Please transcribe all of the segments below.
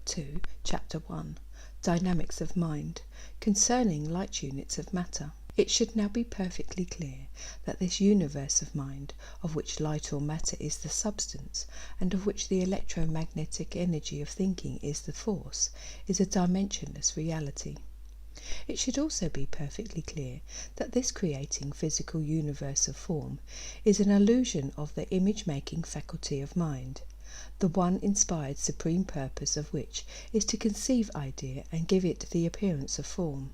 2, Chapter 1, Dynamics of Mind, concerning light units of matter. It should now be perfectly clear that this universe of mind, of which light or matter is the substance, and of which the electromagnetic energy of thinking is the force, is a dimensionless reality. It should also be perfectly clear that this creating physical universe of form is an illusion of the image-making faculty of mind, the one inspired supreme purpose of which is to conceive idea and give it the appearance of form.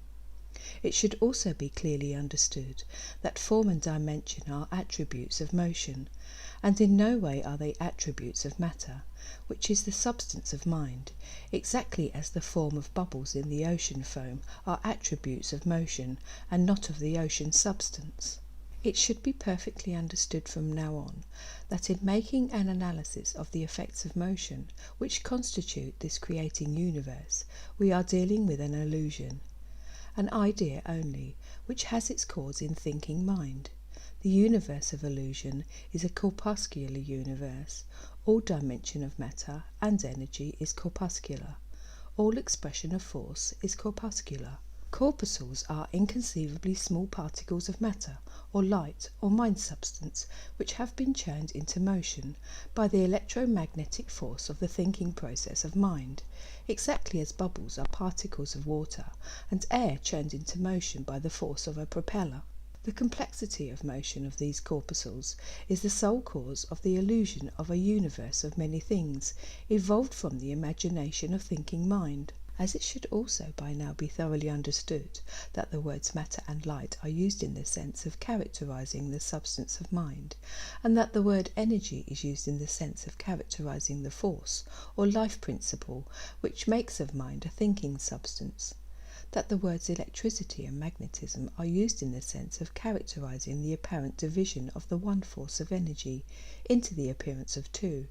It should also be clearly understood that form and dimension are attributes of motion, and in no way are they attributes of matter, which is the substance of mind, exactly as the form of bubbles in the ocean foam are attributes of motion and not of the ocean substance. It should be perfectly understood from now on that in making an analysis of the effects of motion, which constitute this creating universe, we are dealing with an illusion, an idea only, which has its cause in thinking mind. The universe of illusion is a corpuscular universe. All dimension of matter and energy is corpuscular. All expression of force is corpuscular. Corpuscles are inconceivably small particles of matter, or light, or mind substance, which have been churned into motion by the electromagnetic force of the thinking process of mind, exactly as bubbles are particles of water, and air churned into motion by the force of a propeller. The complexity of motion of these corpuscles is the sole cause of the illusion of a universe of many things, evolved from the imagination of thinking mind. As it should also by now be thoroughly understood that the words matter and light are used in the sense of characterizing the substance of mind, and that the word energy is used in the sense of characterizing the force or life principle which makes of mind a thinking substance, that the words electricity and magnetism are used in the sense of characterizing the apparent division of the one force of energy into the appearance of two.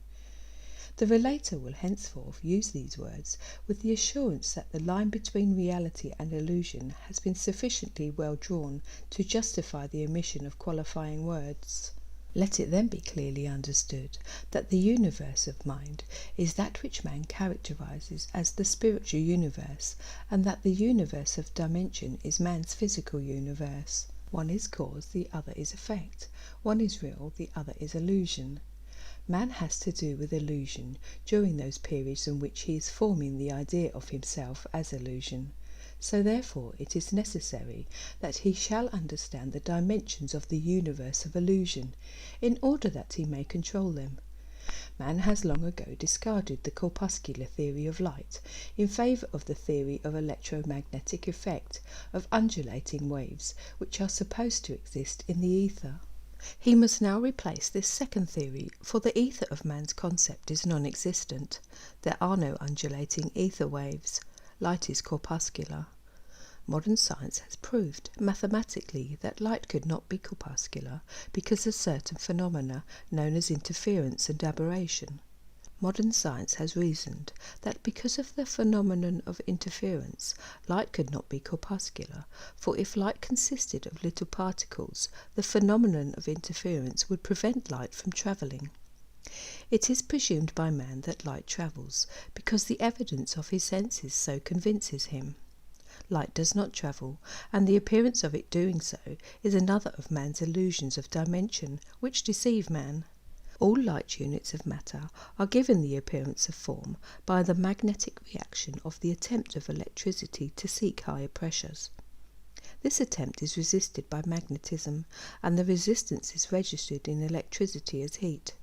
The relator will henceforth use these words with the assurance that the line between reality and illusion has been sufficiently well drawn to justify the omission of qualifying words. Let it then be clearly understood that the universe of mind is that which man characterizes as the spiritual universe, and that the universe of dimension is man's physical universe. One is cause, the other is effect. One is real, the other is illusion. Man has to do with illusion during those periods in which he is forming the idea of himself as illusion. So therefore it is necessary that he shall understand the dimensions of the universe of illusion, in order that he may control them. Man has long ago discarded the corpuscular theory of light in favour of the theory of electromagnetic effect, of undulating waves which are supposed to exist in the ether. He must now replace this second theory, for the ether of man's concept is non-existent. There are no undulating ether waves. Light is corpuscular. Modern science has proved mathematically that light could not be corpuscular because of certain phenomena known as interference and aberration. Modern science has reasoned that because of the phenomenon of interference, light could not be corpuscular, for if light consisted of little particles, the phenomenon of interference would prevent light from travelling. It is presumed by man that light travels, because the evidence of his senses so convinces him. Light does not travel, and the appearance of it doing so is another of man's illusions of dimension, which deceive man. All light units of matter are given the appearance of form by the magnetic reaction of the attempt of electricity to seek higher pressures. This attempt is resisted by magnetism, and the resistance is registered in electricity as heat.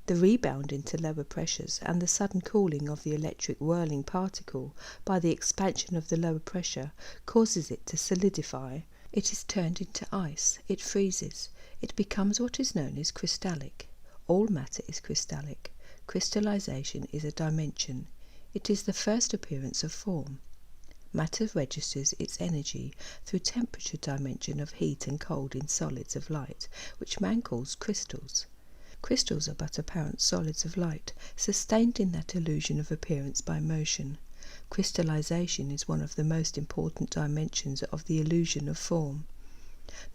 The rebound into lower pressures and the sudden cooling of the electric whirling particle by the expansion of the lower pressure causes it to solidify. It is turned into ice, it freezes, it becomes what is known as crystallic. All matter is crystallic. Crystallization is a dimension. It is the first appearance of form. Matter registers its energy through temperature dimension of heat and cold in solids of light, which man calls crystals. Crystals are but apparent solids of light, sustained in that illusion of appearance by motion. Crystallization is one of the most important dimensions of the illusion of form.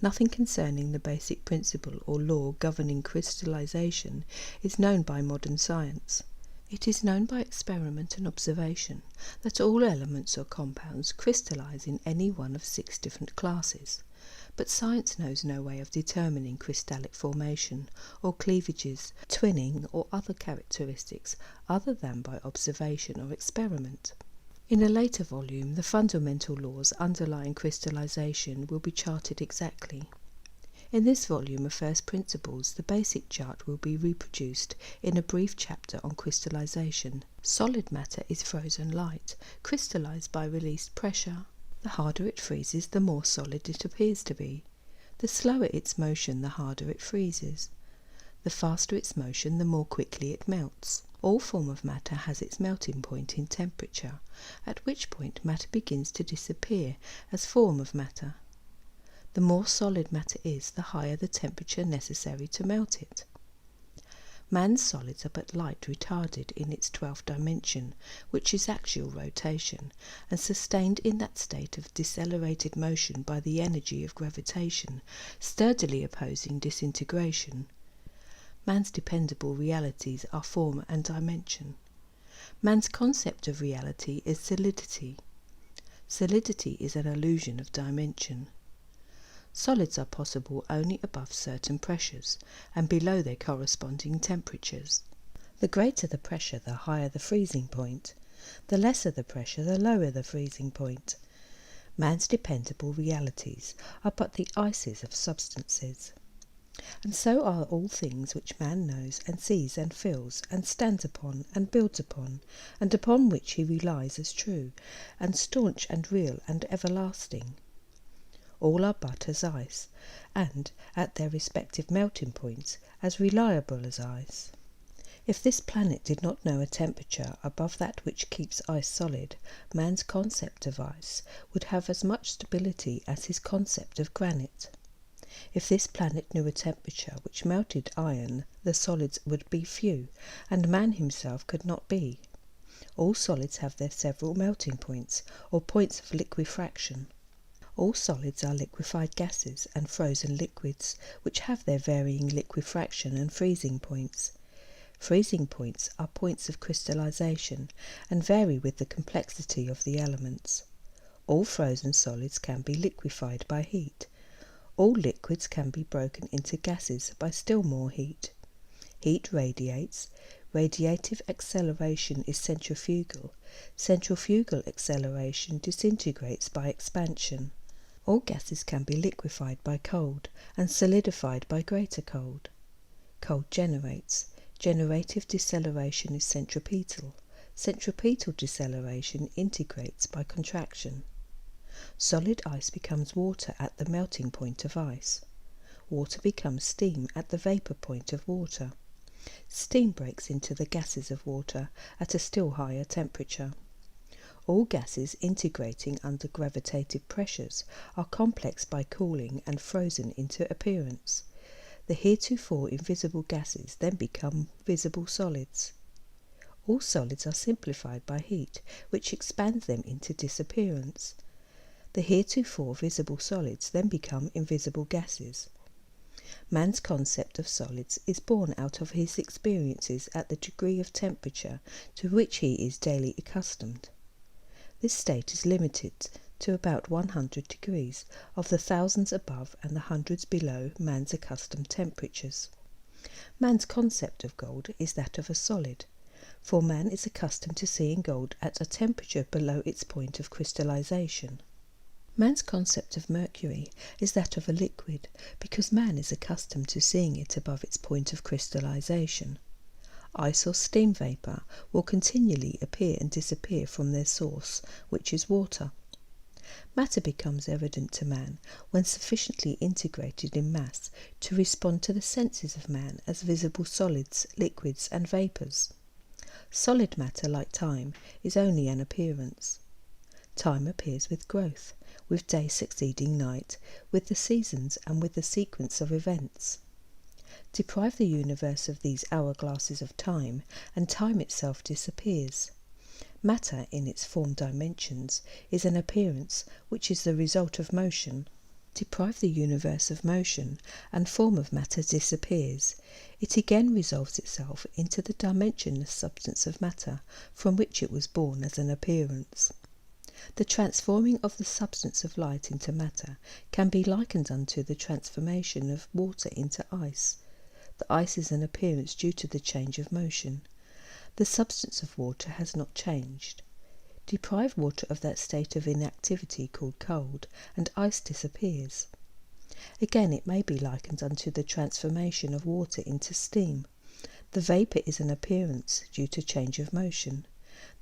Nothing concerning the basic principle or law governing crystallization is known by modern science. It is known by experiment and observation that all elements or compounds crystallize in any one of 6 different classes, but science knows no way of determining crystallic formation or cleavages, twinning or other characteristics other than by observation or experiment. In a later volume, the fundamental laws underlying crystallization will be charted exactly. In this volume of First Principles, the basic chart will be reproduced in a brief chapter on crystallization. Solid matter is frozen light, crystallized by released pressure. The harder it freezes, the more solid it appears to be. The slower its motion, the harder it freezes. The faster its motion, the more quickly it melts. All form of matter has its melting point in temperature, at which point matter begins to disappear as form of matter. The more solid matter is, the higher the temperature necessary to melt it. Man's solids are but light retarded in its 12th dimension, which is axial rotation, and sustained in that state of decelerated motion by the energy of gravitation, sturdily opposing disintegration. Man's dependable realities are form and dimension. Man's concept of reality is solidity. Solidity is an illusion of dimension. Solids are possible only above certain pressures and below their corresponding temperatures. The greater the pressure, the higher the freezing point. The lesser the pressure, the lower the freezing point. Man's dependable realities are but the ices of substances. And so are all things which man knows and sees and feels and stands upon and builds upon, and upon which he relies as true, and staunch and real and everlasting. All are but as ice, and, at their respective melting points, as reliable as ice. If this planet did not know a temperature above that which keeps ice solid, man's concept of ice would have as much stability as his concept of granite. If this planet knew a temperature which melted iron, the solids would be few, and man himself could not be. All solids have their several melting points, or points of liquefaction. All solids are liquefied gases and frozen liquids, which have their varying liquefaction and freezing points. Freezing points are points of crystallization and vary with the complexity of the elements. All frozen solids can be liquefied by heat. All liquids can be broken into gases by still more heat. Heat radiates. Radiative acceleration is centrifugal. Centrifugal acceleration disintegrates by expansion. All gases can be liquefied by cold and solidified by greater cold. Cold generates. Generative deceleration is centripetal. Centripetal deceleration integrates by contraction. Solid ice becomes water at the melting point of ice. Water becomes steam at the vapour point of water. Steam breaks into the gases of water at a still higher temperature. All gases integrating under gravitative pressures are complexed by cooling and frozen into appearance. The heretofore invisible gases then become visible solids. All solids are simplified by heat, which expands them into disappearance. The heretofore visible solids then become invisible gases. Man's concept of solids is born out of his experiences at the degree of temperature to which he is daily accustomed. This state is limited to about 100 degrees of the thousands above and the hundreds below man's accustomed temperatures. Man's concept of gold is that of a solid, for man is accustomed to seeing gold at a temperature below its point of crystallization. Man's concept of mercury is that of a liquid, because man is accustomed to seeing it above its point of crystallization. Ice or steam vapour will continually appear and disappear from their source, which is water. Matter becomes evident to man when sufficiently integrated in mass to respond to the senses of man as visible solids, liquids and vapours. Solid matter, like time, is only an appearance. Time appears with growth, with day succeeding night, with the seasons and with the sequence of events. Deprive the universe of these hourglasses of time, and time itself disappears. Matter, in its form dimensions, is an appearance which is the result of motion. Deprive the universe of motion, and form of matter disappears. It again resolves itself into the dimensionless substance of matter, from which it was born as an appearance. The transforming of the substance of light into matter can be likened unto the transformation of water into ice. The ice is an appearance due to the change of motion. The substance of water has not changed. Deprive water of that state of inactivity called cold, and ice disappears. Again, it may be likened unto the transformation of water into steam. The vapour is an appearance due to change of motion.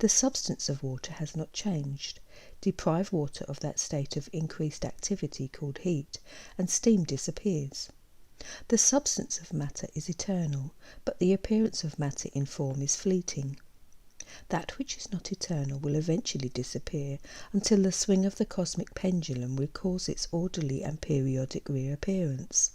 The substance of water has not changed. Deprive water of that state of increased activity called heat, and steam disappears. The substance of matter is eternal, but the appearance of matter in form is fleeting. That which is not eternal will eventually disappear until the swing of the cosmic pendulum recalls its orderly and periodic reappearance.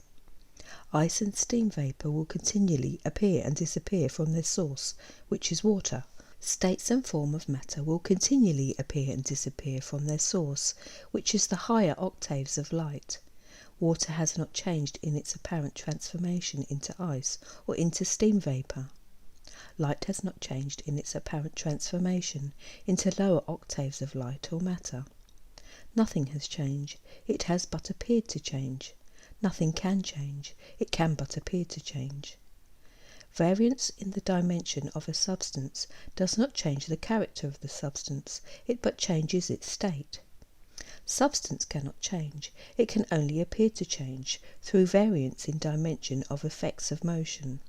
Ice and steam vapour will continually appear and disappear from their source, which is water. States and form of matter will continually appear and disappear from their source, which is the higher octaves of light. Water has not changed in its apparent transformation into ice or into steam vapour. Light has not changed in its apparent transformation into lower octaves of light or matter. Nothing has changed, it has but appeared to change. Nothing can change, it can but appear to change. Variance in the dimension of a substance does not change the character of the substance, it but changes its state. Substance cannot change, it can only appear to change through variance in dimension of effects of motion.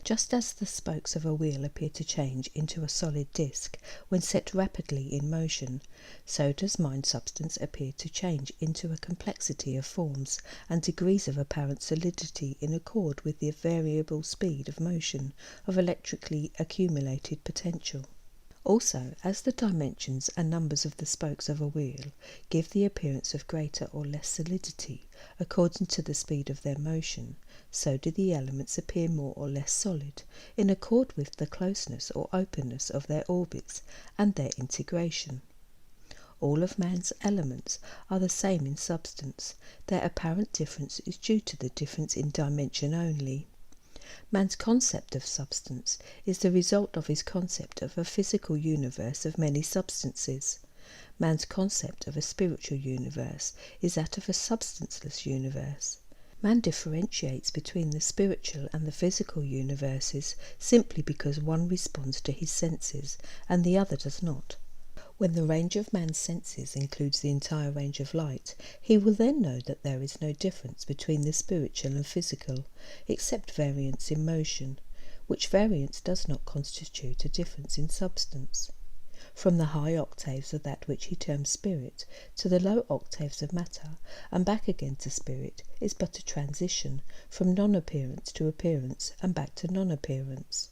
Just as the spokes of a wheel appear to change into a solid disc when set rapidly in motion, so does mind substance appear to change into a complexity of forms and degrees of apparent solidity in accord with the variable speed of motion of electrically accumulated potential. Also, as the dimensions and numbers of the spokes of a wheel give the appearance of greater or less solidity according to the speed of their motion, so do the elements appear more or less solid, in accord with the closeness or openness of their orbits and their integration. All of man's elements are the same in substance, their apparent difference is due to the difference in dimension only. Man's concept of substance is the result of his concept of a physical universe of many substances. Man's concept of a spiritual universe is that of a substanceless universe. Man differentiates between the spiritual and the physical universes simply because one responds to his senses and the other does not. When the range of man's senses includes the entire range of light, he will then know that there is no difference between the spiritual and physical, except variance in motion, which variance does not constitute a difference in substance. From the high octaves of that which he terms spirit to the low octaves of matter, and back again to spirit, is but a transition from non-appearance to appearance and back to non-appearance.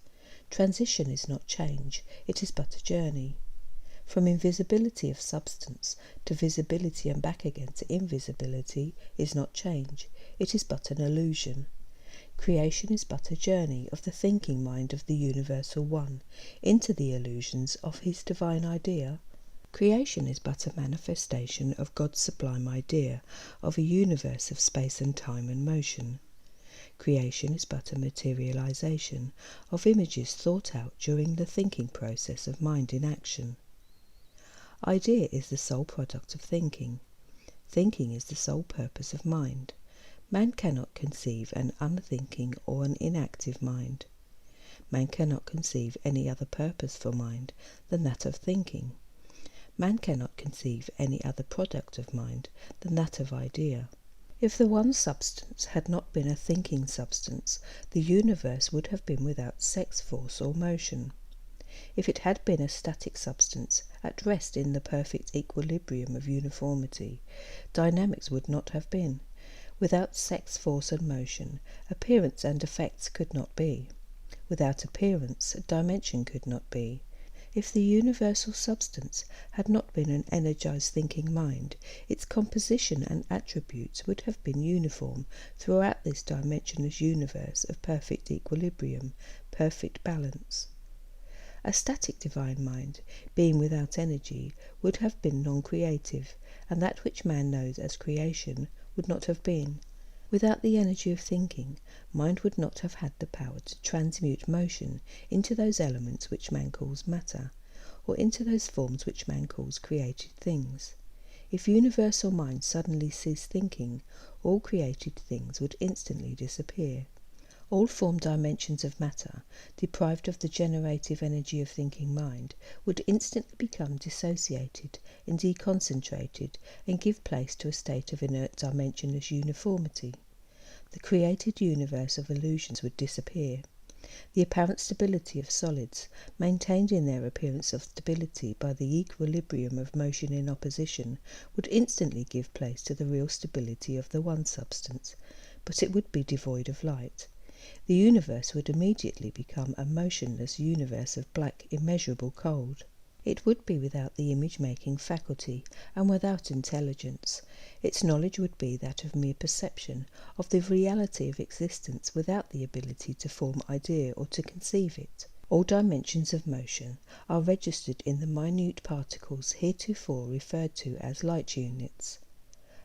Transition is not change, it is but a journey. From invisibility of substance to visibility and back again to invisibility is not change, it is but an illusion. Creation is but a journey of the thinking mind of the Universal One into the illusions of his divine idea. Creation is but a manifestation of God's sublime idea of a universe of space and time and motion. Creation is but a materialization of images thought out during the thinking process of mind in action. Idea is the sole product of thinking. Thinking is the sole purpose of mind. Man cannot conceive an unthinking or an inactive mind. Man cannot conceive any other purpose for mind than that of thinking. Man cannot conceive any other product of mind than that of idea. If the one substance had not been a thinking substance, the universe would have been without sex, force, or motion. If it had been a static substance, at rest in the perfect equilibrium of uniformity, dynamics would not have been. Without sex, force, and motion, appearance and effects could not be. Without appearance, dimension could not be. If the universal substance had not been an energized thinking mind, its composition and attributes would have been uniform throughout this dimensionless universe of perfect equilibrium, perfect balance. A static divine mind, being without energy, would have been non-creative, and that which man knows as creation would not have been. Without the energy of thinking, mind would not have had the power to transmute motion into those elements which man calls matter, or into those forms which man calls created things. If universal mind suddenly ceased thinking, all created things would instantly disappear. All form dimensions of matter, deprived of the generative energy of thinking mind, would instantly become dissociated and deconcentrated and give place to a state of inert dimensionless uniformity. The created universe of illusions would disappear. The apparent stability of solids, maintained in their appearance of stability by the equilibrium of motion in opposition, would instantly give place to the real stability of the one substance, but it would be devoid of light. The universe would immediately become a motionless universe of black, immeasurable cold. It would be without the image-making faculty and without intelligence. Its knowledge would be that of mere perception of the reality of existence without the ability to form idea or to conceive it. All dimensions of motion are registered in the minute particles heretofore referred to as light units.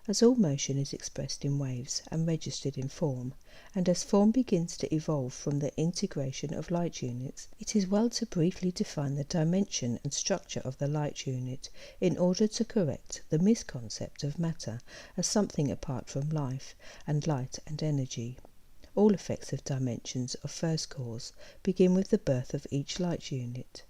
As all motion is expressed in waves and registered in form, and as form begins to evolve from the integration of light units, it is well to briefly define the dimension and structure of the light unit in order to correct the misconcept of matter as something apart from life and light and energy. All effects of dimensions of first cause begin with the birth of each light unit.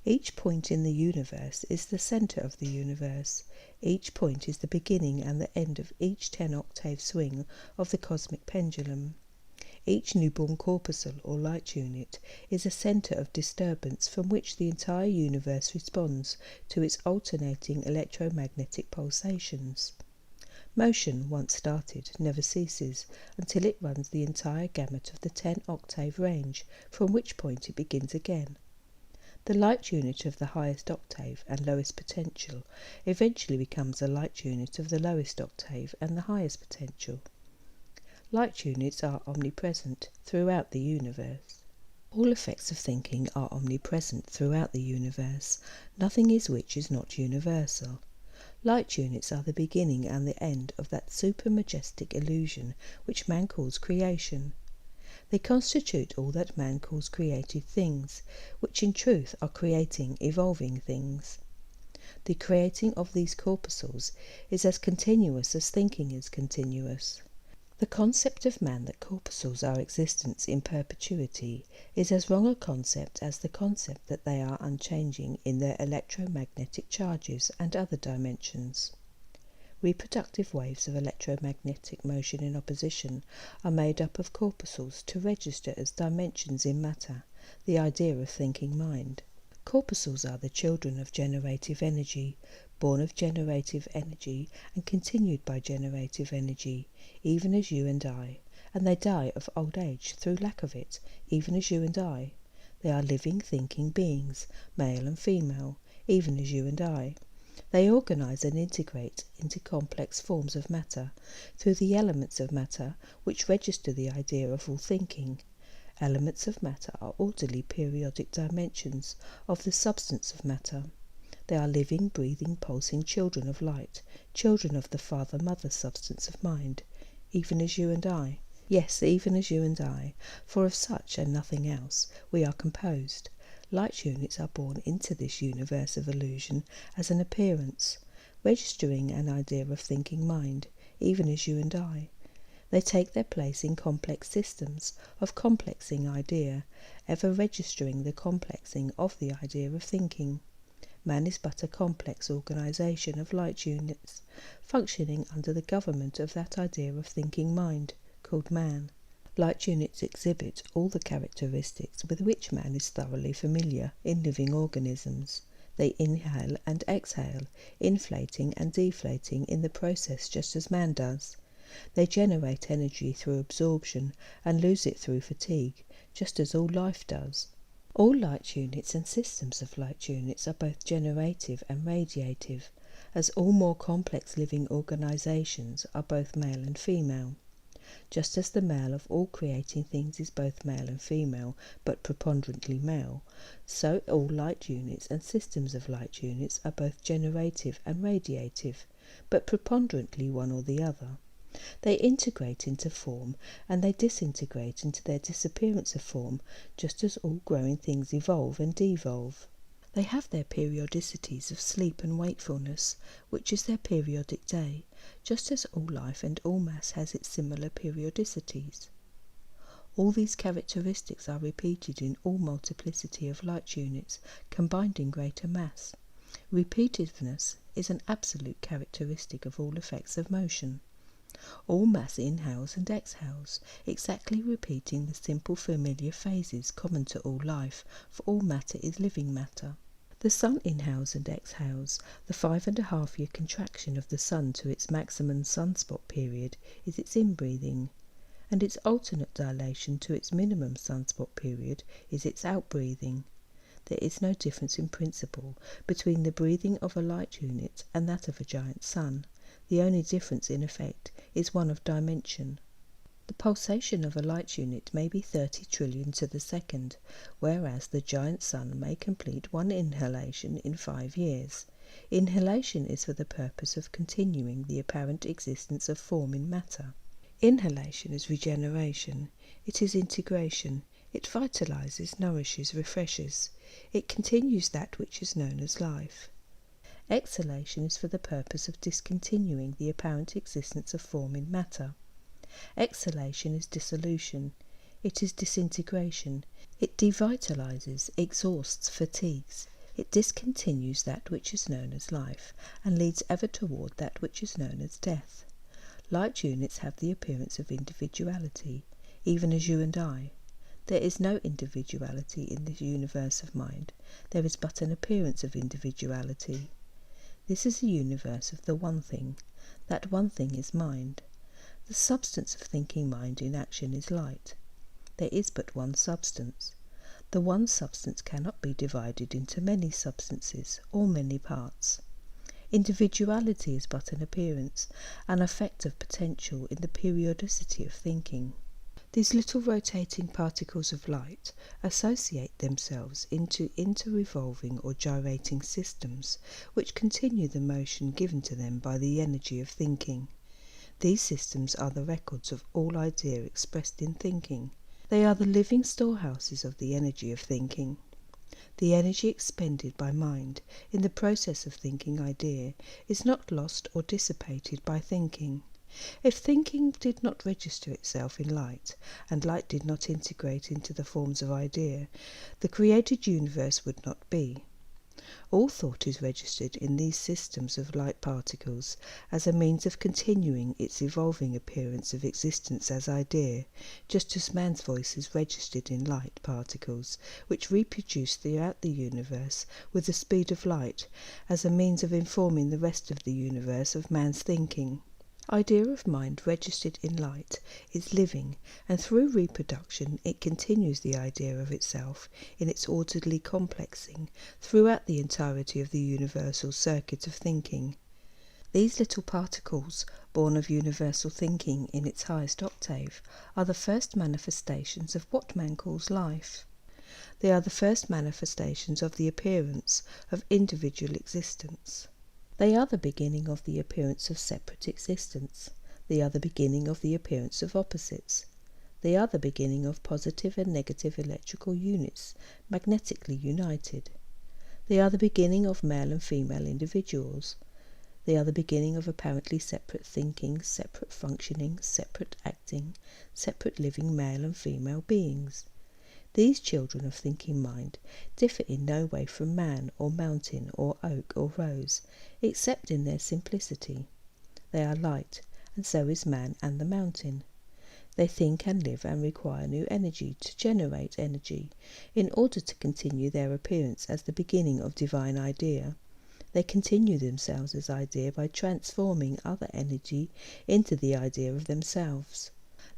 Each point in the universe is the centre of the universe. Each point is the beginning and the end of each 10-octave swing of the cosmic pendulum. Each newborn corpuscle or light unit is a centre of disturbance from which the entire universe responds to its alternating electromagnetic pulsations. Motion, once started, never ceases until it runs the entire gamut of the 10-octave range, from which point it begins again. The light unit of the highest octave and lowest potential eventually becomes a light unit of the lowest octave and the highest potential. Light units are omnipresent throughout the universe. All effects of thinking are omnipresent throughout the universe. Nothing is which is not universal. Light units are the beginning and the end of that super-majestic illusion which man calls creation. They constitute all that man calls created things, which in truth are creating, evolving things. The creating of these corpuscles is as continuous as thinking is continuous. The concept of man that corpuscles are existence in perpetuity is as wrong a concept as the concept that they are unchanging in their electromagnetic charges and other dimensions. Reproductive waves of electromagnetic motion in opposition are made up of corpuscles to register as dimensions in matter, the idea of thinking mind. Corpuscles are the children of generative energy, born of generative energy and continued by generative energy, even as you and I, and they die of old age through lack of it, even as you and I. They are living, thinking beings, male and female, even as you and I. They organise and integrate into complex forms of matter through the elements of matter which register the idea of all thinking. Elements of matter are orderly periodic dimensions of the substance of matter. They are living, breathing, pulsing children of light, children of the father-mother substance of mind, even as you and I. Yes, even as you and I, for of such and nothing else we are composed. Light units are born into this universe of illusion as an appearance, registering an idea of thinking mind, even as you and I. They take their place in complex systems of complexing idea, ever registering the complexing of the idea of thinking. Man is but a complex organisation of light units, functioning under the government of that idea of thinking mind, called man. Light units exhibit all the characteristics with which man is thoroughly familiar in living organisms. They inhale and exhale, inflating and deflating in the process just as man does. They generate energy through absorption and lose it through fatigue, just as all life does. All light units and systems of light units are both generative and radiative, as all more complex living organisations are both male and female. Just as the male of all creating things is both male and female, but preponderantly male, so all light units and systems of light units are both generative and radiative, but preponderantly one or the other. They integrate into form and they disintegrate into their disappearance of form, just as all growing things evolve and devolve. They have their periodicities of sleep and wakefulness, which is their periodic day, just as all life and all mass has its similar periodicities. All these characteristics are repeated in all multiplicity of light units combined in greater mass. Repeatedness is an absolute characteristic of all effects of motion. All mass inhales and exhales, exactly repeating the simple familiar phases common to all life, for all matter is living matter. The sun inhales and exhales. The 5.5-year contraction of the sun to its maximum sunspot period is its inbreathing, and its alternate dilation to its minimum sunspot period is its outbreathing. There is no difference in principle between the breathing of a light unit and that of a giant sun. The only difference in effect is one of dimension. The pulsation of a light unit may be 30 trillion to the second, whereas the giant sun may complete one inhalation in 5 years. Inhalation is for the purpose of continuing the apparent existence of form in matter. Inhalation is regeneration, it is integration, it vitalizes, nourishes, refreshes. It continues that which is known as life. Exhalation is for the purpose of discontinuing the apparent existence of form in matter. Exhalation is dissolution, it is disintegration, it devitalizes, exhausts, fatigues, it discontinues that which is known as life, and leads ever toward that which is known as death. Light units have the appearance of individuality, even as you and I. There is no individuality in this universe of mind, there is but an appearance of individuality. This is a universe of the one thing. That one thing is mind. The substance of thinking mind in action is light. There is but one substance. The one substance cannot be divided into many substances or many parts. Individuality is but an appearance, an effect of potential in the periodicity of thinking. These little rotating particles of light associate themselves into inter-revolving or gyrating systems, which continue the motion given to them by the energy of thinking. These systems are the records of all idea expressed in thinking. They are the living storehouses of the energy of thinking. The energy expended by mind in the process of thinking idea is not lost or dissipated by thinking. If thinking did not register itself in light, and light did not integrate into the forms of idea, the created universe would not be. All thought is registered in these systems of light particles as a means of continuing its evolving appearance of existence as idea, just as man's voice is registered in light particles, which reproduce throughout the universe with the speed of light, as a means of informing the rest of the universe of man's thinking. Idea of mind registered in light is living, and through reproduction it continues the idea of itself in its orderly complexing throughout the entirety of the universal circuit of thinking. These little particles, born of universal thinking in its highest octave, are the first manifestations of what man calls life. They are the first manifestations of the appearance of individual existence. They are the beginning of the appearance of separate existence. They are the beginning of the appearance of opposites. They are the beginning of positive and negative electrical units magnetically united. They are the beginning of male and female individuals. They are the beginning of apparently separate thinking, separate functioning, separate acting, separate living male and female beings. These children of thinking mind differ in no way from man or mountain or oak or rose, except in their simplicity. They are light, and so is man and the mountain. They think and live and require new energy to generate energy, in order to continue their appearance as the beginning of divine idea. They continue themselves as idea by transforming other energy into the idea of themselves.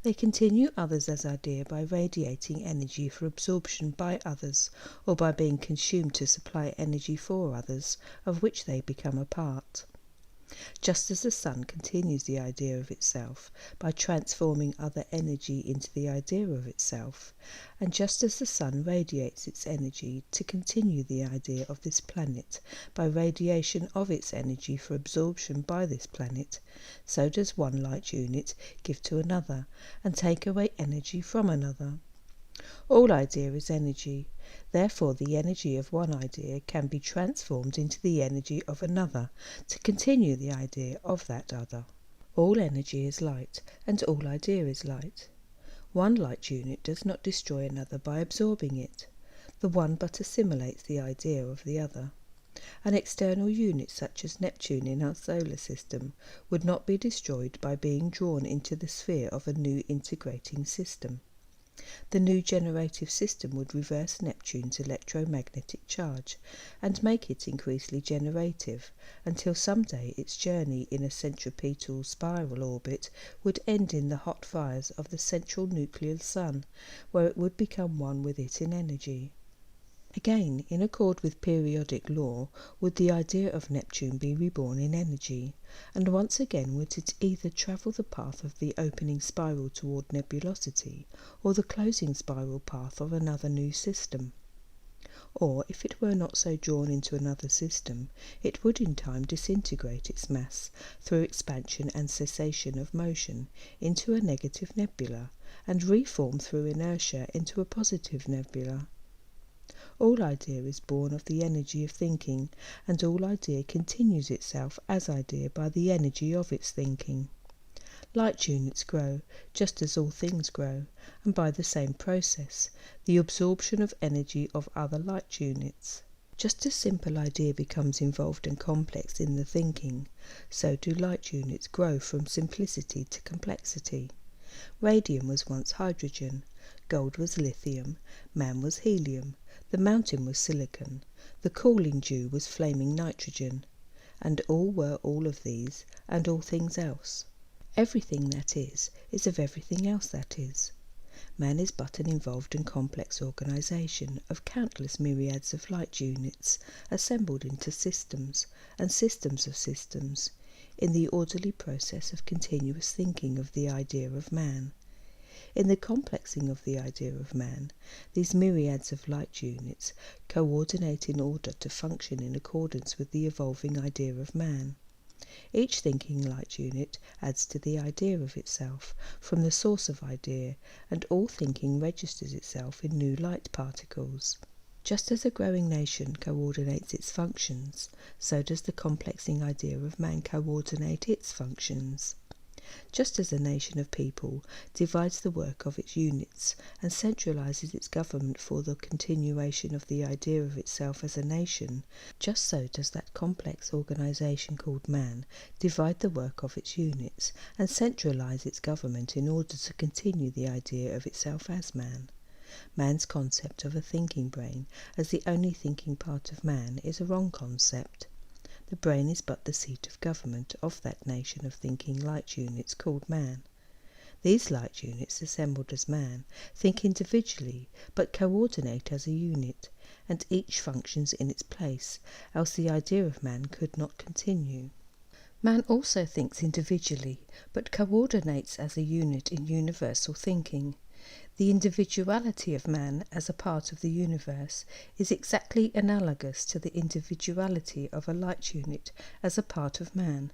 They continue others as idea by radiating energy for absorption by others, or by being consumed to supply energy for others, of which they become a part. Just as the sun continues the idea of itself by transforming other energy into the idea of itself, and just as the sun radiates its energy to continue the idea of this planet by radiation of its energy for absorption by this planet, so does one light unit give to another and take away energy from another. All idea is energy. Therefore, the energy of one idea can be transformed into the energy of another to continue the idea of that other. All energy is light, and all idea is light. One light unit does not destroy another by absorbing it. The one but assimilates the idea of the other. An external unit such as Neptune in our solar system would not be destroyed by being drawn into the sphere of a new integrating system. The new generative system would reverse Neptune's electromagnetic charge and make it increasingly generative until someday its journey in a centripetal spiral orbit would end in the hot fires of the central nuclear sun, where it would become one with it in energy. Again, in accord with periodic law, would the idea of Neptune be reborn in energy, and once again would it either travel the path of the opening spiral toward nebulosity, or the closing spiral path of another new system. Or, if it were not so drawn into another system, it would in time disintegrate its mass through expansion and cessation of motion into a negative nebula, and reform through inertia into a positive nebula. All idea is born of the energy of thinking, and all idea continues itself as idea by the energy of its thinking. Light units grow, just as all things grow, and by the same process, the absorption of energy of other light units. Just as simple idea becomes involved and complex in the thinking, so do light units grow from simplicity to complexity. Radium was once hydrogen, gold was lithium, man was helium, the mountain was silicon, the cooling dew was flaming nitrogen, and all were all of these, and all things else. Everything that is of everything else that is. Man is but an involved and complex organisation of countless myriads of light units assembled into systems, and systems of systems, in the orderly process of continuous thinking of the idea of man. In the complexing of the idea of man, these myriads of light units coordinate in order to function in accordance with the evolving idea of man. Each thinking light unit adds to the idea of itself from the source of idea, and all thinking registers itself in new light particles. Just as a growing nation coordinates its functions, so does the complexing idea of man coordinate its functions. Just as a nation of people divides the work of its units and centralizes its government for the continuation of the idea of itself as a nation, just so does that complex organization called man divide the work of its units and centralize its government in order to continue the idea of itself as man. Man's concept of a thinking brain as the only thinking part of man is a wrong concept. The brain is but the seat of government of that nation of thinking light units called man. These light units, assembled as man, think individually, but coordinate as a unit, and each functions in its place, else the idea of man could not continue. Man also thinks individually, but coordinates as a unit in universal thinking. The individuality of man as a part of the universe is exactly analogous to the individuality of a light unit as a part of man.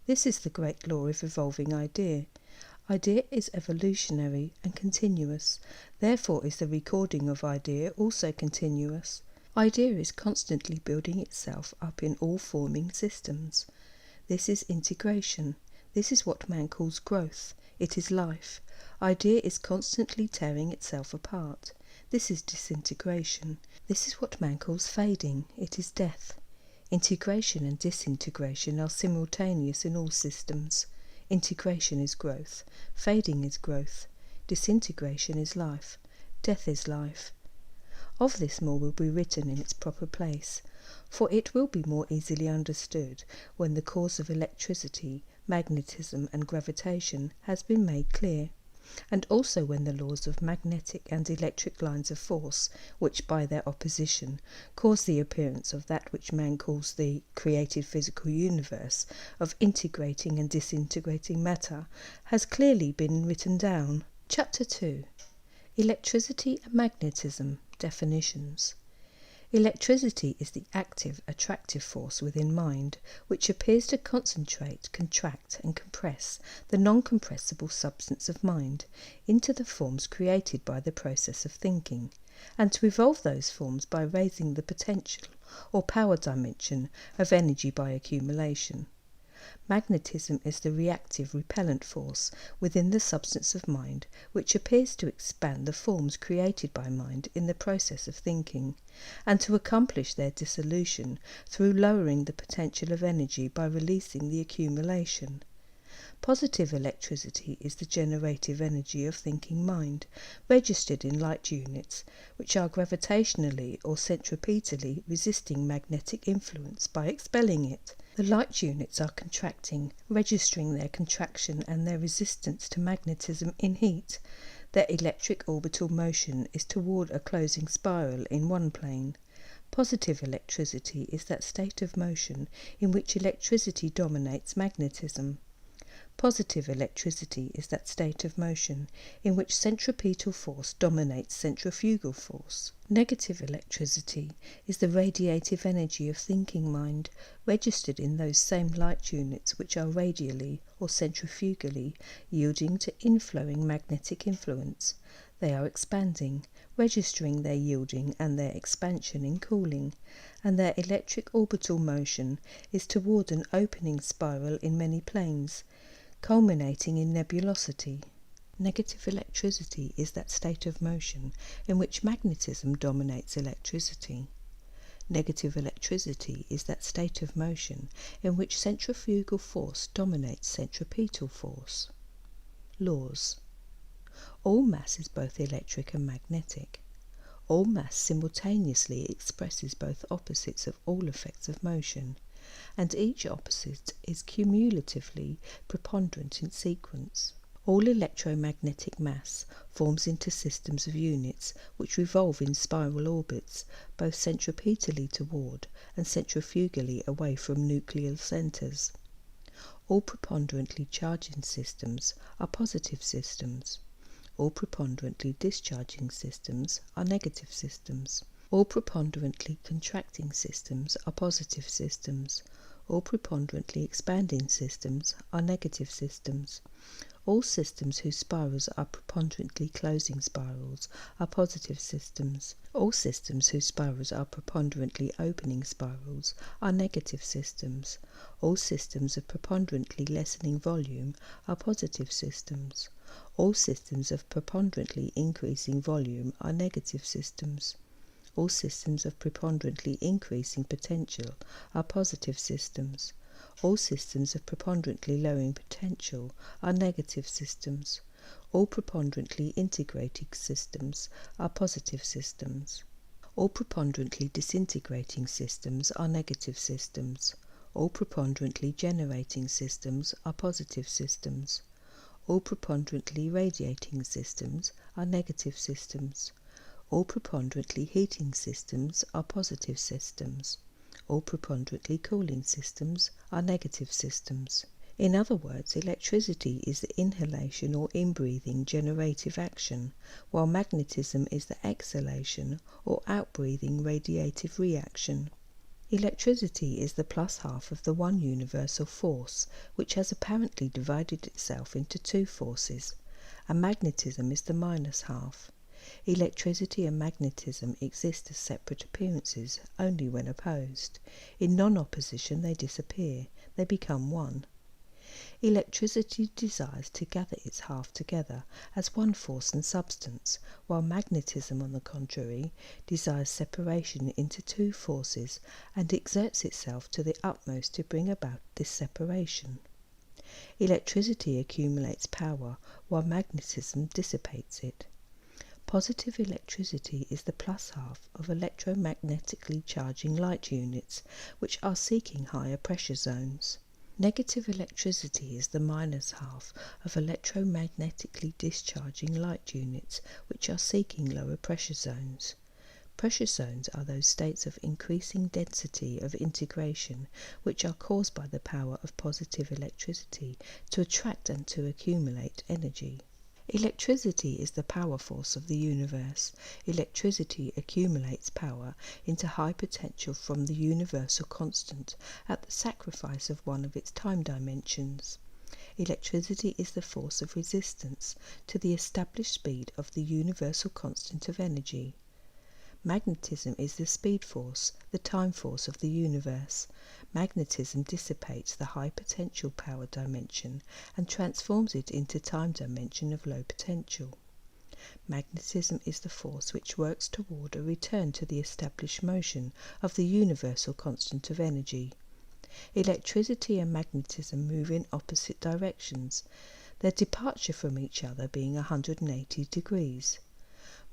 This is the great law of evolving idea. Idea is evolutionary and continuous, therefore is the recording of idea also continuous. Idea is constantly building itself up in all forming systems. This is integration. This is what man calls growth. It is life. Idea is constantly tearing itself apart. This is disintegration. This is what man calls fading. It is death. Integration and disintegration are simultaneous in all systems. Integration is growth. Fading is growth. Disintegration is life. Death is life. Of this more will be written in its proper place, for it will be more easily understood when the cause of electricity, magnetism and gravitation has been made clear. and also when the laws of magnetic and electric lines of force, which by their opposition cause the appearance of that which man calls the created physical universe, of integrating and disintegrating matter, has clearly been written down. Chapter 2. Electricity and Magnetism. Definitions. Electricity is the active, attractive force within mind, which appears to concentrate, contract, and compress the non-compressible substance of mind into the forms created by the process of thinking, and to evolve those forms by raising the potential or power dimension of energy by accumulation. Magnetism is the reactive, repellent force within the substance of mind, which appears to expand the forms created by mind in the process of thinking, and to accomplish their dissolution through lowering the potential of energy by releasing the accumulation. Positive electricity is the generative energy of thinking mind, registered in light units, which are gravitationally or centripetally resisting magnetic influence by expelling it. The light units are contracting, registering their contraction and their resistance to magnetism in heat. Their electric orbital motion is toward a closing spiral in one plane. Positive electricity is that state of motion in which electricity dominates magnetism. Positive electricity is that state of motion in which centripetal force dominates centrifugal force. Negative electricity is the radiative energy of thinking mind, registered in those same light units which are radially or centrifugally yielding to inflowing magnetic influence. They are expanding, registering their yielding and their expansion in cooling, and their electric orbital motion is toward an opening spiral in many planes, culminating in nebulosity. Negative electricity is that state of motion in which magnetism dominates electricity. Negative electricity is that state of motion in which centrifugal force dominates centripetal force. Laws. All mass is both electric and magnetic. All mass simultaneously expresses both opposites of all effects of motion, and each opposite is cumulatively preponderant in sequence. All electromagnetic mass forms into systems of units which revolve in spiral orbits, both centripetally toward and centrifugally away from nuclear centers. All preponderantly charging systems are positive systems. All preponderantly discharging systems are negative systems. All preponderantly contracting systems are positive systems. All preponderantly expanding systems are negative systems. All systems whose spirals are preponderantly closing spirals are positive systems. All systems whose spirals are preponderantly opening spirals are negative systems. All systems of preponderantly lessening volume are positive systems. All systems of preponderantly increasing volume are negative systems. All systems of preponderantly increasing potential are positive systems. All systems of preponderantly lowering potential are negative systems. All preponderantly integrating systems are positive systems. All preponderantly disintegrating systems are negative systems. All preponderantly generating systems are positive systems. All preponderantly radiating systems are negative systems. All preponderantly heating systems are positive systems. All preponderantly cooling systems are negative systems. In other words, electricity is the inhalation or inbreathing generative action, while magnetism is the exhalation or outbreathing radiative reaction. Electricity is the plus half of the one universal force, which has apparently divided itself into two forces, and magnetism is the minus half. Electricity and magnetism exist as separate appearances only when opposed. In non-opposition they disappear, they become one. Electricity desires to gather its half together as one force and substance, while magnetism, on the contrary, desires separation into two forces and exerts itself to the utmost to bring about this separation. Electricity accumulates power, while magnetism dissipates it. Positive electricity is the plus half of electromagnetically charging light units, which are seeking higher pressure zones. Negative electricity is the minus half of electromagnetically discharging light units which are seeking lower pressure zones. Pressure zones are those states of increasing density of integration which are caused by the power of positive electricity to attract and to accumulate energy. Electricity is the power force of the universe. Electricity accumulates power into high potential from the universal constant at the sacrifice of one of its time dimensions. Electricity is the force of resistance to the established speed of the universal constant of energy. Magnetism is the speed force, the time force of the universe. Magnetism dissipates the high potential power dimension and transforms it into time dimension of low potential. Magnetism is the force which works toward a return to the established motion of the universal constant of energy. Electricity and magnetism move in opposite directions, their departure from each other being 180 degrees.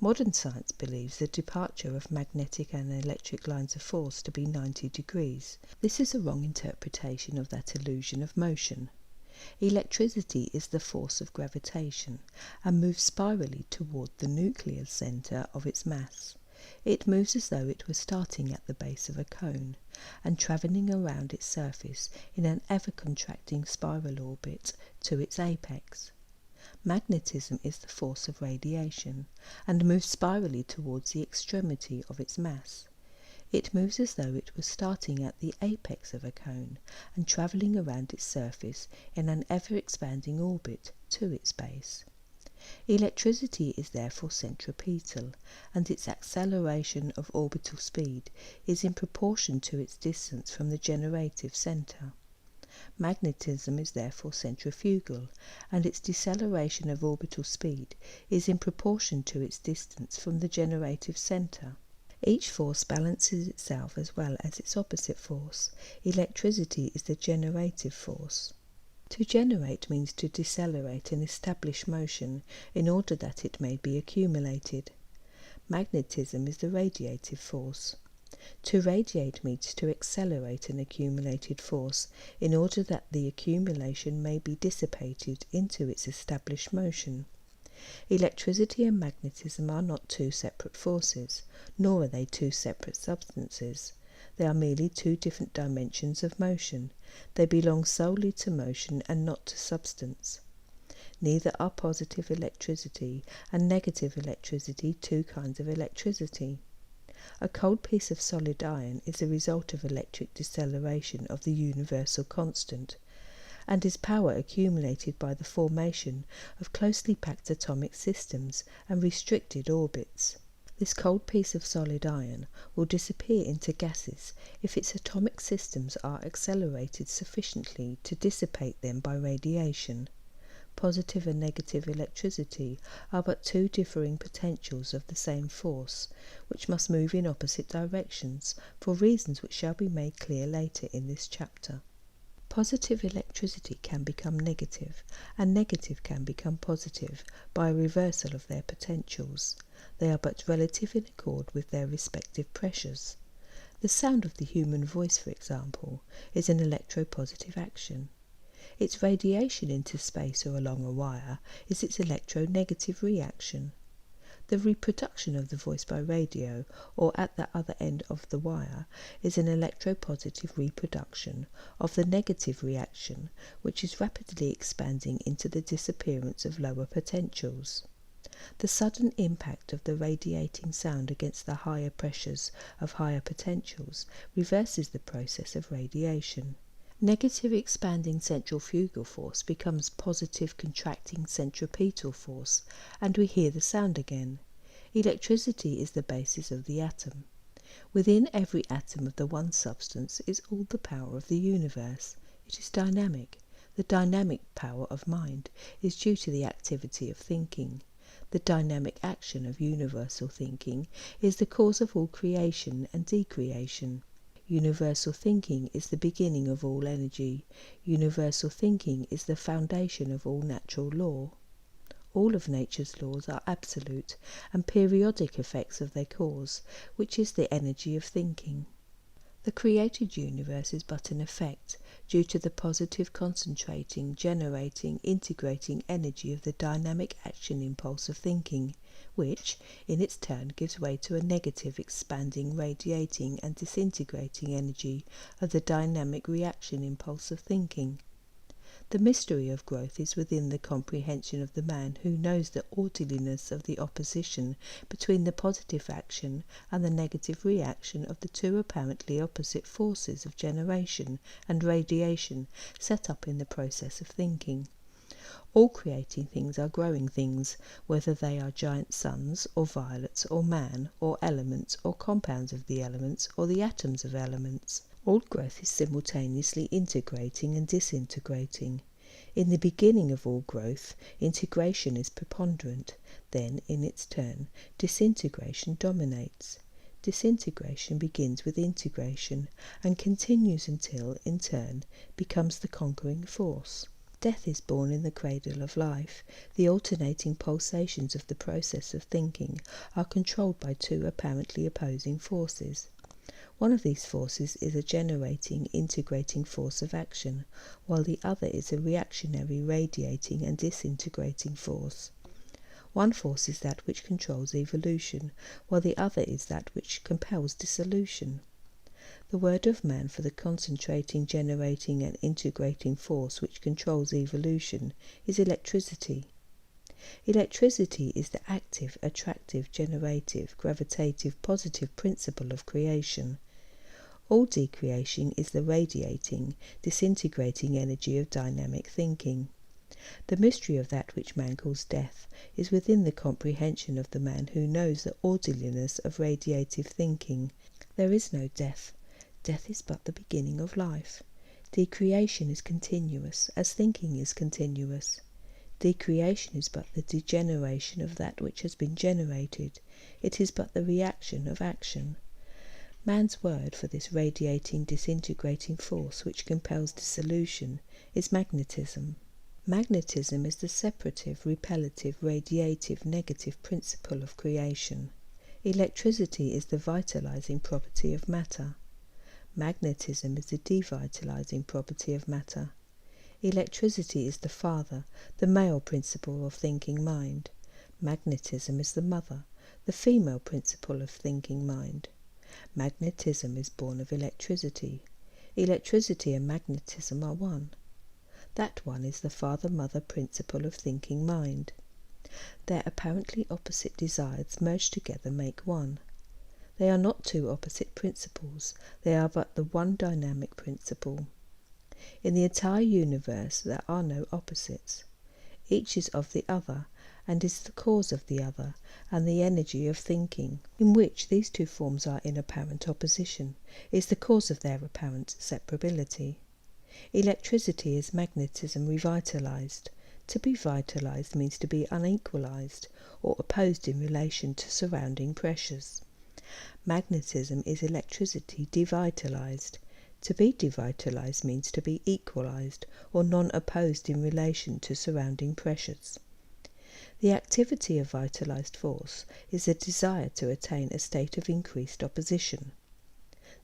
Modern science believes the departure of magnetic and electric lines of force to be 90 degrees. This is a wrong interpretation of that illusion of motion. Electricity is the force of gravitation and moves spirally toward the nuclear centre of its mass. It moves as though it were starting at the base of a cone and travelling around its surface in an ever-contracting spiral orbit to its apex. Magnetism is the force of radiation and moves spirally towards the extremity of its mass. It moves as though it were starting at the apex of a cone and travelling around its surface in an ever-expanding orbit to its base. Electricity is therefore centripetal, and its acceleration of orbital speed is in proportion to its distance from the generative centre. Magnetism is therefore centrifugal, and its deceleration of orbital speed is in proportion to its distance from the generative centre. Each force balances itself as well as its opposite force. Electricity is the generative force. To generate means to decelerate an established motion in order that it may be accumulated. Magnetism is the radiative force. To radiate means to accelerate an accumulated force in order that the accumulation may be dissipated into its established motion. Electricity and magnetism are not two separate forces, nor are they two separate substances. They are merely two different dimensions of motion. They belong solely to motion and not to substance. Neither are positive electricity and negative electricity two kinds of electricity. A cold piece of solid iron is a result of electric deceleration of the universal constant, and is power accumulated by the formation of closely packed atomic systems and restricted orbits. This cold piece of solid iron will disappear into gases if its atomic systems are accelerated sufficiently to dissipate them by radiation. Positive and negative electricity are but two differing potentials of the same force, which must move in opposite directions for reasons which shall be made clear later in this chapter. Positive electricity can become negative, and negative can become positive by a reversal of their potentials. They are but relative in accord with their respective pressures. The sound of the human voice, for example, is an electropositive action. Its radiation into space or along a wire is its electronegative reaction. The reproduction of the voice by radio or at the other end of the wire is an electropositive reproduction of the negative reaction, which is rapidly expanding into the disappearance of lower potentials. The sudden impact of the radiating sound against the higher pressures of higher potentials reverses the process of radiation. Negative expanding centrifugal force becomes positive contracting centripetal force, and we hear the sound again. Electricity is the basis of the atom. Within every atom of the one substance is all the power of the universe. It is dynamic. The dynamic power of mind is due to the activity of thinking. The dynamic action of universal thinking is the cause of all creation and decreation. Universal thinking is the beginning of all energy. Universal thinking is the foundation of all natural law. All of nature's laws are absolute and periodic effects of their cause, which is the energy of thinking. The created universe is but an effect, due to the positive concentrating, generating, integrating energy of the dynamic action impulse of thinking, which, in its turn, gives way to a negative, expanding, radiating and disintegrating energy of the dynamic reaction impulse of thinking. The mystery of growth is within the comprehension of the man who knows the orderliness of the opposition between the positive action and the negative reaction of the two apparently opposite forces of generation and radiation set up in the process of thinking. All creating things are growing things, whether they are giant suns, or violets, or man, or elements, or compounds of the elements, or the atoms of elements. All growth is simultaneously integrating and disintegrating. In the beginning of all growth, integration is preponderant, then, in its turn, disintegration dominates. Disintegration begins with integration, and continues until, in turn, becomes the conquering force. Death is born in the cradle of life. The alternating pulsations of the process of thinking are controlled by two apparently opposing forces. One of these forces is a generating, integrating force of action, while the other is a reactionary, radiating and disintegrating force. One force is that which controls evolution, while the other is that which compels dissolution. The word of man for the concentrating, generating and integrating force which controls evolution is electricity. Electricity is the active, attractive, generative, gravitative, positive principle of creation. All decreation is the radiating, disintegrating energy of dynamic thinking. The mystery of that which man calls death is within the comprehension of the man who knows the orderliness of radiative thinking. There is no death. Death is but the beginning of life. Decreation is continuous, as thinking is continuous. Decreation is but the degeneration of that which has been generated. It is but the reaction of action. Man's word for this radiating, disintegrating force which compels dissolution is magnetism. Magnetism is the separative, repellative, radiative, negative principle of creation. Electricity is the vitalizing property of matter. Magnetism is the devitalizing property of matter. Electricity is the father, the male principle of thinking mind. Magnetism is the mother, the female principle of thinking mind. Magnetism is born of electricity. Electricity and magnetism are one. That one is the father-mother principle of thinking mind. Their apparently opposite desires merged together make one. They are not two opposite principles, they are but the one dynamic principle. In the entire universe there are no opposites. Each is of the other, and is the cause of the other, and the energy of thinking, in which these two forms are in apparent opposition, is the cause of their apparent separability. Electricity is magnetism revitalized. To be vitalized means to be unequalized, or opposed in relation to surrounding pressures. Magnetism is electricity devitalized. To be devitalized means to be equalized, or non-opposed in relation to surrounding pressures. The activity of vitalized force is the desire to attain a state of increased opposition.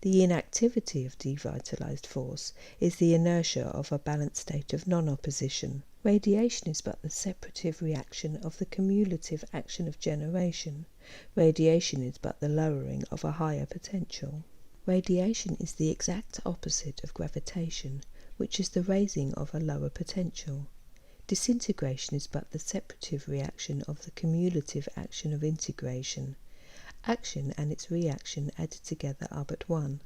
The inactivity of devitalized force is the inertia of a balanced state of non-opposition. Radiation is but the separative reaction of the cumulative action of generation. Radiation is but the lowering of a higher potential. Radiation is the exact opposite of gravitation, which is the raising of a lower potential. Disintegration is but the separative reaction of the cumulative action of integration. Action and its reaction added together are but one.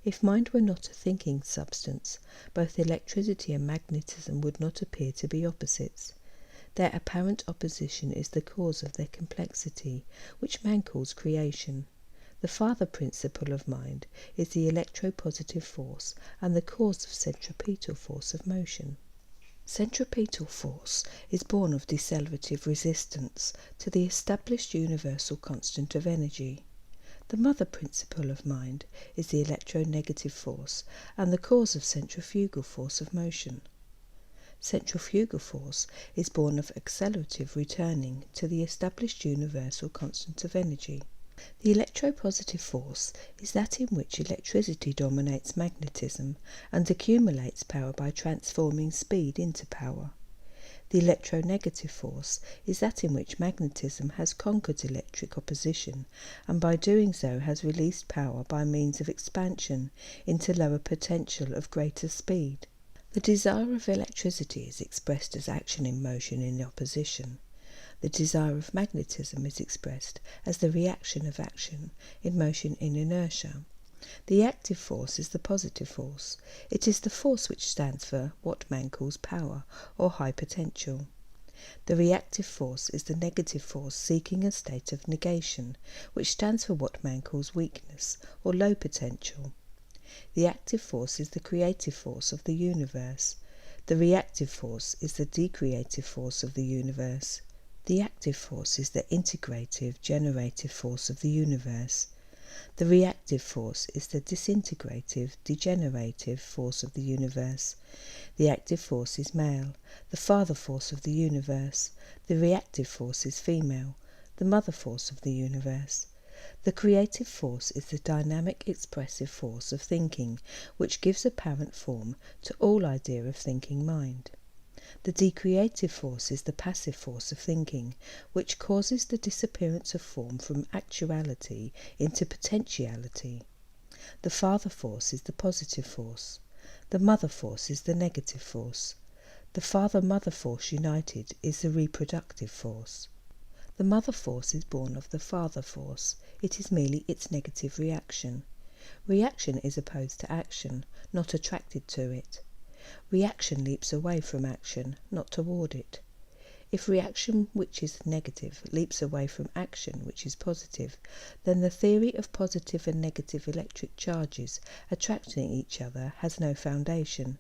If mind were not a thinking substance, both electricity and magnetism would not appear to be opposites. Their apparent opposition is the cause of their complexity, which man calls creation. The father principle of mind is the electropositive force and the cause of centripetal force of motion. Centripetal force is born of decelerative resistance to the established universal constant of energy. The mother principle of mind is the electronegative force and the cause of centrifugal force of motion. Centrifugal force is born of accelerative returning to the established universal constant of energy. The electropositive force is that in which electricity dominates magnetism and accumulates power by transforming speed into power. The electronegative force is that in which magnetism has conquered electric opposition and by doing so has released power by means of expansion into lower potential of greater speed. The desire of electricity is expressed as action in motion in opposition. The desire of magnetism is expressed as the reaction of action in motion in inertia. The active force is the positive force. It is the force which stands for what man calls power or high potential. The reactive force is the negative force seeking a state of negation, which stands for what man calls weakness or low potential. The active force is the creative force of the universe. The reactive force is the decreative force of the universe. The active force is the integrative, generative force of the universe. The reactive force is the disintegrative, degenerative force of the universe. The active force is male, the father force of the universe. The reactive force is female, the mother force of the universe. The creative force is the dynamic expressive force of thinking, which gives apparent form to all idea of thinking mind. The decreative force is the passive force of thinking, which causes the disappearance of form from actuality into potentiality. The father force is the positive force. The mother force is the negative force. The father-mother force united is the reproductive force. The mother force is born of the father force. It is merely its negative reaction. Reaction is opposed to action, not attracted to it. Reaction leaps away from action, not toward it. If reaction, which is negative, leaps away from action, which is positive, then the theory of positive and negative electric charges attracting each other has no foundation.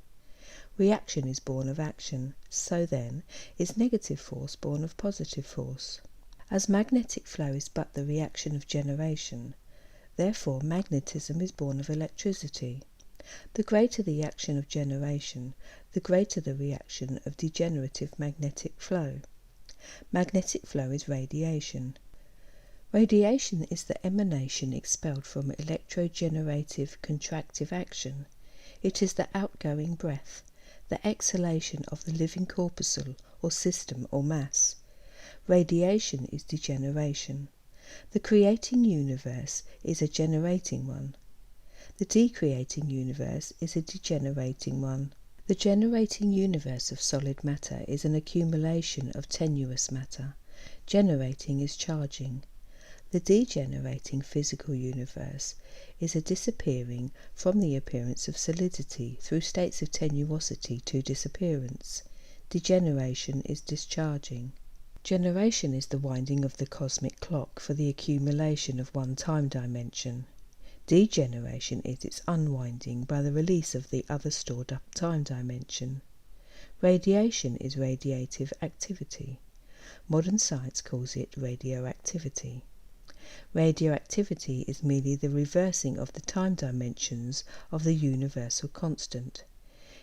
Reaction is born of action, so then is negative force born of positive force. As magnetic flow is but the reaction of generation, therefore magnetism is born of electricity. The greater the action of generation, the greater the reaction of degenerative magnetic flow. Magnetic flow is radiation. Radiation is the emanation expelled from electrogenerative contractive action. It is the outgoing breath, the exhalation of the living corpuscle or system or mass. Radiation is degeneration. The creating universe is a generating one. The decreating universe is a degenerating one. The generating universe of solid matter is an accumulation of tenuous matter. Generating is charging. The degenerating physical universe is a disappearing from the appearance of solidity through states of tenuosity to disappearance. Degeneration is discharging. Generation is the winding of the cosmic clock for the accumulation of one time dimension. Degeneration is its unwinding by the release of the other stored up time dimension. Radiation is radiative activity. Modern science calls it radioactivity. Radioactivity is merely the reversing of the time dimensions of the universal constant.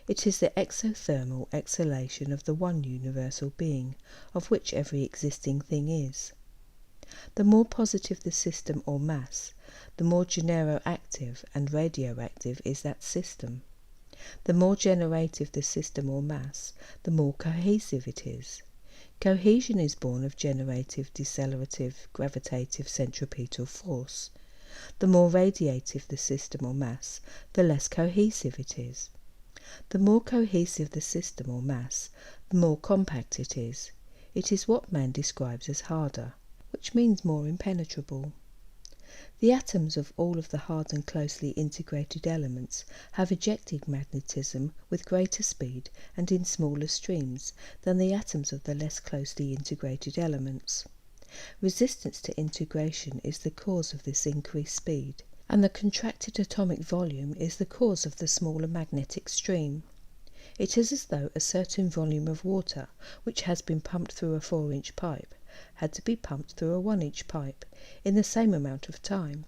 It is the exothermal exhalation of the one universal being, of which every existing thing is. The more positive the system or mass, the more generoactive and radioactive is that system. The more generative the system or mass, the more cohesive it is. Cohesion is born of generative, decelerative, gravitative, centripetal force. The more radiative the system or mass, the less cohesive it is. The more cohesive the system or mass, the more compact it is. It is what man describes as harder, which means more impenetrable. The atoms of all of the hard and closely integrated elements have ejected magnetism with greater speed and in smaller streams than the atoms of the less closely integrated elements. Resistance to integration is the cause of this increased speed, and the contracted atomic volume is the cause of the smaller magnetic stream. It is as though a certain volume of water, which has been pumped through a 4-inch pipe, had to be pumped through a 1-inch pipe in the same amount of time.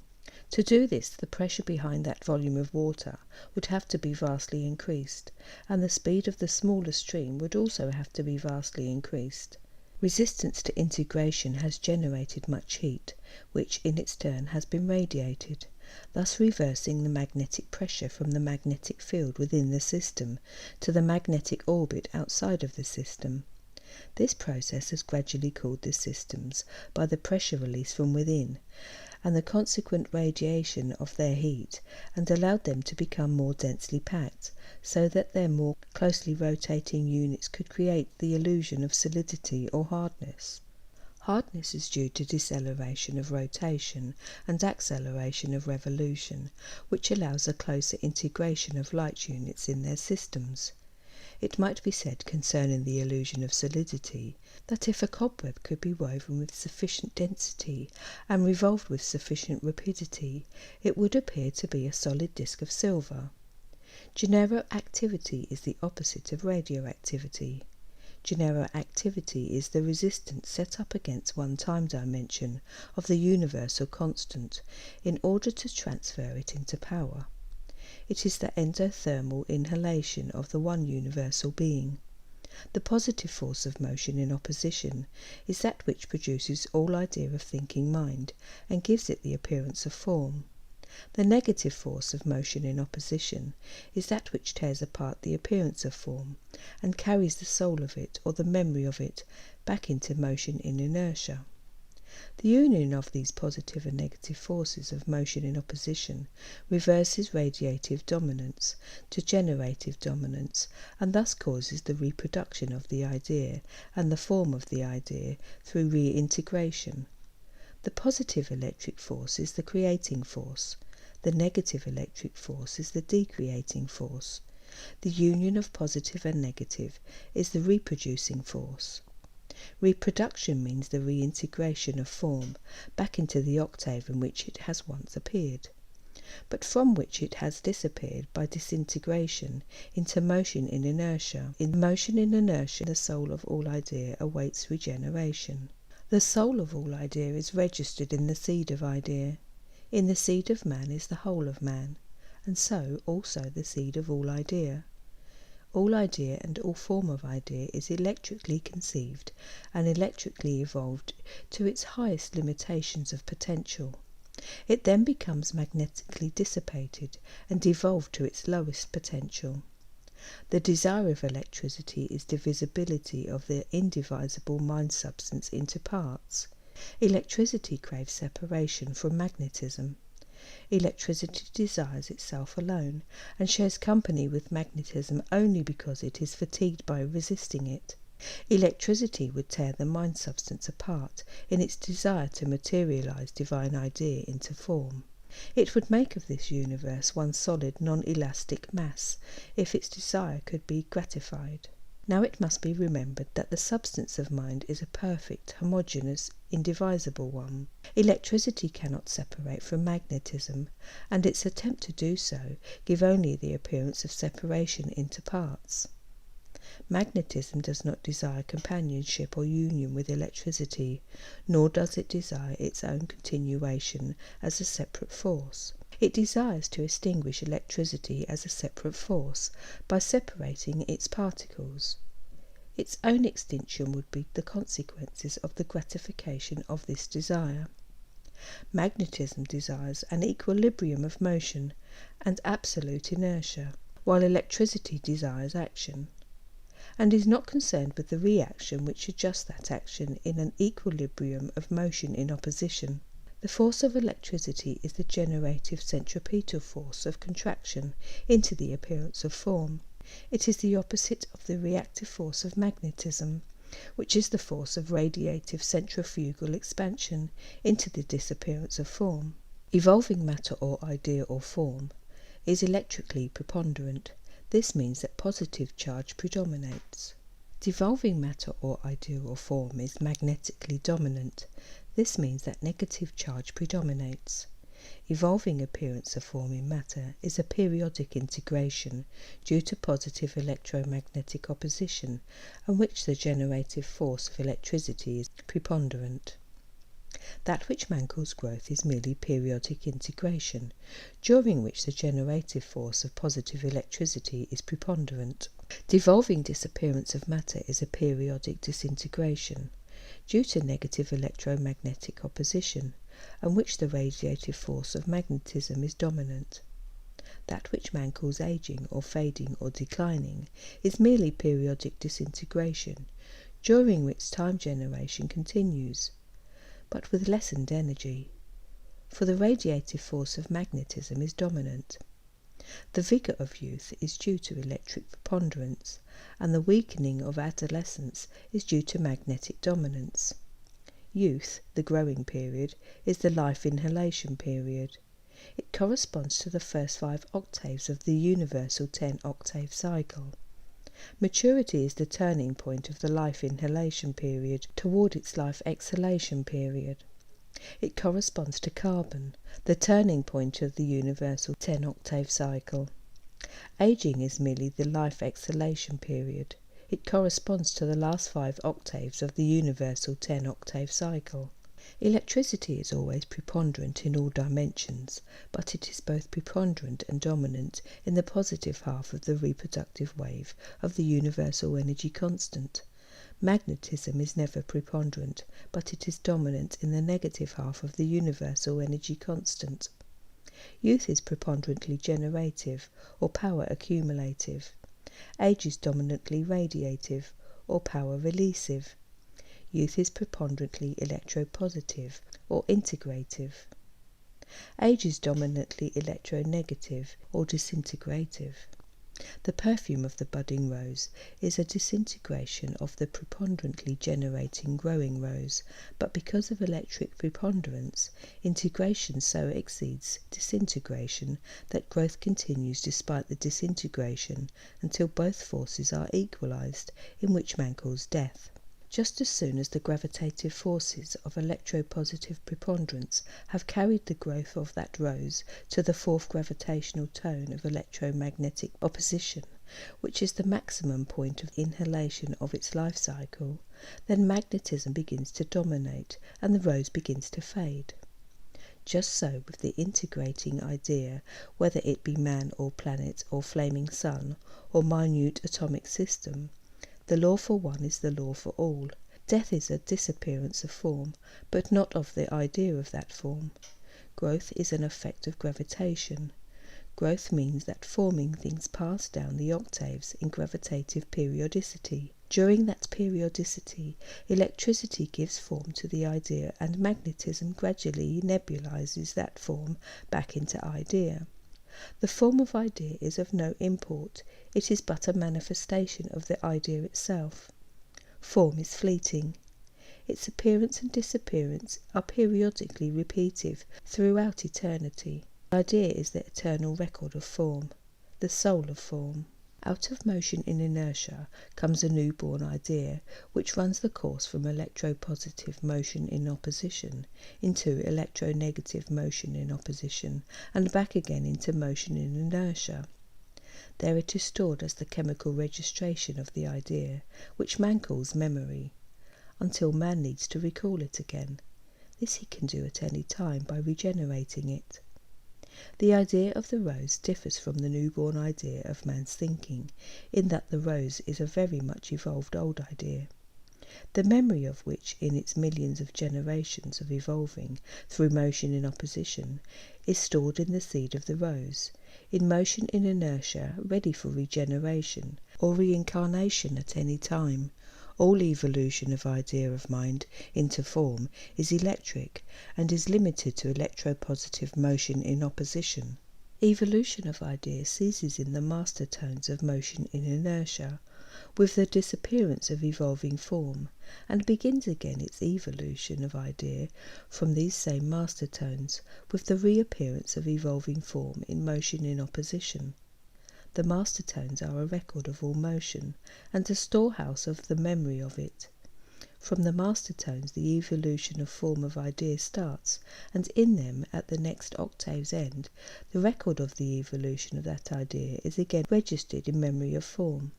To do this, the pressure behind that volume of water would have to be vastly increased, and the speed of the smaller stream would also have to be vastly increased. Resistance to integration has generated much heat, which in its turn has been radiated, thus reversing the magnetic pressure from the magnetic field within the system to the magnetic orbit outside of the system. This process has gradually cooled the systems by the pressure release from within and the consequent radiation of their heat, and allowed them to become more densely packed, so that their more closely rotating units could create the illusion of solidity or hardness. Hardness is due to deceleration of rotation and acceleration of revolution, which allows a closer integration of light units in their systems. It might be said concerning the illusion of solidity that if a cobweb could be woven with sufficient density and revolved with sufficient rapidity, it would appear to be a solid disk of silver. Genero-activity is the opposite of radioactivity. Genero-activity is the resistance set up against one time dimension of the universal constant in order to transfer it into power. It is the endothermal inhalation of the one universal being. The positive force of motion in opposition is that which produces all idea of thinking mind and gives it the appearance of form. The negative force of motion in opposition is that which tears apart the appearance of form and carries the soul of it or the memory of it back into motion in inertia. The union of these positive and negative forces of motion in opposition reverses radiative dominance to generative dominance, and thus causes the reproduction of the idea and the form of the idea through reintegration. The positive electric force is the creating force. The negative electric force is the decreating force. The union of positive and negative is the reproducing force. Reproduction means the reintegration of form back into the octave in which it has once appeared, but from which it has disappeared by disintegration into motion in inertia. In motion in inertia, the soul of all idea awaits regeneration. The soul of all idea is registered in the seed of idea. In the seed of man is the whole of man, and so also the seed of all idea. All idea and all form of idea is electrically conceived and electrically evolved to its highest limitations of potential. It then becomes magnetically dissipated and devolved to its lowest potential. The desire of electricity is divisibility of the indivisible mind substance into parts. Electricity craves separation from magnetism. Electricity desires itself alone, and shares company with magnetism only because it is fatigued by resisting it. Electricity would tear the mind substance apart in its desire to materialize divine idea into form. It would make of this universe one solid non-elastic mass, if its desire could be gratified. Now it must be remembered that the substance of mind is a perfect, homogeneous, indivisible one. Electricity cannot separate from magnetism, and its attempt to do so gives only the appearance of separation into parts. Magnetism does not desire companionship or union with electricity, nor does it desire its own continuation as a separate force. It desires to extinguish electricity as a separate force by separating its particles. Its own extinction would be the consequences of the gratification of this desire. Magnetism desires an equilibrium of motion and absolute inertia, while electricity desires action, and is not concerned with the reaction which adjusts that action in an equilibrium of motion in opposition. The force of electricity is the generative centripetal force of contraction into the appearance of form. It is the opposite of the reactive force of magnetism, which is the force of radiative centrifugal expansion into the disappearance of form. Evolving matter or idea or form is electrically preponderant. This means that positive charge predominates. Devolving matter or idea or form is magnetically dominant. This means that negative charge predominates. Evolving appearance of form in matter is a periodic integration due to positive electromagnetic opposition, in which the generative force of electricity is preponderant. That which man calls growth is merely periodic integration, during which the generative force of positive electricity is preponderant. Devolving disappearance of matter is a periodic disintegration, due to negative electromagnetic opposition, and which the radiative force of magnetism is dominant. That which man calls aging or fading or declining is merely periodic disintegration, during which time generation continues, but with lessened energy, for the radiative force of magnetism is dominant. The vigour of youth is due to electric preponderance, and the weakening of adolescence is due to magnetic dominance. Youth, the growing period, is the life inhalation period. It corresponds to the first 5 octaves of the universal 10-octave cycle. Maturity is the turning point of the life inhalation period toward its life exhalation period. It corresponds to carbon, the turning point of the universal 10-octave cycle. Aging is merely the life exhalation period. It corresponds to the last 5 octaves of the universal 10-octave cycle. Electricity is always preponderant in all dimensions, but it is both preponderant and dominant in the positive half of the reproductive wave of the universal energy constant. Magnetism is never preponderant, but it is dominant in the negative half of the universal energy constant. Youth is preponderantly generative, or power accumulative. Age is dominantly radiative, or power releasive. Youth is preponderantly electropositive, or integrative. Age is dominantly electronegative, or disintegrative. The perfume of the budding rose is a disintegration of the preponderantly generating growing rose, but because of electric preponderance, integration so exceeds disintegration that growth continues despite the disintegration until both forces are equalized, in which man calls death. Just as soon as the gravitative forces of electropositive preponderance have carried the growth of that rose to the 4th gravitational tone of electromagnetic opposition, which is the maximum point of inhalation of its life cycle, then magnetism begins to dominate and the rose begins to fade. Just so with the integrating idea, whether it be man or planet or flaming sun or minute atomic system. The law for one is the law for all. Death is a disappearance of form, but not of the idea of that form. Growth is an effect of gravitation. Growth means that forming things pass down the octaves in gravitative periodicity. During that periodicity, electricity gives form to the idea, and magnetism gradually nebulizes that form back into idea. The form of idea is of no import, it is but a manifestation of the idea itself. Form is fleeting. Its appearance and disappearance are periodically repetitive throughout eternity. The idea is the eternal record of form, the soul of form. Out of motion in inertia comes a newborn idea, which runs the course from electropositive motion in opposition into electronegative motion in opposition, and back again into motion in inertia. There it is stored as the chemical registration of the idea, which man calls memory, until man needs to recall it again. This he can do at any time by regenerating it. The idea of the rose differs from the newborn idea of man's thinking, in that the rose is a very much evolved old idea, the memory of which, in its millions of generations of evolving through motion in opposition, is stored in the seed of the rose, in motion in inertia, ready for regeneration or reincarnation at any time. All evolution of idea of mind into form is electric and is limited to electropositive motion in opposition. Evolution of idea ceases in the master tones of motion in inertia, with the disappearance of evolving form, and begins again its evolution of idea from these same master tones, with the reappearance of evolving form in motion in opposition. The master tones are a record of all motion, and a storehouse of the memory of it. From the master tones the evolution of form of idea starts, and in them, at the next octave's end, the record of the evolution of that idea is again registered in memory of form.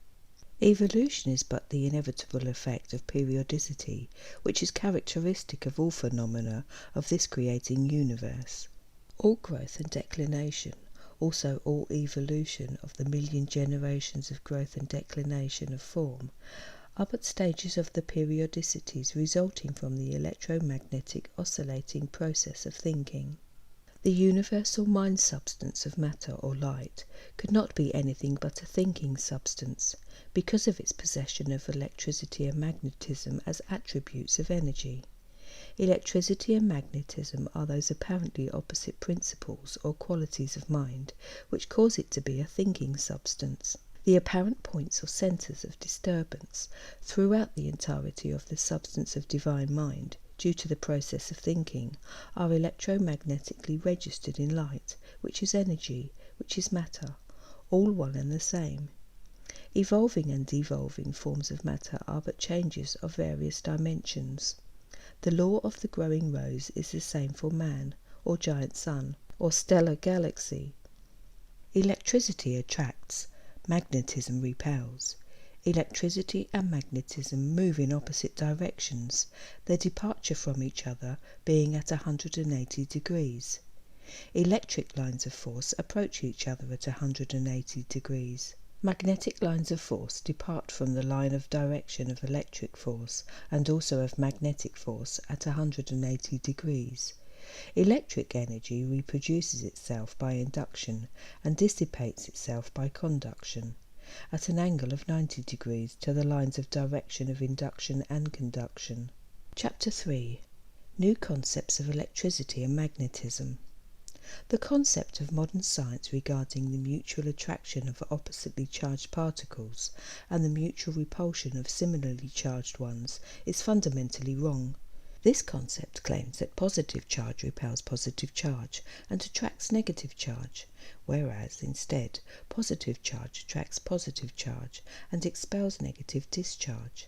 Evolution is but the inevitable effect of periodicity, which is characteristic of all phenomena of this creating universe. All growth and declination, also all evolution of the million generations of growth and declination of form, are but stages of the periodicities resulting from the electromagnetic oscillating process of thinking. The universal mind substance of matter or light could not be anything but a thinking substance, because of its possession of electricity and magnetism as attributes of energy. Electricity and magnetism are those apparently opposite principles or qualities of mind which cause it to be a thinking substance. The apparent points or centres of disturbance throughout the entirety of the substance of divine mind, due to the process of thinking, are electromagnetically registered in light, which is energy, which is matter, all one and the same. Evolving and devolving forms of matter are but changes of various dimensions. The law of the growing rose is the same for man, or giant sun, or stellar galaxy. Electricity attracts, magnetism repels. Electricity and magnetism move in opposite directions, their departure from each other being at 180 degrees. Electric lines of force approach each other at 180 degrees. Magnetic lines of force depart from the line of direction of electric force and also of magnetic force at 180 degrees. Electric energy reproduces itself by induction and dissipates itself by conduction, at an angle of 90 degrees to the lines of direction of induction and conduction. Chapter 3. New Concepts of Electricity and Magnetism. The concept of modern science regarding the mutual attraction of oppositely charged particles and the mutual repulsion of similarly charged ones is fundamentally wrong. This concept claims that positive charge repels positive charge and attracts negative charge, whereas, instead, positive charge attracts positive charge and expels negative discharge.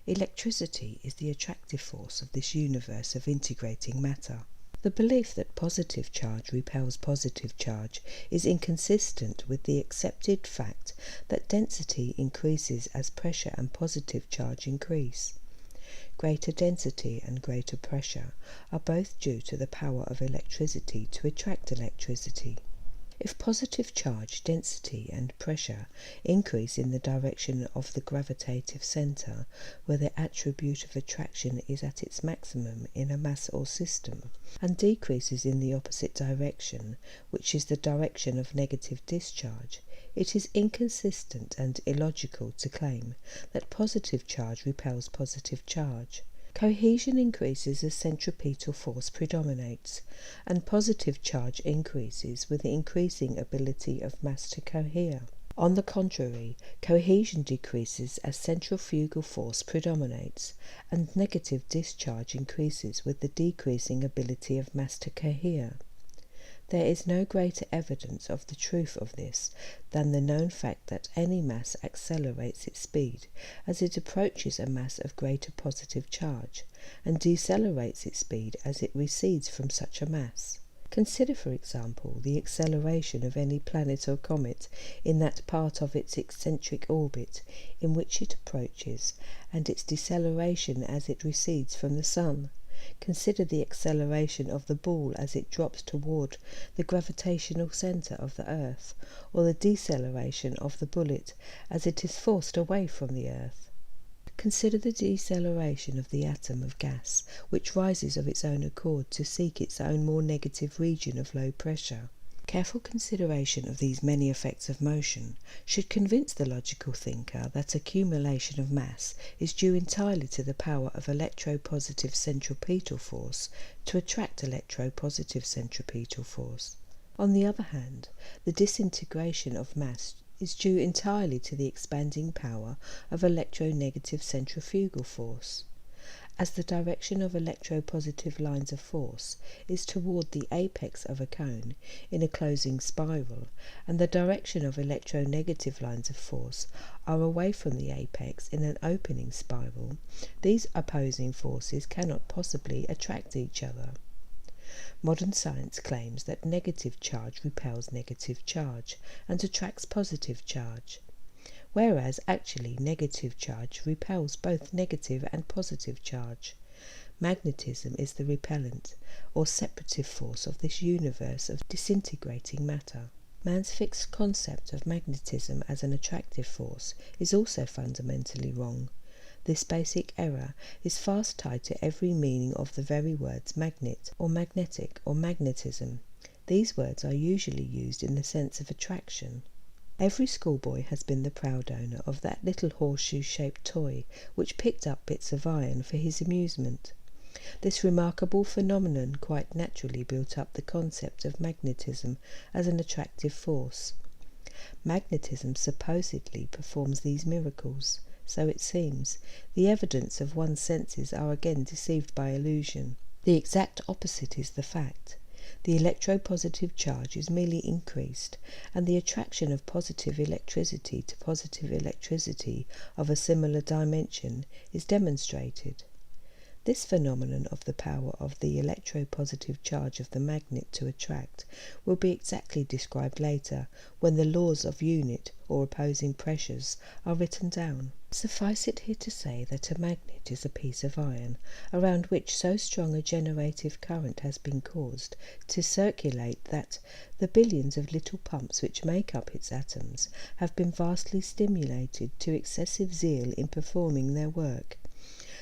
Electricity is the attractive force of this universe of integrating matter. The belief that positive charge repels positive charge is inconsistent with the accepted fact that density increases as pressure and positive charge increase. Greater density and greater pressure are both due to the power of electricity to attract electricity. If positive charge, density and pressure increase in the direction of the gravitative centre, where the attribute of attraction is at its maximum in a mass or system, and decreases in the opposite direction, which is the direction of negative discharge, it is inconsistent and illogical to claim that positive charge repels positive charge. Cohesion increases as centripetal force predominates, and positive charge increases with the increasing ability of mass to cohere. On the contrary, cohesion decreases as centrifugal force predominates, and negative discharge increases with the decreasing ability of mass to cohere. There is no greater evidence of the truth of this than the known fact that any mass accelerates its speed as it approaches a mass of greater positive charge, and decelerates its speed as it recedes from such a mass. Consider, for example, the acceleration of any planet or comet in that part of its eccentric orbit in which it approaches, and its deceleration as it recedes from the Sun. Consider the acceleration of the ball as it drops toward the gravitational centre of the Earth, or the deceleration of the bullet as it is forced away from the Earth. Consider the deceleration of the atom of gas, which rises of its own accord to seek its own more negative region of low pressure. Careful consideration of these many effects of motion should convince the logical thinker that accumulation of mass is due entirely to the power of electropositive centripetal force to attract electropositive centripetal force. On the other hand, the disintegration of mass is due entirely to the expanding power of electronegative centrifugal force. As the direction of electropositive lines of force is toward the apex of a cone in a closing spiral, and the direction of electronegative lines of force are away from the apex in an opening spiral, these opposing forces cannot possibly attract each other. Modern science claims that negative charge repels negative charge and attracts positive charge, whereas actually negative charge repels both negative and positive charge. Magnetism is the repellent, or separative force of this universe of disintegrating matter. Man's fixed concept of magnetism as an attractive force is also fundamentally wrong. This basic error is fast tied to every meaning of the very words magnet or magnetic or magnetism. These words are usually used in the sense of attraction. Every schoolboy has been the proud owner of that little horseshoe-shaped toy which picked up bits of iron for his amusement. This remarkable phenomenon quite naturally built up the concept of magnetism as an attractive force. Magnetism supposedly performs these miracles. So it seems. The evidence of one's senses are again deceived by illusion. The exact opposite is the fact. The electropositive charge is merely increased, and the attraction of positive electricity to positive electricity of a similar dimension is demonstrated. This phenomenon of the power of the electropositive charge of the magnet to attract will be exactly described later when the laws of unit or opposing pressures are written down. Suffice it here to say that a magnet is a piece of iron around which so strong a generative current has been caused to circulate that the billions of little pumps which make up its atoms have been vastly stimulated to excessive zeal in performing their work.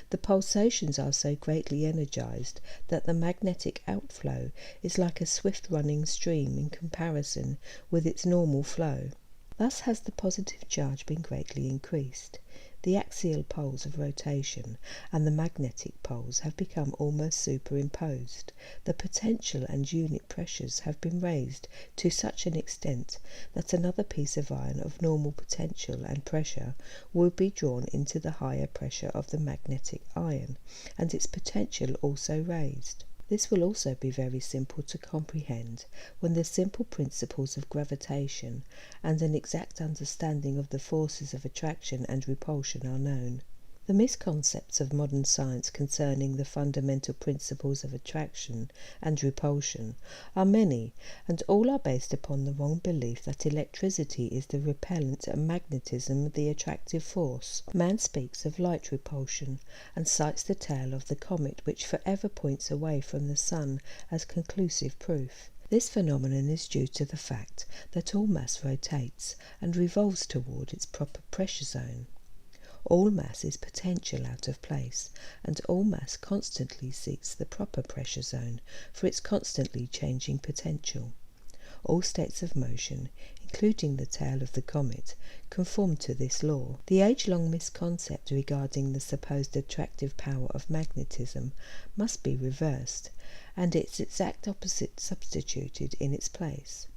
The pulsations are so greatly energized that the magnetic outflow is like a swift-running stream in comparison with its normal flow. Thus has the positive charge been greatly increased. The axial poles of rotation and the magnetic poles have become almost superimposed. The potential and unit pressures have been raised to such an extent that another piece of iron of normal potential and pressure will be drawn into the higher pressure of the magnetic iron, and its potential also raised. This will also be very simple to comprehend when the simple principles of gravitation and an exact understanding of the forces of attraction and repulsion are known. The misconceptions of modern science concerning the fundamental principles of attraction and repulsion are many, and all are based upon the wrong belief that electricity is the repellent and magnetism the attractive force. Man speaks of light repulsion and cites the tale of the comet which forever points away from the sun as conclusive proof. This phenomenon is due to the fact that all mass rotates and revolves toward its proper pressure zone. All mass is potential out of place, and all mass constantly seeks the proper pressure zone for its constantly changing potential. All states of motion, including the tail of the comet, conform to this law. The age-long misconception regarding the supposed attractive power of magnetism must be reversed, and its exact opposite substituted in its place.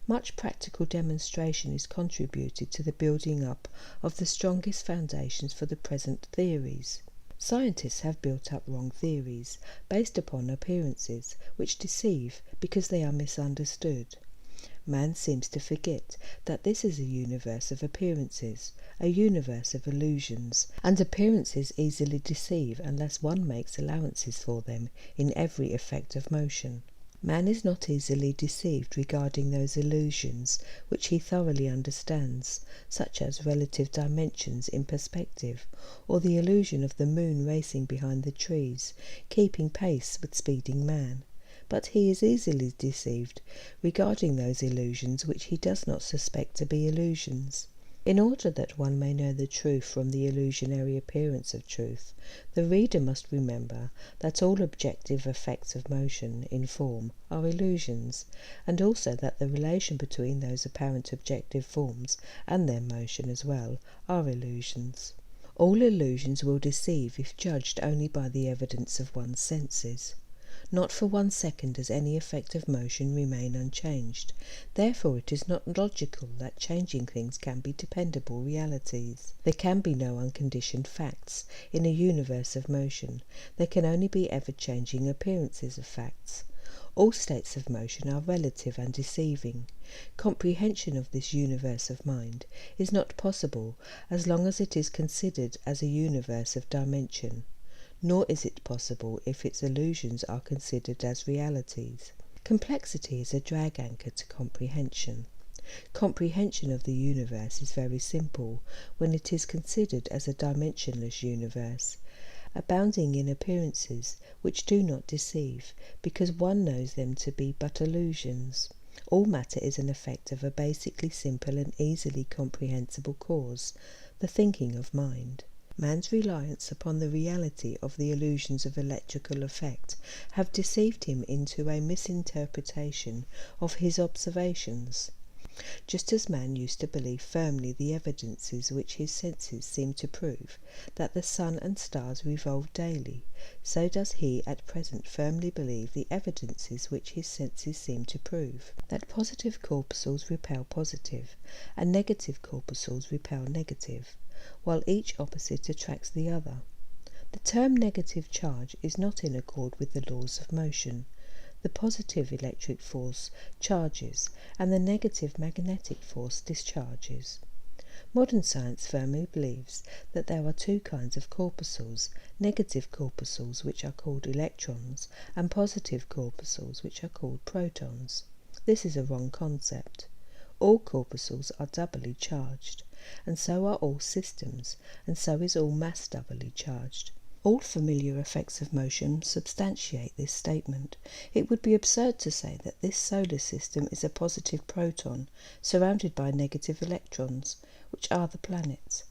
Much practical demonstration is contributed to the building up of the strongest foundations for the present theories. Scientists have built up wrong theories, based upon appearances, which deceive because they are misunderstood. Man seems to forget that this is a universe of appearances, a universe of illusions, and appearances easily deceive unless one makes allowances for them in every effect of motion. Man is not easily deceived regarding those illusions which he thoroughly understands, such as relative dimensions in perspective, or the illusion of the moon racing behind the trees, keeping pace with speeding man. But he is easily deceived regarding those illusions which he does not suspect to be illusions. In order that one may know the truth from the illusionary appearance of truth, the reader must remember that all objective effects of motion in form are illusions, and also that the relation between those apparent objective forms and their motion as well are illusions. All illusions will deceive if judged only by the evidence of one's senses. Not for 1 second does any effect of motion remain unchanged. Therefore it is not logical that changing things can be dependable realities. There can be no unconditioned facts in a universe of motion. There can only be ever-changing appearances of facts. All states of motion are relative and deceiving. Comprehension of this universe of mind is not possible as long as it is considered as a universe of dimension. Nor is it possible if its illusions are considered as realities. Complexity is a drag anchor to comprehension. Comprehension of the universe is very simple when it is considered as a dimensionless universe, abounding in appearances which do not deceive, because one knows them to be but illusions. All matter is an effect of a basically simple and easily comprehensible cause, the thinking of mind. Man's reliance upon the reality of the illusions of electrical effect have deceived him into a misinterpretation of his observations. Just as man used to believe firmly the evidences which his senses seemed to prove, that the sun and stars revolve daily, so does he at present firmly believe the evidences which his senses seem to prove, that positive corpuscles repel positive, and negative corpuscles repel negative, while each opposite attracts the other. The term negative charge is not in accord with the laws of motion. The positive electric force charges, and the negative magnetic force discharges. Modern science firmly believes that there are two kinds of corpuscles, negative corpuscles which are called electrons, and positive corpuscles which are called protons. This is a wrong concept. All corpuscles are doubly charged, and so are all systems, and so is all mass doubly charged. All familiar effects of motion substantiate this statement. It would be absurd to say that this solar system is a positive proton surrounded by negative electrons, which are the planets.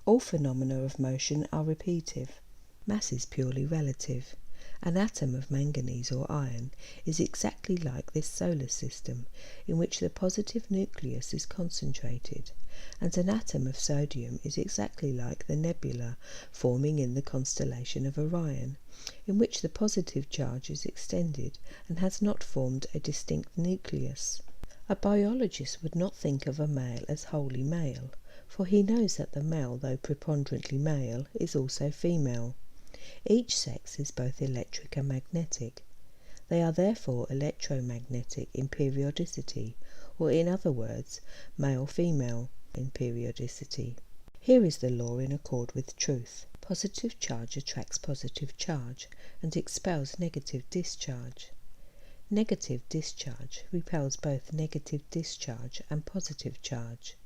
All phenomena of motion are repetitive. Mass is purely relative. An atom of manganese or iron is exactly like this solar system, in which the positive nucleus is concentrated, and an atom of sodium is exactly like the nebula forming in the constellation of Orion, in which the positive charge is extended and has not formed a distinct nucleus. A biologist would not think of a male as wholly male, for he knows that the male, though preponderantly male, is also female. Each sex is both electric and magnetic. They are therefore electromagnetic in periodicity, or in other words, male-female in periodicity. Here is the law in accord with truth. Positive charge attracts positive charge and expels negative discharge. Negative discharge repels both negative discharge and positive charge.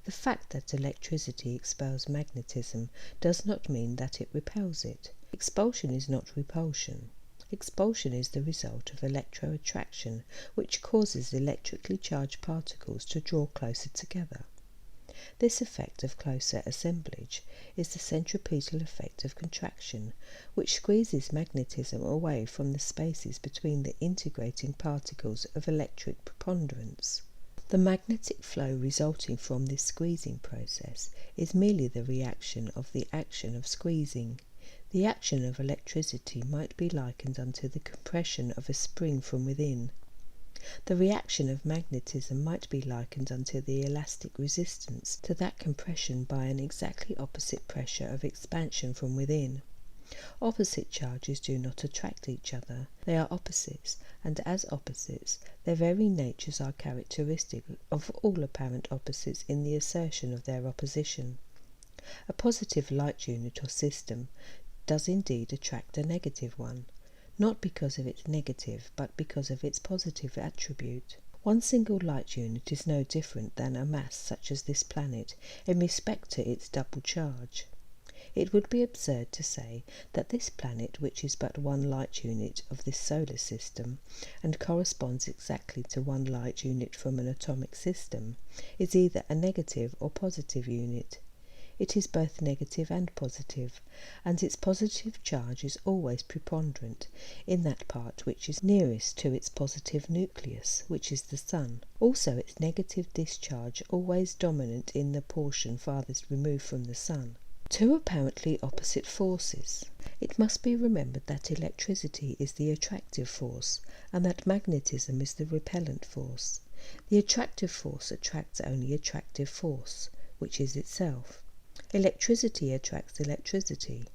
The fact that electricity expels magnetism does not mean that it repels it. Expulsion is not repulsion. Expulsion is the result of electroattraction, which causes electrically charged particles to draw closer together. This effect of closer assemblage is the centripetal effect of contraction, which squeezes magnetism away from the spaces between the integrating particles of electric preponderance. The magnetic flow resulting from this squeezing process is merely the reaction of the action of squeezing. The action of electricity might be likened unto the compression of a spring from within. The reaction of magnetism might be likened unto the elastic resistance to that compression by an exactly opposite pressure of expansion from within. Opposite charges do not attract each other. They are opposites, and as opposites, their very natures are characteristic of all apparent opposites in the assertion of their opposition. A positive light unit or system does indeed attract a negative one, not because of its negative, but because of its positive attribute. One single light unit is no different than a mass such as this planet in respect to its double charge. It would be absurd to say that this planet, which is but one light unit of this solar system, and corresponds exactly to one light unit from an atomic system, is either a negative or positive unit. It is both negative and positive, and its positive charge is always preponderant in that part which is nearest to its positive nucleus, which is the sun. Also its negative discharge always dominant in the portion farthest removed from the sun. Two apparently opposite forces. It must be remembered that electricity is the attractive force, and that magnetism is the repellent force. The attractive force attracts only attractive force, which is itself. Electricity attracts electricity.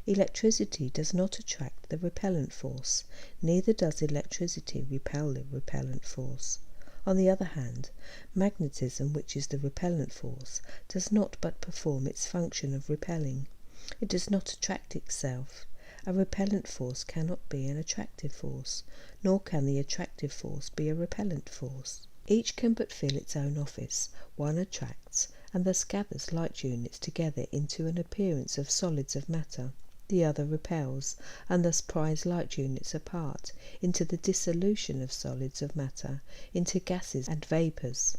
Electricity does not attract the repellent force, neither does electricity repel the repellent force. On the other hand, magnetism, which is the repellent force, does not but perform its function of repelling. It does not attract itself. A repellent force cannot be an attractive force, nor can the attractive force be a repellent force. Each can but fill its own office. One attracts, and thus gathers light units together into an appearance of solids of matter. The other repels, and thus pries light units apart into the dissolution of solids of matter, into gases and vapours.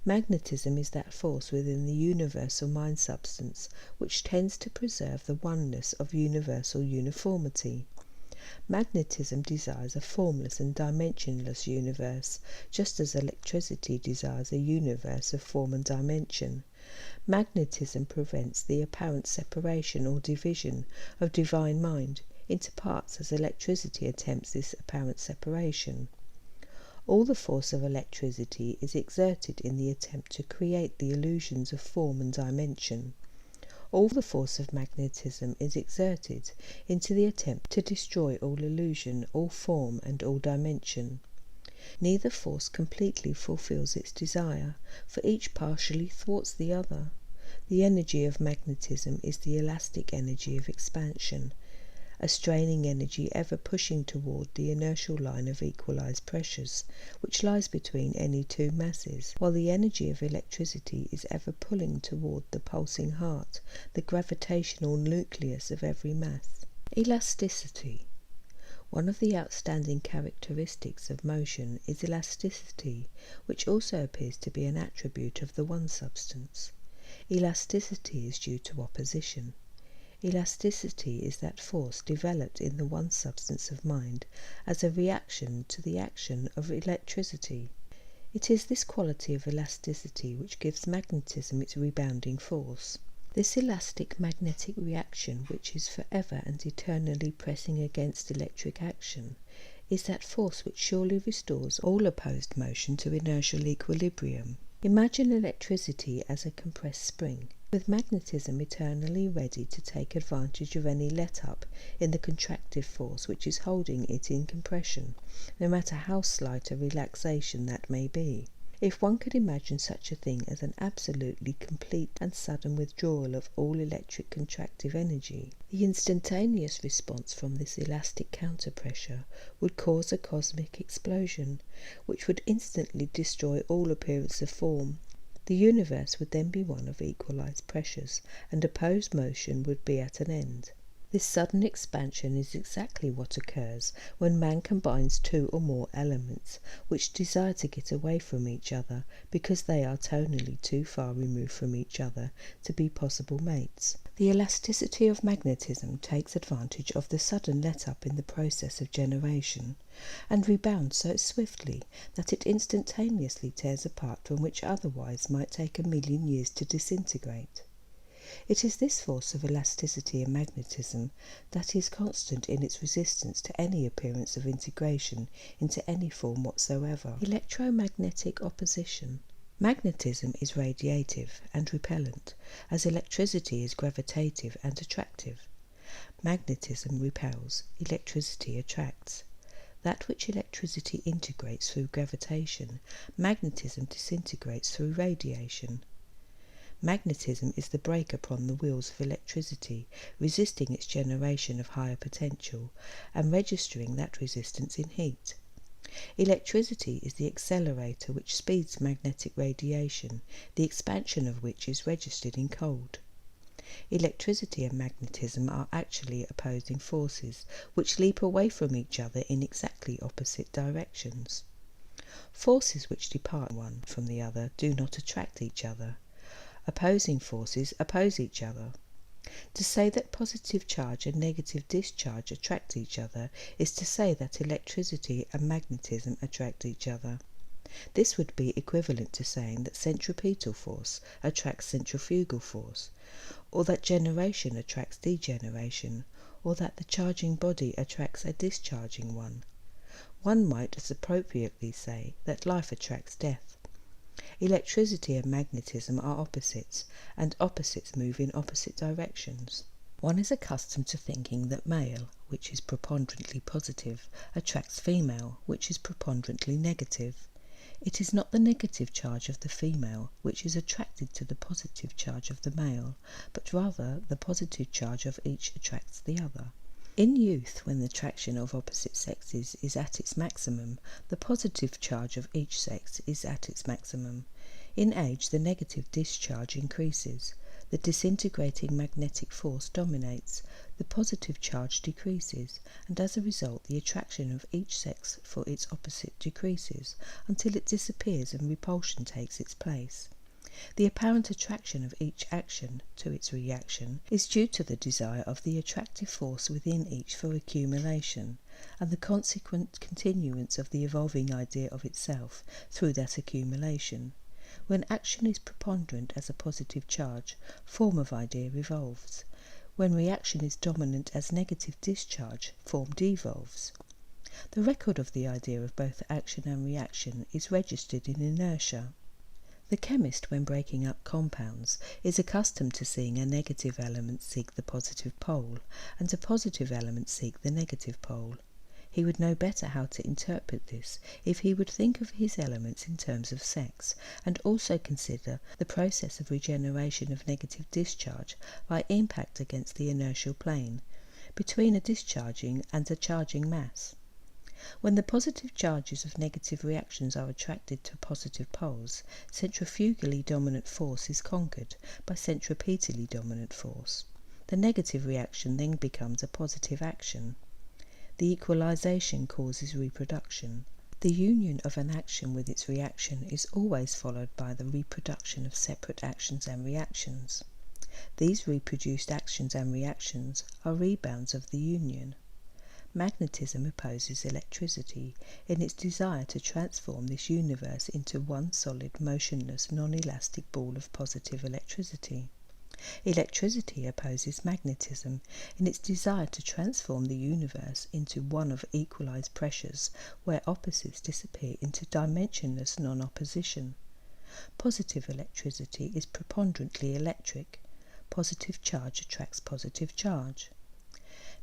Magnetism is that force within the universal mind substance which tends to preserve the oneness of universal uniformity. Magnetism desires a formless and dimensionless universe, just as electricity desires a universe of form and dimension. Magnetism prevents the apparent separation or division of divine mind into parts as electricity attempts this apparent separation. All the force of electricity is exerted in the attempt to create the illusions of form and dimension. All the force of magnetism is exerted into the attempt to destroy all illusion, all form, and all dimension. Neither force completely fulfills its desire, for each partially thwarts the other. The energy of magnetism is the elastic energy of expansion, a straining energy ever pushing toward the inertial line of equalized pressures, which lies between any two masses, while the energy of electricity is ever pulling toward the pulsing heart, the gravitational nucleus of every mass. Elasticity. One of the outstanding characteristics of motion is elasticity, which also appears to be an attribute of the one substance. Elasticity is due to opposition. Elasticity is that force developed in the one substance of mind as a reaction to the action of electricity. It is this quality of elasticity which gives magnetism its rebounding force. This elastic magnetic reaction, which is forever and eternally pressing against electric action, is that force which surely restores all opposed motion to inertial equilibrium. Imagine electricity as a compressed spring, with magnetism eternally ready to take advantage of any let-up in the contractive force which is holding it in compression, no matter how slight a relaxation that may be. If one could imagine such a thing as an absolutely complete and sudden withdrawal of all electric contractive energy, the instantaneous response from this elastic counter-pressure would cause a cosmic explosion, which would instantly destroy all appearance of form. The universe would then be one of equalized pressures, and opposed motion would be at an end. This sudden expansion is exactly what occurs when man combines two or more elements which desire to get away from each other because they are tonally too far removed from each other to be possible mates. The elasticity of magnetism takes advantage of the sudden let-up in the process of generation, and rebounds so swiftly that it instantaneously tears apart from which otherwise might take 1,000,000 years to disintegrate. It is this force of elasticity in magnetism that is constant in its resistance to any appearance of integration into any form whatsoever. Electro-magnetic opposition. Magnetism is radiative and repellent, as electricity is gravitative and attractive. Magnetism repels, electricity attracts. That which electricity integrates through gravitation, magnetism disintegrates through radiation. Magnetism is the brake upon the wheels of electricity, resisting its generation of higher potential, and registering that resistance in heat. Electricity is the accelerator which speeds magnetic radiation, the expansion of which is registered in cold. Electricity and magnetism are actually opposing forces, which leap away from each other in exactly opposite directions. Forces which depart one from the other do not attract each other. Opposing forces oppose each other. To say that positive charge and negative discharge attract each other is to say that electricity and magnetism attract each other. This would be equivalent to saying that centripetal force attracts centrifugal force, or that generation attracts degeneration, or that the charging body attracts a discharging one. One might as appropriately say that life attracts death. Electricity and magnetism are opposites, and opposites move in opposite directions. One is accustomed to thinking that male, which is preponderantly positive, attracts female, which is preponderantly negative. It is not the negative charge of the female which is attracted to the positive charge of the male, but rather the positive charge of each attracts the other. In youth, when the attraction of opposite sexes is at its maximum, the positive charge of each sex is at its maximum. In age, the negative discharge increases. the disintegrating magnetic force dominates, the positive charge decreases, and as a result the attraction of each sex for its opposite decreases, until it disappears and repulsion takes its place. The apparent attraction of each action to its reaction is due to the desire of the attractive force within each for accumulation, and the consequent continuance of the evolving idea of itself through that accumulation. When action is preponderant as a positive charge, form of idea evolves. When reaction is dominant as negative discharge, form devolves. The record of the idea of both action and reaction is registered in inertia. The chemist, when breaking up compounds, is accustomed to seeing a negative element seek the positive pole, and a positive element seek the negative pole. He would know better how to interpret this if he would think of his elements in terms of sex, and also consider the process of regeneration of negative discharge by impact against the inertial plane, between a discharging and a charging mass. When the positive charges of negative reactions are attracted to positive poles, centrifugally dominant force is conquered by centripetally dominant force. The negative reaction then becomes a positive action. The equalization causes reproduction. The union of an action with its reaction is always followed by the reproduction of separate actions and reactions. These reproduced actions and reactions are rebounds of the union. Magnetism opposes electricity in its desire to transform this universe into one solid, motionless, non-elastic ball of positive electricity. Electricity opposes magnetism in its desire to transform the universe into one of equalized pressures where opposites disappear into dimensionless non-opposition. Positive electricity is preponderantly electric. Positive charge attracts positive charge.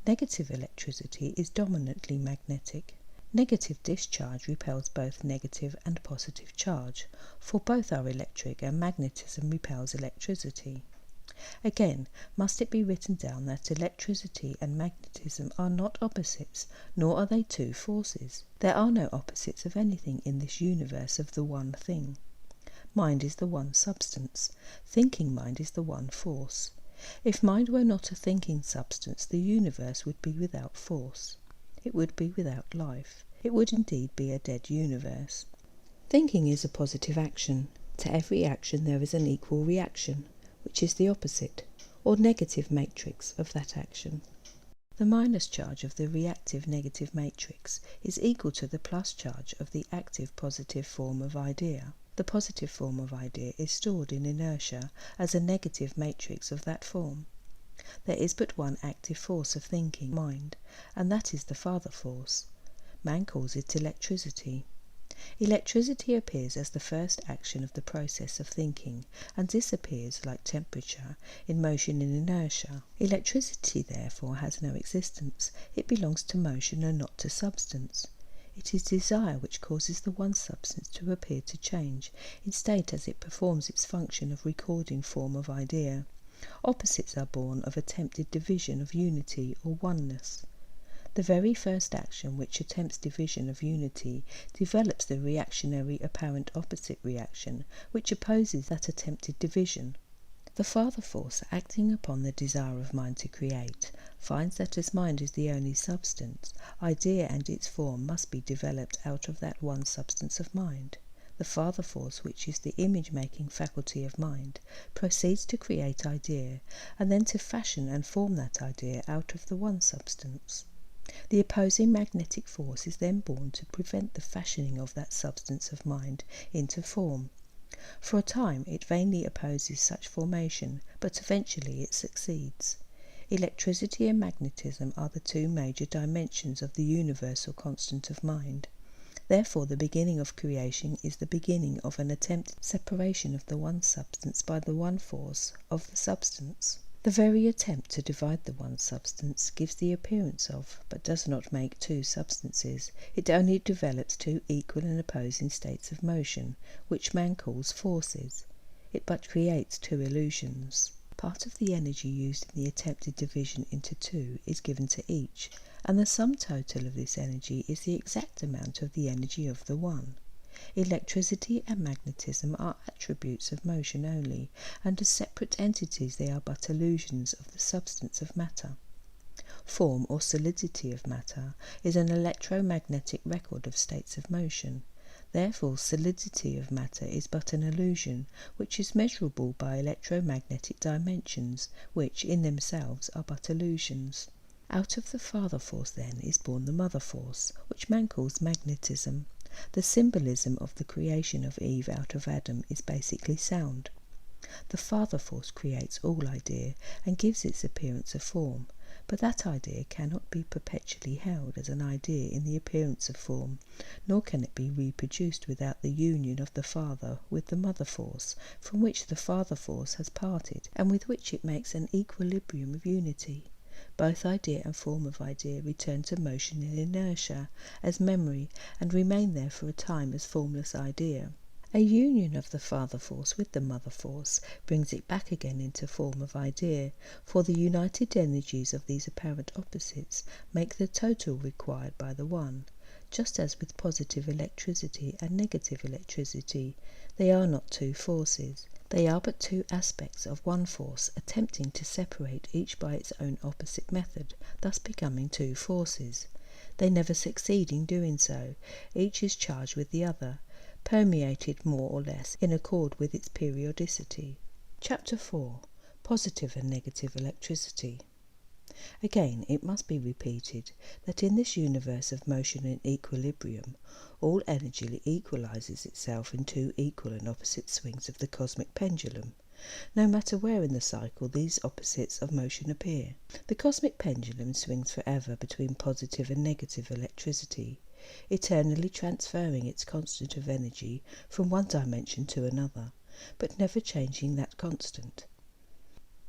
Negative electricity is dominantly magnetic. Negative discharge repels both negative and positive charge, for both are electric, and magnetism repels electricity. Again, must it be written down that electricity and magnetism are not opposites, nor are they two forces. There are no opposites of anything in this universe of the one thing. Mind is the one substance. Thinking mind is the one force. If mind were not a thinking substance, the universe would be without force. It would be without life. It would indeed be a dead universe. Thinking is a positive action. To every action there is an equal reaction, which is the opposite, or negative matrix of that action. The minus charge of the reactive negative matrix is equal to the plus charge of the active positive form of idea. The positive form of idea is stored in inertia as a negative matrix of that form. There is but one active force of thinking, mind, and that is the father force. Man calls it electricity. Electricity appears as the first action of the process of thinking, and disappears, like temperature, in motion and inertia. Electricity, therefore, has no existence. It belongs to motion and not to substance. It is desire which causes the one substance to appear to change, in state as it performs its function of recording form of idea. Opposites are born of attempted division of unity or oneness. The very first action which attempts division of unity develops the reactionary apparent opposite reaction which opposes that attempted division. The father force, acting upon the desire of mind to create, finds that as mind is the only substance, idea and its form must be developed out of that one substance of mind. The father force, which is the image-making faculty of mind, proceeds to create idea, and then to fashion and form that idea out of the one substance. The opposing magnetic force is then born to prevent the fashioning of that substance of mind into form. For a time it vainly opposes such formation, but eventually it succeeds. Electricity and magnetism are the two major dimensions of the universal constant of mind. Therefore the beginning of creation is the beginning of an attempted separation of the one substance by the one force of the substance. The very attempt to divide the one substance gives the appearance of, but does not make two substances. It only develops two equal and opposing states of motion, which man calls forces. It but creates two illusions. Part of the energy used in the attempted division into two is given to each, and the sum total of this energy is the exact amount of the energy of the one. Electricity and magnetism are attributes of motion only, and as separate entities they are but illusions of the substance of matter. Form or solidity of matter is an electromagnetic record of states of motion. Therefore, solidity of matter is but an illusion, which is measurable by electromagnetic dimensions, which, in themselves, are but illusions. Out of the father force, then, is born the mother force, which man calls magnetism. The symbolism of the creation of Eve out of Adam is basically sound. The father force creates all idea and gives its appearance a form, but that idea cannot be perpetually held as an idea in the appearance of form, nor can it be reproduced without the union of the father with the mother force, from which the father force has parted, and with which it makes an equilibrium of unity. Both idea and form of idea return to motion in inertia, as memory, and remain there for a time as formless idea. A union of the father force with the mother force brings it back again into form of idea, for the united energies of these apparent opposites make the total required by the one. Just as with positive electricity and negative electricity, they are not two forces. They are but two aspects of one force attempting to separate each by its own opposite method, thus becoming two forces. They never succeed in doing so. Each is charged with the other, permeated more or less in accord with its periodicity. Chapter 4. Positive and Negative Electricity. Again, it must be repeated that in this universe of motion and equilibrium, all energy equalizes itself in two equal and opposite swings of the cosmic pendulum, no matter where in the cycle these opposites of motion appear. The cosmic pendulum swings forever between positive and negative electricity, eternally transferring its constant of energy from one dimension to another, but never changing that constant.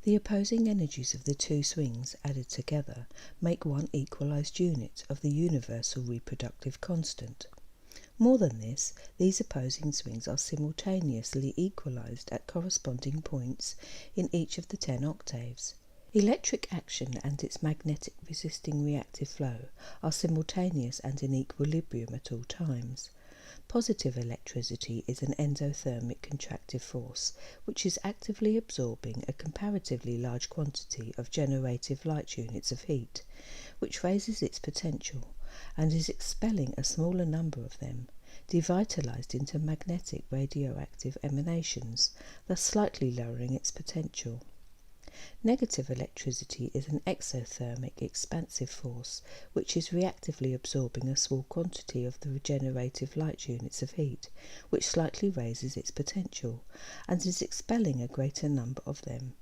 The opposing energies of the two swings added together make one equalized unit of the universal reproductive constant. More than this, these opposing swings are simultaneously equalized at corresponding points in each of the 10 octaves. Electric action and its magnetic resisting reactive flow are simultaneous and in equilibrium at all times. Positive electricity is an endothermic contractive force which is actively absorbing a comparatively large quantity of generative light units of heat, which raises its potential, and is expelling a smaller number of them, devitalized into magnetic radioactive emanations, thus slightly lowering its potential. Negative electricity is an exothermic expansive force which is reactively absorbing a small quantity of the regenerative light units of heat, which slightly raises its potential, and is expelling a greater number of them,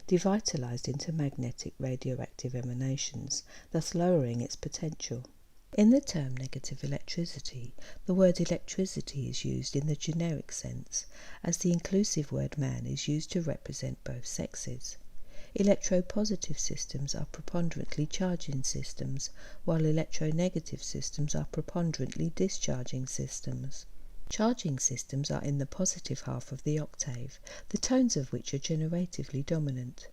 devitalized into magnetic radioactive emanations, thus lowering its potential. In the term negative electricity, the word electricity is used in the generic sense, as the inclusive word man is used to represent both sexes. Electropositive systems are preponderantly charging systems, while electronegative systems are preponderantly discharging systems. Charging systems are in the positive half of the octave, the tones of which are generatively dominant.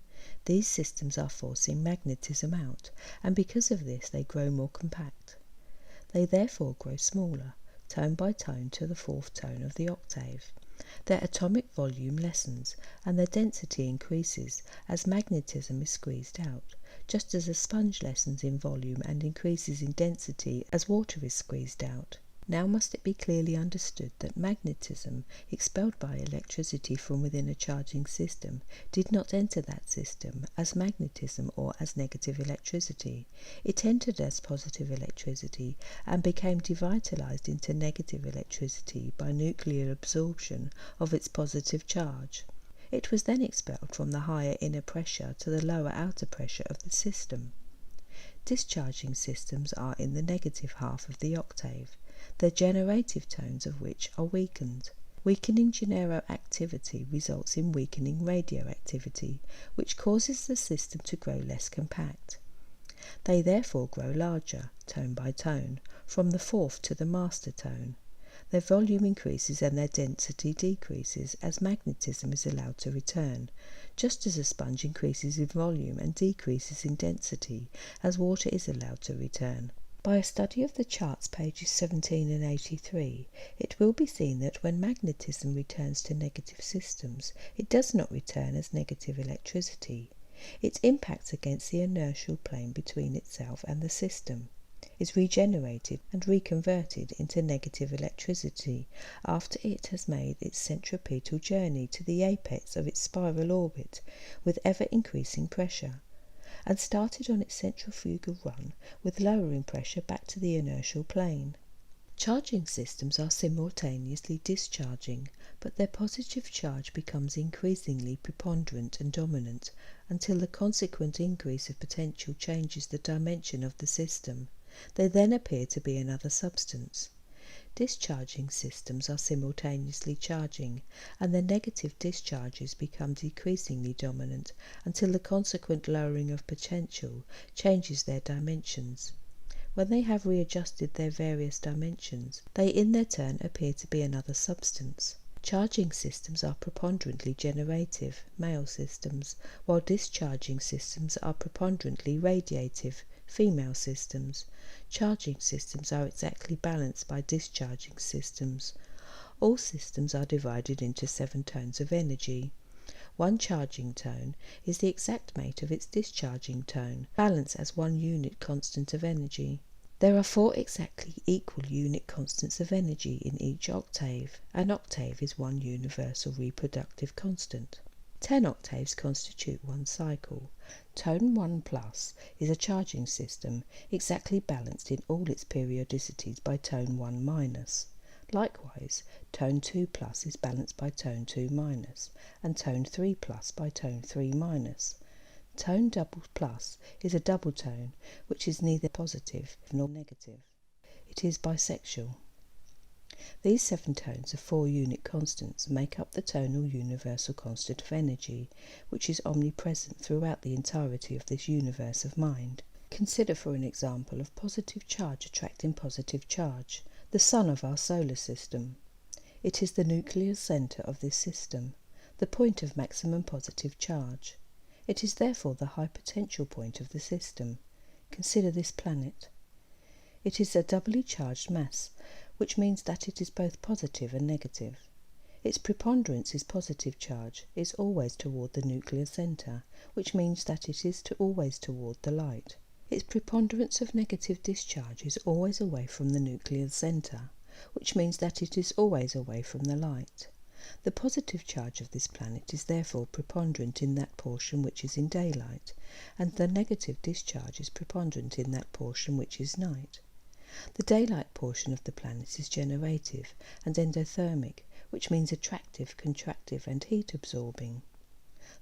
These systems are forcing magnetism out, and because of this they grow more compact. They therefore grow smaller, tone by tone, to the fourth tone of the octave. Their atomic volume lessens, and their density increases as magnetism is squeezed out, just as a sponge lessens in volume and increases in density as water is squeezed out. Now must it be clearly understood that magnetism, expelled by electricity from within a charging system, did not enter that system as magnetism or as negative electricity. It entered as positive electricity and became devitalized into negative electricity by nuclear absorption of its positive charge. It was then expelled from the higher inner pressure to the lower outer pressure of the system. Discharging systems are in the negative half of the octave, the generative tones of which are weakened. Weakening generoactivity results in weakening radioactivity, which causes the system to grow less compact. They therefore grow larger, tone by tone, from the fourth to the master tone. Their volume increases and their density decreases as magnetism is allowed to return, just as a sponge increases in volume and decreases in density as water is allowed to return. By a study of the charts pages 17 and 83, it will be seen that when magnetism returns to negative systems, it does not return as negative electricity. It impacts against the inertial plane between itself and the system, is regenerated and reconverted into negative electricity after it has made its centripetal journey to the apex of its spiral orbit with ever-increasing pressure, and started on its centrifugal run with lowering pressure back to the inertial plane. Charging systems are simultaneously discharging, but their positive charge becomes increasingly preponderant and dominant until the consequent increase of potential changes the dimension of the system. They then appear to be another substance. Discharging systems are simultaneously charging, and their negative discharges become decreasingly dominant until the consequent lowering of potential changes their dimensions. When they have readjusted their various dimensions, they in their turn appear to be another substance. Charging systems are preponderantly generative, male systems, while discharging systems are preponderantly radiative, female systems. Charging systems are exactly balanced by discharging systems. All systems are divided into 7 tones of energy. One charging tone is the exact mate of its discharging tone, balanced as one unit constant of energy. There are 4 exactly equal unit constants of energy in each octave. An octave is one universal reproductive constant. 10 octaves constitute one cycle. Tone 1+ is a charging system exactly balanced in all its periodicities by tone 1-. Likewise, tone 2+ is balanced by tone 2-, and tone 3+ by tone 3-. Tone double plus is a double tone which is neither positive nor negative. It is bisexual. These 7 tones of 4 unit constants make up the tonal universal constant of energy, which is omnipresent throughout the entirety of this universe of mind. Consider for an example of positive charge attracting positive charge, the sun of our solar system. It is the nuclear centre of this system, the point of maximum positive charge. It is therefore the high potential point of the system. Consider this planet. It is a doubly charged mass, which means that it is both positive and negative. Its preponderance is positive charge, is always toward the nuclear centre, which means that it is always toward the light. Its preponderance of negative discharge is always away from the nuclear centre, which means that it is always away from the light. The positive charge of this planet is therefore preponderant in that portion which is in daylight, and the negative discharge is preponderant in that portion which is night. The daylight portion of the planet is generative and endothermic, which means attractive, contractive, and heat-absorbing.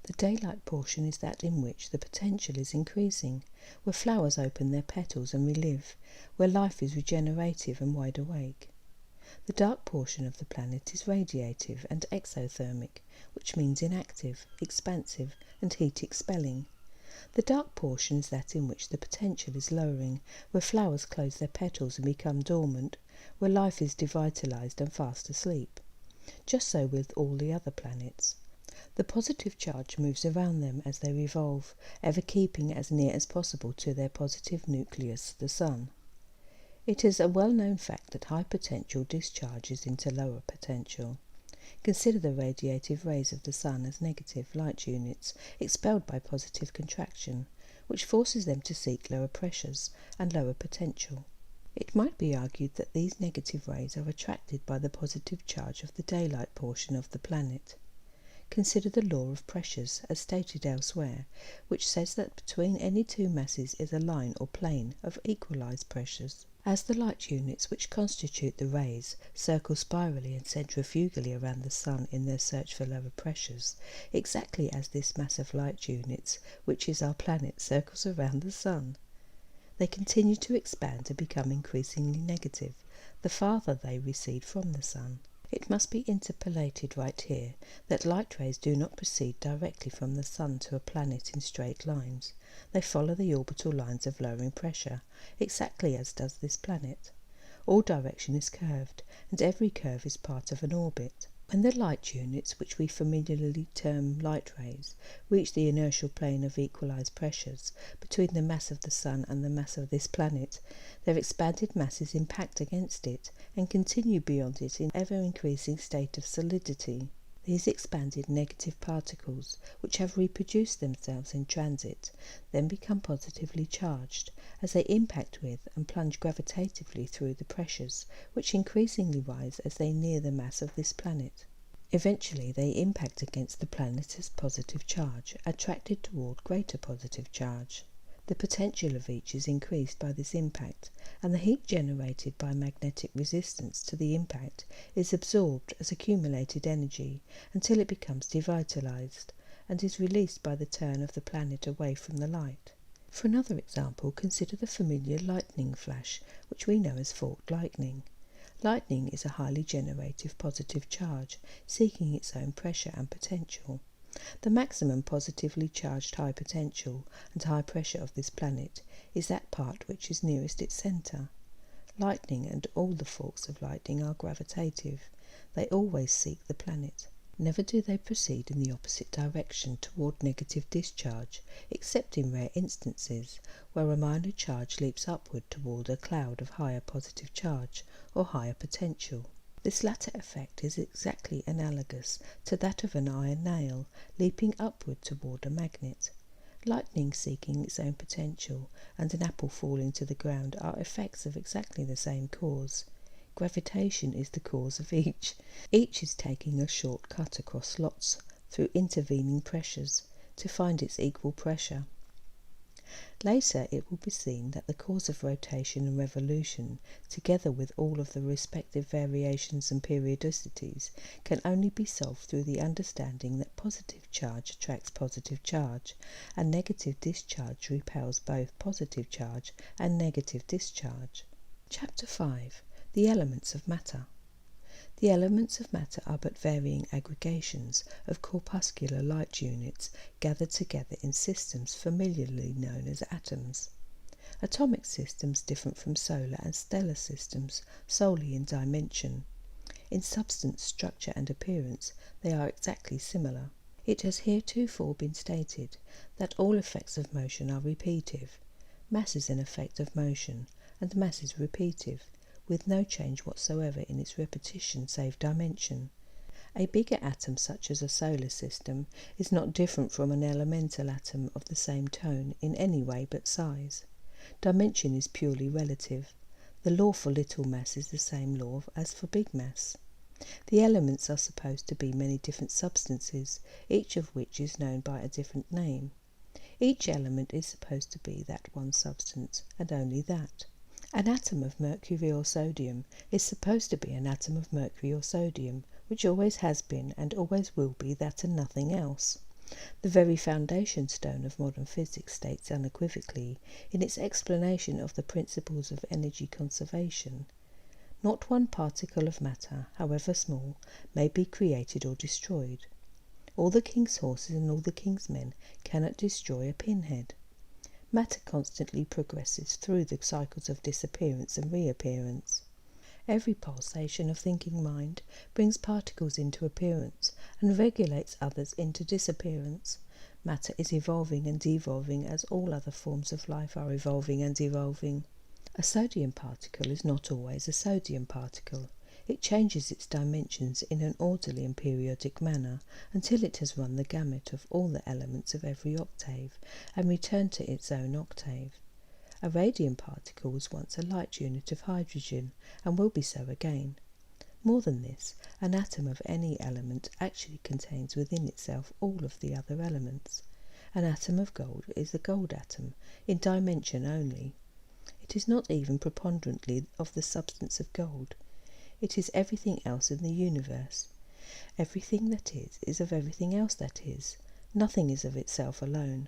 The daylight portion is that in which the potential is increasing, where flowers open their petals and relive, where life is regenerative and wide awake. The dark portion of the planet is radiative and exothermic, which means inactive, expansive, and heat-expelling. The dark portion is that in which the potential is lowering, where flowers close their petals and become dormant, where life is devitalized and fast asleep. Just so with all the other planets. The positive charge moves around them as they revolve, ever keeping as near as possible to their positive nucleus, the sun. It is a well-known fact that high potential discharges into lower potential. Consider the radiative rays of the sun as negative light units expelled by positive contraction, which forces them to seek lower pressures and lower potential. It might be argued that these negative rays are attracted by the positive charge of the daylight portion of the planet. Consider the law of pressures, as stated elsewhere, which says that between any 2 masses is a line or plane of equalized pressures. As the light units which constitute the rays circle spirally and centrifugally around the sun in their search for lower pressures, exactly as this mass of light units, which is our planet, circles around the sun, they continue to expand and become increasingly negative the farther they recede from the sun. It must be interpolated right here that light rays do not proceed directly from the sun to a planet in straight lines. They follow the orbital lines of lowering pressure, exactly as does this planet. All direction is curved, and every curve is part of an orbit. When the light units, which we familiarly term light rays, reach the inertial plane of equalized pressures between the mass of the Sun and the mass of this planet, their expanded masses impact against it and continue beyond it in ever-increasing state of solidity. These expanded negative particles, which have reproduced themselves in transit, then become positively charged as they impact with and plunge gravitatively through the pressures, which increasingly rise as they near the mass of this planet. Eventually they impact against the planet as positive charge, attracted toward greater positive charge. The potential of each is increased by this impact, and the heat generated by magnetic resistance to the impact is absorbed as accumulated energy until it becomes devitalized and is released by the turn of the planet away from the light. For another example, consider the familiar lightning flash, which we know as forked lightning. Lightning is a highly generative positive charge, seeking its own pressure and potential. The maximum positively charged high potential and high pressure of this planet is that part which is nearest its centre. Lightning and all the forks of lightning are gravitative. They always seek the planet. Never do they proceed in the opposite direction toward negative discharge, except in rare instances where a minor charge leaps upward toward a cloud of higher positive charge or higher potential. This latter effect is exactly analogous to that of an iron nail leaping upward toward a magnet. Lightning seeking its own potential and an apple falling to the ground are effects of exactly the same cause. Gravitation is the cause of each. Each is taking a short cut across lots through intervening pressures to find its equal pressure. Later it will be seen that the cause of rotation and revolution, together with all of the respective variations and periodicities, can only be solved through the understanding that positive charge attracts positive charge, and negative discharge repels both positive charge and negative discharge. Chapter 5. The Elements of Matter. The elements of matter are but varying aggregations of corpuscular light units gathered together in systems familiarly known as atoms. Atomic systems differ from solar and stellar systems solely in dimension. In substance, structure and appearance they are exactly similar. It has heretofore been stated that all effects of motion are repetitive. Mass is an effect of motion, and mass is repetitive, with no change whatsoever in its repetition save dimension. A bigger atom such as a solar system is not different from an elemental atom of the same tone in any way but size. Dimension is purely relative. The law for little mass is the same law as for big mass. The elements are supposed to be many different substances, each of which is known by a different name. Each element is supposed to be that one substance, and only that. An atom of mercury or sodium is supposed to be an atom of mercury or sodium, which always has been and always will be that and nothing else. The very foundation stone of modern physics states unequivocally, in its explanation of the principles of energy conservation, not one particle of matter, however small, may be created or destroyed. All the king's horses and all the king's men cannot destroy a pinhead. Matter constantly progresses through the cycles of disappearance and reappearance. Every pulsation of thinking mind brings particles into appearance and regulates others into disappearance. Matter is evolving and devolving as all other forms of life are evolving and devolving. A sodium particle is not always a sodium particle. It changes its dimensions in an orderly and periodic manner until it has run the gamut of all the elements of every octave and returned to its own octave. A radium particle was once a light unit of hydrogen and will be so again. More than this, an atom of any element actually contains within itself all of the other elements. An atom of gold is a gold atom, in dimension only. It is not even preponderantly of the substance of gold. It is everything else in the universe. Everything that is of everything else that is. Nothing is of itself alone.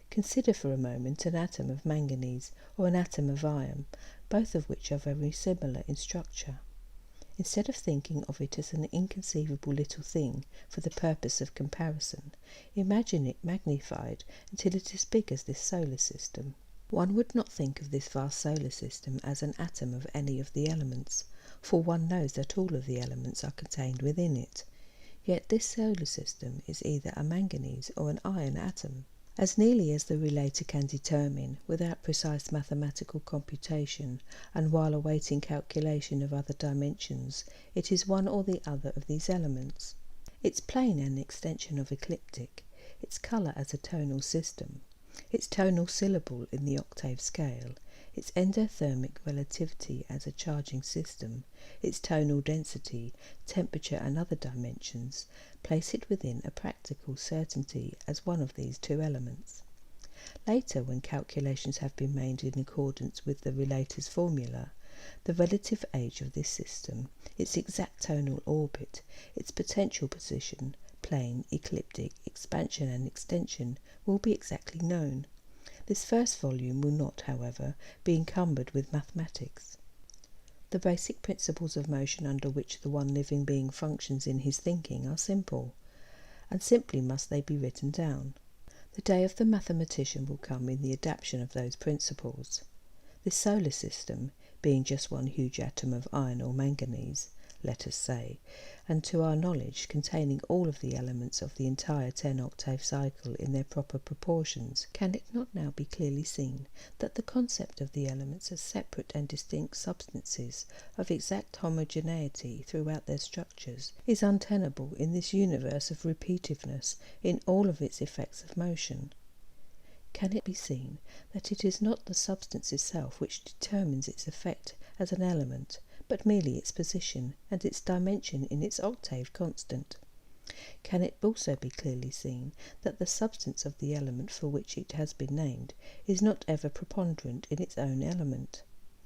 Consider for a moment an atom of manganese or an atom of iron, both of which are very similar in structure. Instead of thinking of it as an inconceivable little thing for the purpose of comparison, imagine it magnified until it is big as this solar system. One would not think of this vast solar system as an atom of any of the elements, for one knows that all of the elements are contained within it. Yet this solar system is either a manganese or an iron atom. As nearly as the relator can determine, without precise mathematical computation, and while awaiting calculation of other dimensions, it is one or the other of these elements. Its plane an extension of ecliptic, its colour as a tonal system, its tonal syllable in the octave scale, its endothermic relativity as a charging system, its tonal density, temperature and other dimensions, place it within a practical certainty as one of these two elements. Later, when calculations have been made in accordance with the relator's formula, the relative age of this system, its exact tonal orbit, its potential position, plane, ecliptic, expansion and extension will be exactly known. This first volume will not, however, be encumbered with mathematics. The basic principles of motion under which the one living being functions in his thinking are simple, and simply must they be written down. The day of the mathematician will come in the adaptation of those principles. This solar system, being just one huge atom of iron or manganese, let us say, and to our knowledge containing all of the elements of the entire 10-octave cycle in their proper proportions, can it not now be clearly seen that the concept of the elements as separate and distinct substances of exact homogeneity throughout their structures is untenable in this universe of repetitiveness in all of its effects of motion? Can it be seen that it is not the substance itself which determines its effect as an element, but merely its position and its dimension in its octave constant? Can it also be clearly seen that the substance of the element for which it has been named is not ever preponderant in its own element?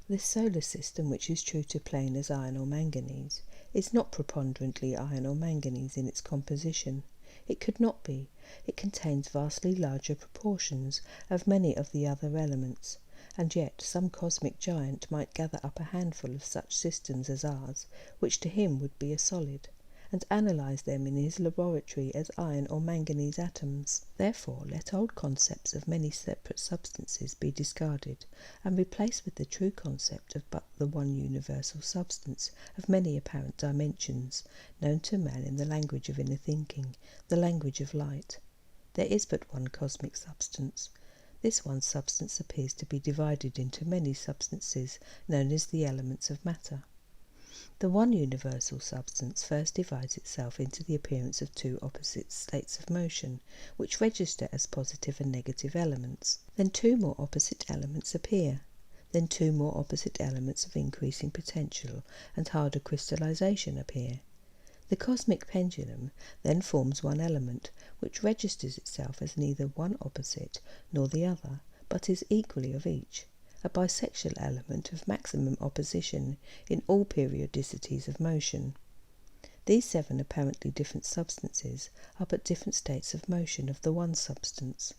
This solar system, which is true to plane as iron or manganese, is not preponderantly iron or manganese in its composition. It could not be. It contains vastly larger proportions of many of the other elements, and yet some cosmic giant might gather up a handful of such systems as ours, which to him would be a solid, and analyse them in his laboratory as iron or manganese atoms. Therefore, let old concepts of many separate substances be discarded, and replaced with the true concept of but the one universal substance of many apparent dimensions, known to man in the language of inner thinking, the language of light. There is but one cosmic substance. This one substance appears to be divided into many substances, known as the elements of matter. The one universal substance first divides itself into the appearance of two opposite states of motion, which register as positive and negative elements. Then two more opposite elements appear. Then two more opposite elements of increasing potential and harder crystallization appear. The cosmic pendulum then forms one element, which registers itself as neither one opposite nor the other, but is equally of each, a bisexual element of maximum opposition in all periodicities of motion. These 7 apparently different substances are but different states of motion of the one substance.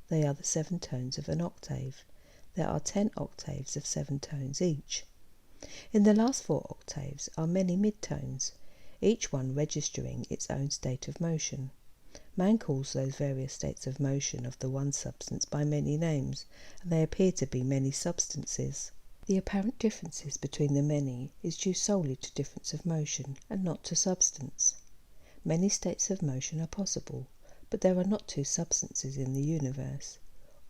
They are the 7 tones of an octave. There are 10 octaves of 7 tones each. In the last 4 octaves are many mid-tones, each one registering its own state of motion. Man calls those various states of motion of the one substance by many names, and they appear to be many substances. The apparent differences between the many is due solely to difference of motion, and not to substance. Many states of motion are possible, but there are not 2 substances in the universe.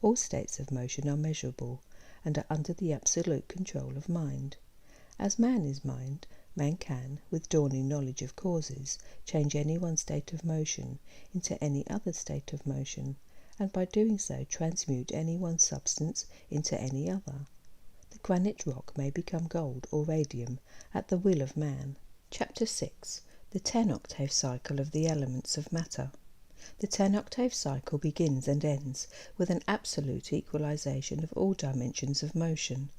All states of motion are measurable, and are under the absolute control of mind. As man is mind, man can, with dawning knowledge of causes, change any one state of motion into any other state of motion, and by doing so transmute any one substance into any other. The granite rock may become gold or radium at the will of man. Chapter 6. The 10-octave cycle of the elements of matter. The 10-octave cycle begins and ends with an absolute equalization of all dimensions of motion.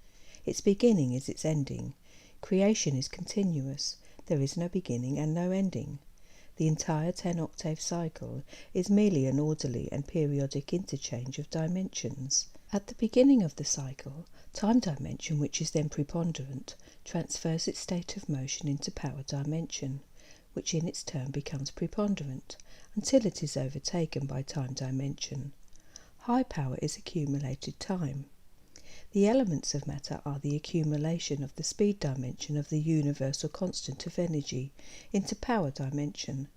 Its beginning is its ending. Creation is continuous. There is no beginning and no ending. The entire 10-octave cycle is merely an orderly and periodic interchange of dimensions. At the beginning of the cycle, time dimension, which is then preponderant, transfers its state of motion into power dimension, which in its turn becomes preponderant, until it is overtaken by time dimension. High power is accumulated time. The elements of matter are the accumulation of the speed dimension of the universal constant of energy into power dimension.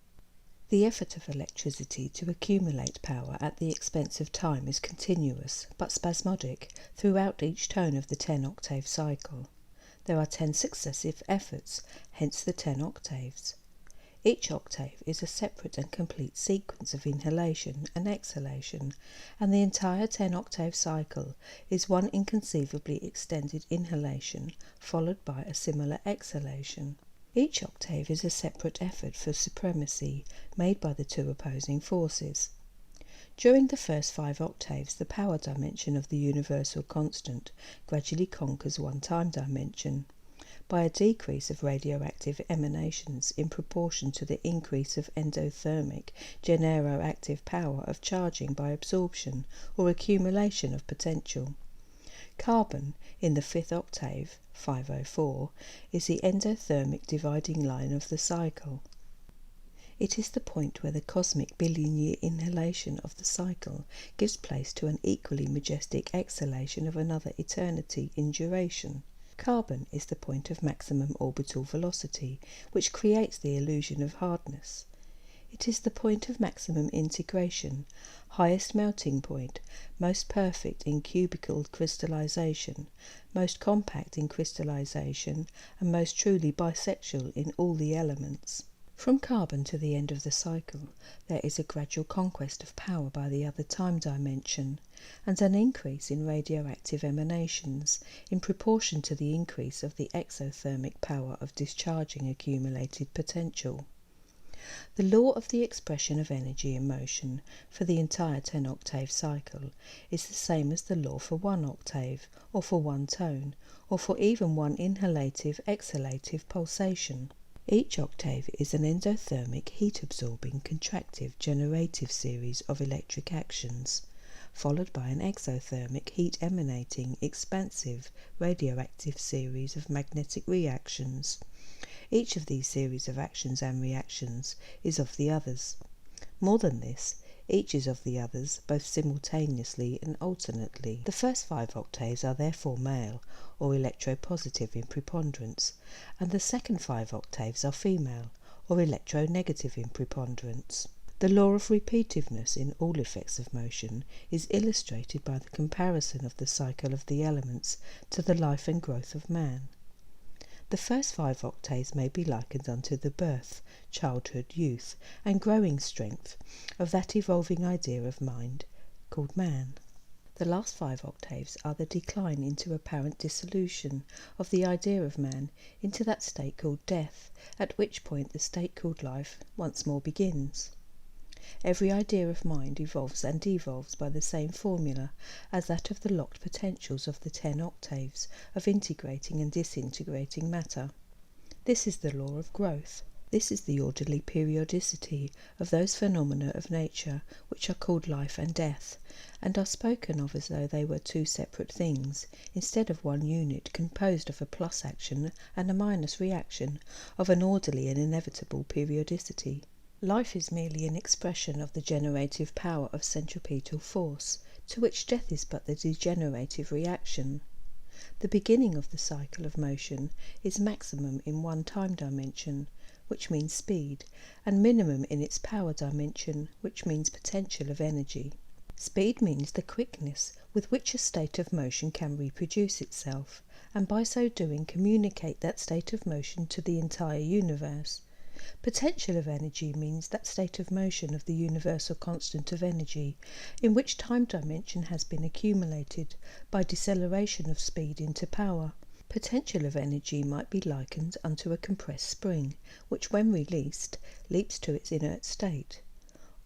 The effort of electricity to accumulate power at the expense of time is continuous, but spasmodic, throughout each tone of the 10-octave cycle. There are 10 successive efforts, hence the 10 octaves. Each octave is a separate and complete sequence of inhalation and exhalation, and the entire 10-octave cycle is one inconceivably extended inhalation followed by a similar exhalation. Each octave is a separate effort for supremacy made by the two opposing forces. During the first 5 octaves, the power dimension of the universal constant gradually conquers one time dimension by a decrease of radioactive emanations in proportion to the increase of endothermic generoactive power of charging by absorption or accumulation of potential. Carbon, in the 5th octave, 504, is the endothermic dividing line of the cycle. It is the point where the cosmic billion-year inhalation of the cycle gives place to an equally majestic exhalation of another eternity in duration. Carbon is the point of maximum orbital velocity, which creates the illusion of hardness. It is the point of maximum integration, highest melting point, most perfect in cubical crystallization, most compact in crystallization, and most truly bisexual in all the elements. From carbon to the end of the cycle, there is a gradual conquest of power by the other time dimension, and an increase in radioactive emanations in proportion to the increase of the exothermic power of discharging accumulated potential. The law of the expression of energy in motion for the entire 10-octave cycle is the same as the law for 1 octave, or for 1 tone, or for even one inhalative-exhalative pulsation. Each octave is an endothermic heat-absorbing contractive generative series of electric actions, followed by an exothermic heat-emanating expansive radioactive series of magnetic reactions. Each of these series of actions and reactions is of the others. More than this, each is of the others both simultaneously and alternately. The first 5 octaves are therefore male, or electropositive in preponderance, and the second 5 octaves are female, or electronegative in preponderance. The law of repetiveness in all effects of motion is illustrated by the comparison of the cycle of the elements to the life and growth of man. The first 5 octaves may be likened unto the birth, childhood, youth, and growing strength of that evolving idea of mind called man. The last 5 octaves are the decline into apparent dissolution of the idea of man into that state called death, at which point the state called life once more begins. Every idea of mind evolves and devolves by the same formula as that of the locked potentials of the 10 octaves of integrating and disintegrating matter. This is the law of growth. This is the orderly periodicity of those phenomena of nature which are called life and death, and are spoken of as though they were 2 separate things, instead of one unit composed of a plus action and a minus reaction of an orderly and inevitable periodicity. Life is merely an expression of the generative power of centripetal force, to which death is but the degenerative reaction. The beginning of the cycle of motion is maximum in one time dimension, which means speed, and minimum in its power dimension, which means potential of energy. Speed means the quickness with which a state of motion can reproduce itself, and by so doing communicate that state of motion to the entire universe. Potential of energy means that state of motion of the universal constant of energy, in which time dimension has been accumulated by deceleration of speed into power. Potential of energy might be likened unto a compressed spring, which when released, leaps to its inert state.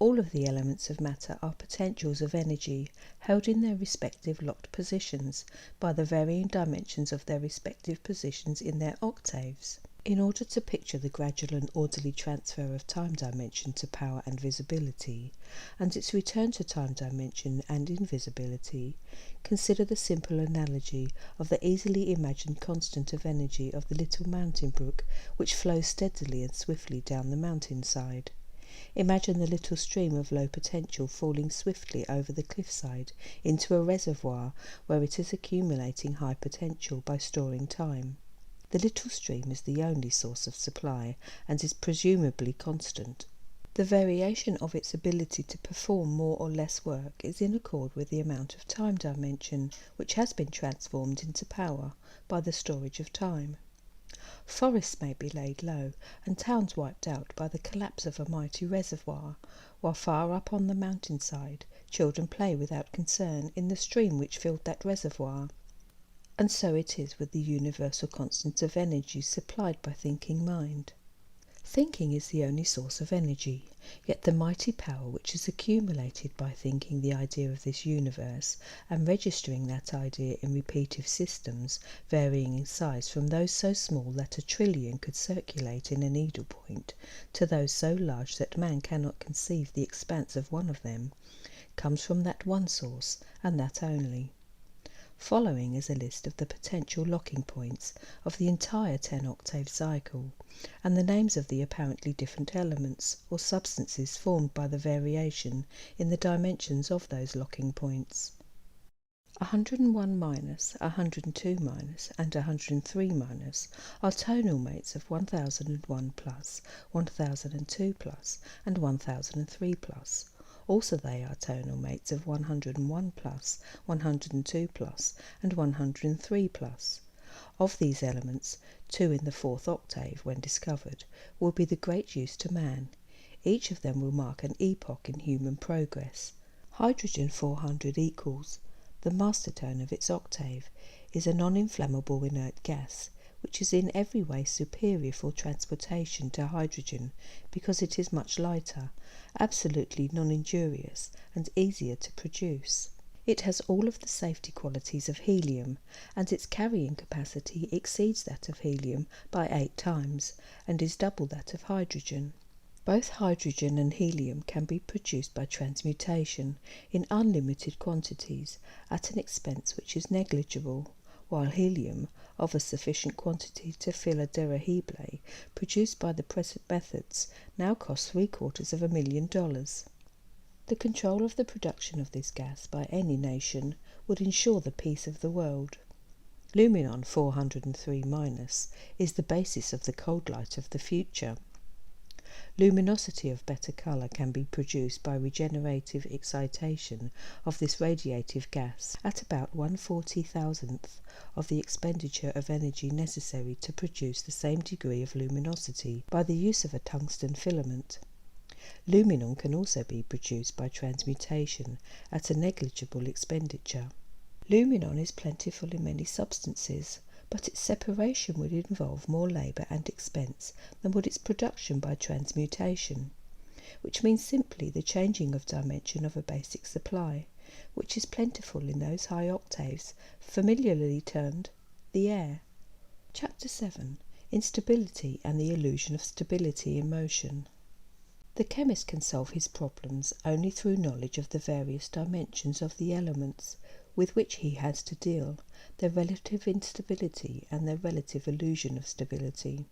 All of the elements of matter are potentials of energy, held in their respective locked positions by the varying dimensions of their respective positions in their octaves. In order to picture the gradual and orderly transfer of time dimension to power and visibility, and its return to time dimension and invisibility, consider the simple analogy of the easily imagined constant of energy of the little mountain brook which flows steadily and swiftly down the mountainside. Imagine the little stream of low potential falling swiftly over the cliffside into a reservoir where it is accumulating high potential by storing time. The little stream is the only source of supply and is presumably constant. The variation of its ability to perform more or less work is in accord with the amount of time dimension which has been transformed into power by the storage of time. Forests may be laid low and towns wiped out by the collapse of a mighty reservoir, while far up on the mountainside children play without concern in the stream which filled that reservoir. And so it is with the universal constant of energy supplied by thinking mind. Thinking is the only source of energy, yet the mighty power which is accumulated by thinking the idea of this universe and registering that idea in repeative systems varying in size from those so small that a trillion could circulate in a needlepoint to those so large that man cannot conceive the expanse of one of them, comes from that one source and that only. Following is a list of the potential locking points of the entire 10-octave cycle, and the names of the apparently different elements or substances formed by the variation in the dimensions of those locking points. 101 minus, 102 minus, and 103 minus are tonal mates of 1001 plus, 1002 plus, and 1003 plus. Also they are tonal mates of 101 plus, 102 plus, and 103 plus. Of these elements, 2 in the 4th octave, when discovered, will be the great use to man. Each of them will mark an epoch in human progress. Hydrogen 400 equals, the master tone of its octave, is a non-inflammable inert gas, which is in every way superior for transportation to hydrogen because it is much lighter, absolutely non-injurious, and easier to produce. It has all of the safety qualities of helium, and its carrying capacity exceeds that of helium by 8 times, and is double that of hydrogen. Both hydrogen and helium can be produced by transmutation in unlimited quantities at an expense which is negligible, while helium, of a sufficient quantity to fill a dirigible, produced by the present methods, now costs $750,000. The control of the production of this gas by any nation would ensure the peace of the world. Luminon 403- is the basis of the cold light of the future. Luminosity of better colour can be produced by regenerative excitation of this radiative gas at about 1/40,000th of the expenditure of energy necessary to produce the same degree of luminosity by the use of a tungsten filament. Luminon can also be produced by transmutation at a negligible expenditure. Luminon is plentiful in many substances, but its separation would involve more labour and expense than would its production by transmutation, which means simply the changing of dimension of a basic supply, which is plentiful in those high octaves familiarly termed the air. Chapter 7. Instability and the illusion of stability in motion. The chemist can solve his problems only through knowledge of the various dimensions of the elements with which he has to deal, their relative instability and their relative illusion of stability.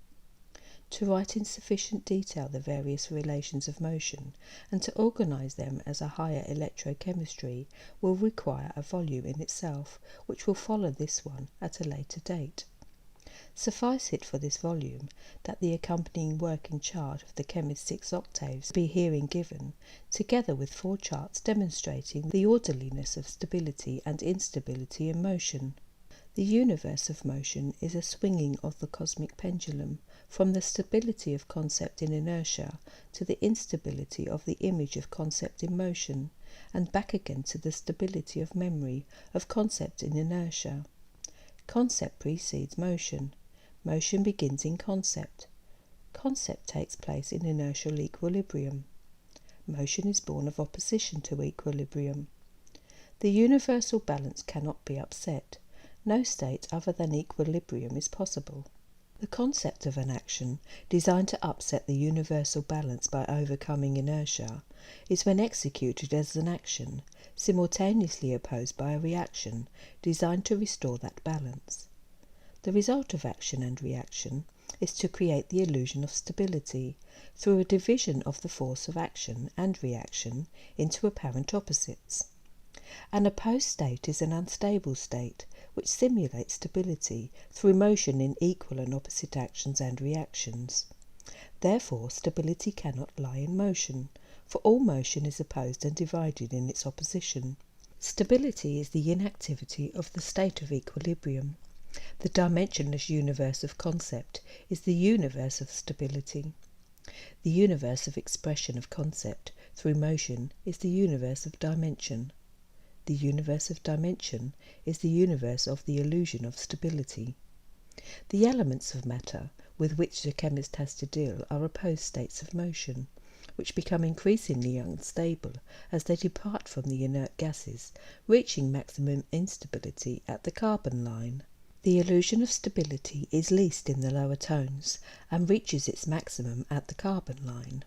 To write in sufficient detail the various relations of motion, and to organise them as a higher electrochemistry, will require a volume in itself, which will follow this one at a later date. Suffice it for this volume that the accompanying working chart of the chemist's 6 octaves be herein given, together with 4 charts demonstrating the orderliness of stability and instability in motion. The universe of motion is a swinging of the cosmic pendulum from the stability of concept in inertia to the instability of the image of concept in motion, and back again to the stability of memory of concept in inertia. Concept precedes motion. Motion begins in concept. Concept takes place in inertial equilibrium. Motion is born of opposition to equilibrium. The universal balance cannot be upset. No state other than equilibrium is possible. The concept of an action, designed to upset the universal balance by overcoming inertia, is when executed as an action, simultaneously opposed by a reaction, designed to restore that balance. The result of action and reaction is to create the illusion of stability, through a division of the force of action and reaction into apparent opposites. An opposed state is an unstable state, which simulates stability through motion in equal and opposite actions and reactions. Therefore, stability cannot lie in motion, for all motion is opposed and divided in its opposition. Stability is the inactivity of the state of equilibrium. The dimensionless universe of concept is the universe of stability. The universe of expression of concept through motion is the universe of dimension. The universe of dimension is the universe of the illusion of stability. The elements of matter with which the chemist has to deal are opposed states of motion, which become increasingly unstable as they depart from the inert gases, reaching maximum instability at the carbon line. The illusion of stability is least in the lower tones and reaches its maximum at the carbon line.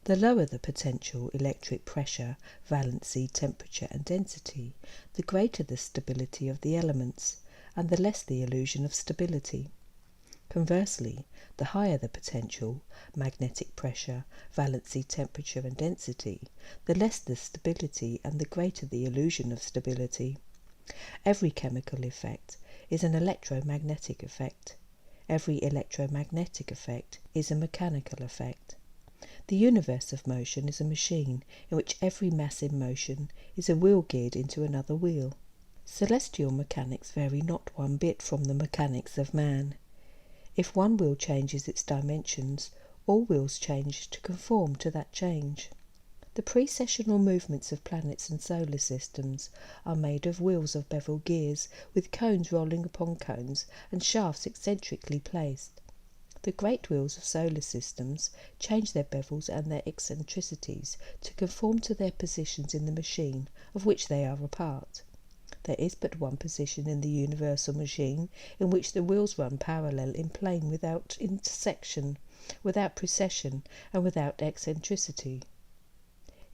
The lower the potential, electric pressure, valency, temperature and density, the greater the stability of the elements, and the less the illusion of stability. Conversely, the higher the potential, magnetic pressure, valency, temperature and density, the less the stability and the greater the illusion of stability. Every chemical effect is an electromagnetic effect. Every electromagnetic effect is a mechanical effect. The universe of motion is a machine in which every mass in motion is a wheel geared into another wheel. Celestial mechanics vary not one bit from the mechanics of man. If one wheel changes its dimensions, all wheels change to conform to that change. The precessional movements of planets and solar systems are made of wheels of bevel gears, with cones rolling upon cones and shafts eccentrically placed. The great wheels of solar systems change their bevels and their eccentricities to conform to their positions in the machine of which they are a part. There is but one position in the universal machine in which the wheels run parallel in plane without intersection, without precession, and without eccentricity.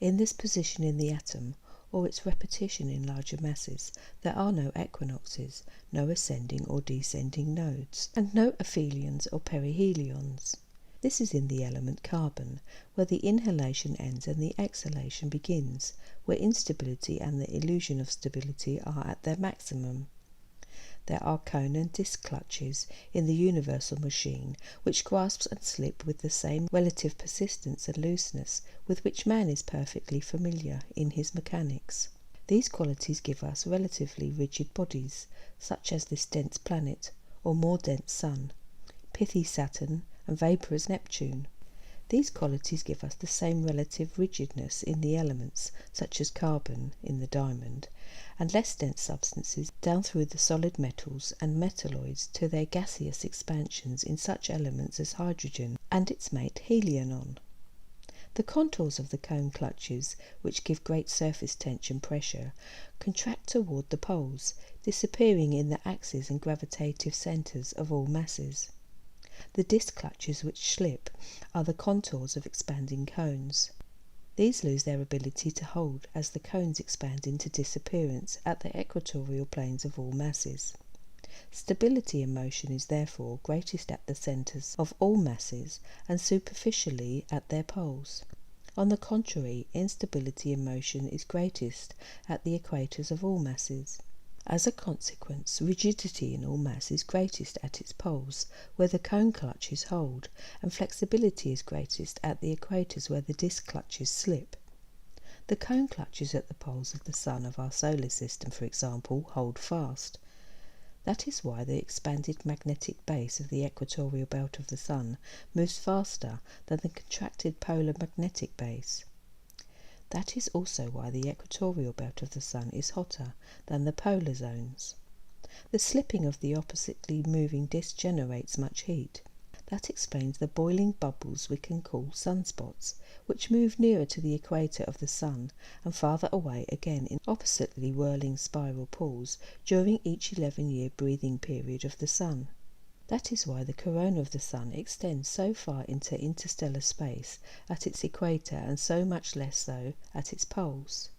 In this position in the atom, or its repetition in larger masses, there are no equinoxes, no ascending or descending nodes, and no aphelions or perihelions. This is in the element carbon, where the inhalation ends and the exhalation begins, where instability and the illusion of stability are at their maximum. There are cone and disc clutches in the universal machine which grasps and slip with the same relative persistence and looseness with which man is perfectly familiar in his mechanics. These qualities give us relatively rigid bodies, such as this dense planet, or more dense sun, pithy Saturn, and vaporous Neptune. These qualities give us the same relative rigidness in the elements, such as carbon in the diamond, and less dense substances down through the solid metals and metalloids to their gaseous expansions in such elements as hydrogen and its mate helianon. The contours of the cone clutches, which give great surface tension pressure, contract toward the poles, disappearing in the axes and gravitative centres of all masses. The disc clutches which slip are the contours of expanding cones. These lose their ability to hold as the cones expand into disappearance at the equatorial planes of all masses. Stability in motion is therefore greatest at the centres of all masses and superficially at their poles. On the contrary, instability in motion is greatest at the equators of all masses. As a consequence, rigidity in all mass is greatest at its poles, where the cone clutches hold, and flexibility is greatest at the equators where the disc clutches slip. The cone clutches at the poles of the sun of our solar system, for example, hold fast. That is why the expanded magnetic base of the equatorial belt of the sun moves faster than the contracted polar magnetic base. That is also why the equatorial belt of the sun is hotter than the polar zones. The slipping of the oppositely moving disk generates much heat. That explains the boiling bubbles we can call sunspots, which move nearer to the equator of the sun and farther away again in oppositely whirling spiral pools during each 11-year breathing period of the sun. That is why the corona of the sun extends so far into interstellar space at its equator and so much less so at its poles.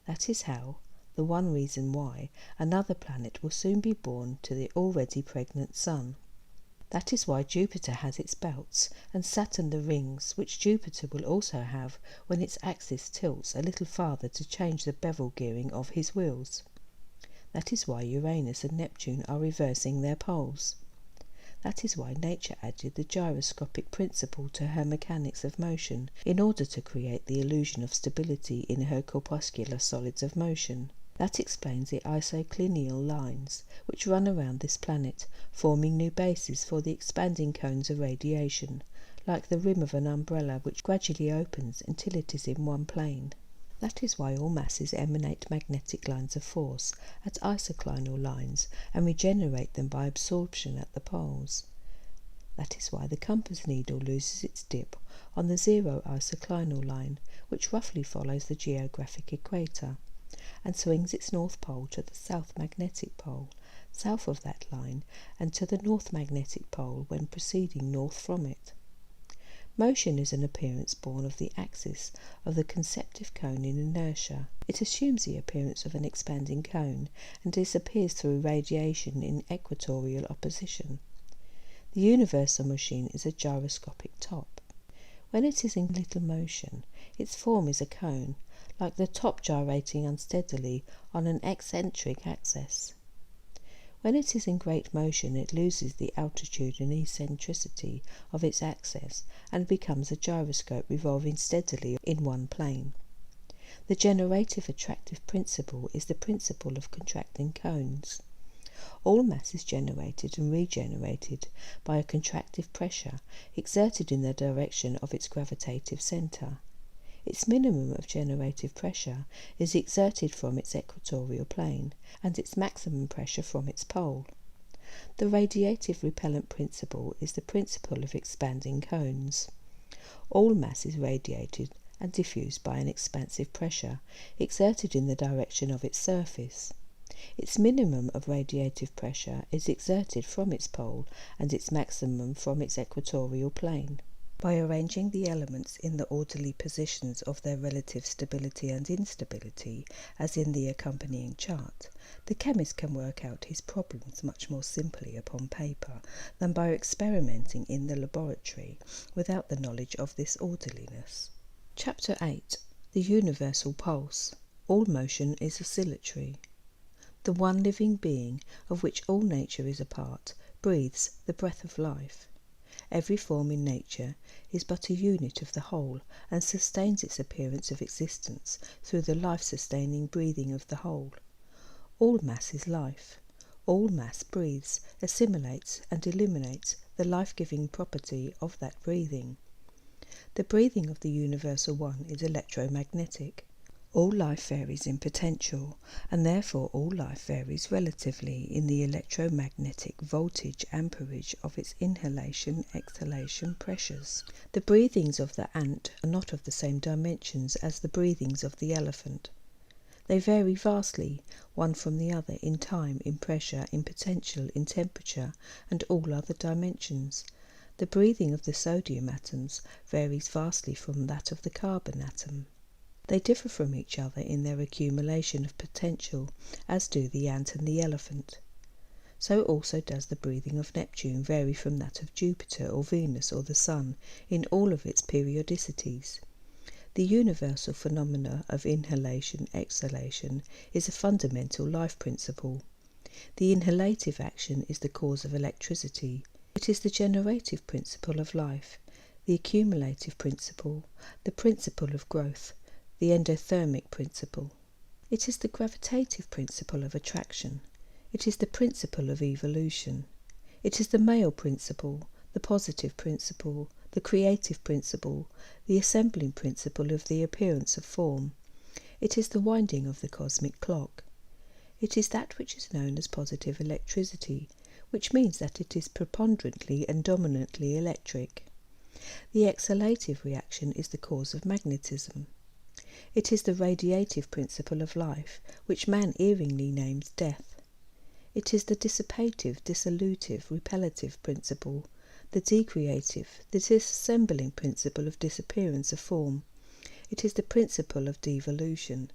That is how, the one reason why, another planet will soon be born to the already pregnant sun. That is why Jupiter has its belts and Saturn the rings, which Jupiter will also have when its axis tilts a little farther to change the bevel gearing of his wheels. That is why Uranus and Neptune are reversing their poles. That is why nature added the gyroscopic principle to her mechanics of motion in order to create the illusion of stability in her corpuscular solids of motion. That explains the isoclineal lines which run around this planet, forming new bases for the expanding cones of radiation, like the rim of an umbrella which gradually opens until it is in one plane. That is why all masses emanate magnetic lines of force at isoclinal lines and regenerate them by absorption at the poles. That is why the compass needle loses its dip on the zero isoclinal line, which roughly follows the geographic equator, and swings its north pole to the south magnetic pole, south of that line, and to the north magnetic pole when proceeding north from it. Motion is an appearance born of the axis of the conceptive cone in inertia. It assumes the appearance of an expanding cone and disappears through radiation in equatorial opposition. The universal machine is a gyroscopic top. When it is in little motion, its form is a cone, like the top gyrating unsteadily on an eccentric axis. When it is in great motion, it loses the altitude and eccentricity of its axis and becomes a gyroscope revolving steadily in one plane. The generative attractive principle is the principle of contracting cones. All mass is generated and regenerated by a contractive pressure exerted in the direction of its gravitative centre. Its minimum of generative pressure is exerted from its equatorial plane, and its maximum pressure from its pole. The radiative repellent principle is the principle of expanding cones. All mass is radiated and diffused by an expansive pressure exerted in the direction of its surface. Its minimum of radiative pressure is exerted from its pole and its maximum from its equatorial plane. By arranging the elements in the orderly positions of their relative stability and instability, as in the accompanying chart, the chemist can work out his problems much more simply upon paper than by experimenting in the laboratory without the knowledge of this orderliness. Chapter 8. The Universal Pulse. All motion is oscillatory. The one living being, of which all nature is a part, breathes the breath of life. Every form in nature is but a unit of the whole and sustains its appearance of existence through the life-sustaining breathing of the whole. All mass is life. All mass breathes, assimilates and eliminates the life-giving property of that breathing. The breathing of the Universal One is electromagnetic. All life varies in potential, and therefore all life varies relatively in the electromagnetic voltage amperage of its inhalation-exhalation pressures. The breathings of the ant are not of the same dimensions as the breathings of the elephant. They vary vastly, one from the other, in time, in pressure, in potential, in temperature, and all other dimensions. The breathing of the sodium atoms varies vastly from that of the carbon atom. They differ from each other in their accumulation of potential, as do the ant and the elephant. So also does the breathing of Neptune vary from that of Jupiter or Venus or the Sun in all of its periodicities. The universal phenomena of inhalation-exhalation is a fundamental life principle. The inhalative action is the cause of electricity. It is the generative principle of life, the accumulative principle, the principle of growth, the endothermic principle. It is the gravitative principle of attraction. It is the principle of evolution. It is the male principle, the positive principle, the creative principle, the assembling principle of the appearance of form. It is the winding of the cosmic clock. It is that which is known as positive electricity, which means that it is preponderantly and dominantly electric. The exhalative reaction is the cause of magnetism. It is the radiative principle of life, which man erringly names death. It is the dissipative, dissolutive, repellative principle, the decreative, the disassembling principle of disappearance of form. It is the principle of devolution.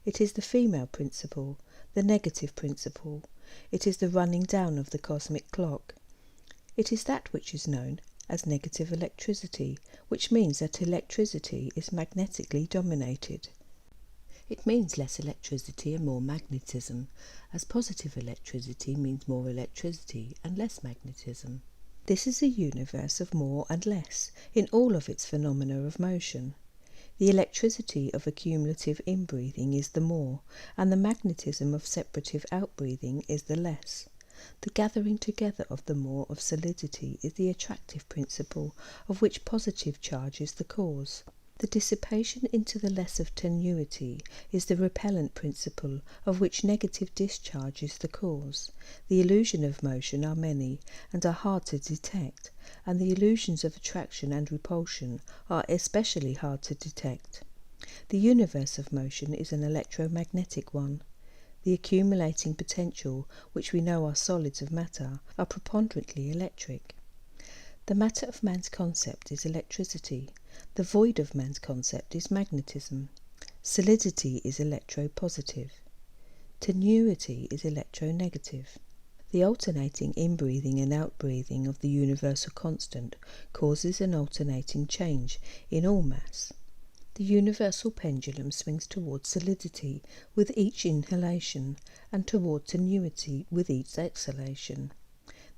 It is the female principle, the negative principle. It is the running down of the cosmic clock. It is that which is known as negative electricity, which means that electricity is magnetically dominated. It means less electricity and more magnetism, as positive electricity means more electricity and less magnetism. This is a universe of more and less in all of its phenomena of motion. The electricity of accumulative inbreathing is the more, and the magnetism of separative outbreathing is the less. The gathering together of the more of solidity is the attractive principle, of which positive charge is the cause. The dissipation into the less of tenuity is the repellent principle, of which negative discharge is the cause. The illusions of motion are many and are hard to detect, and the illusions of attraction and repulsion are especially hard to detect. The universe of motion is an electromagnetic one. The accumulating potential, which we know are solids of matter, are preponderantly electric. The matter of man's concept is electricity. The void of man's concept is magnetism. Solidity is electropositive. Tenuity is electronegative. The alternating inbreathing and outbreathing of the universal constant causes an alternating change in all mass. The universal pendulum swings towards solidity with each inhalation and toward tenuity with each exhalation.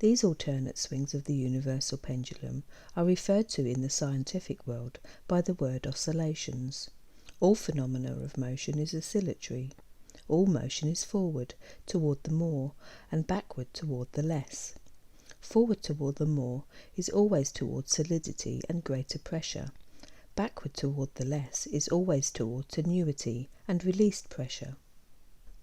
These alternate swings of the universal pendulum are referred to in the scientific world by the word oscillations. All phenomena of motion is oscillatory. All motion is forward toward the more and backward toward the less. Forward toward the more is always toward solidity and greater pressure. Backward toward the less is always toward tenuity and released pressure.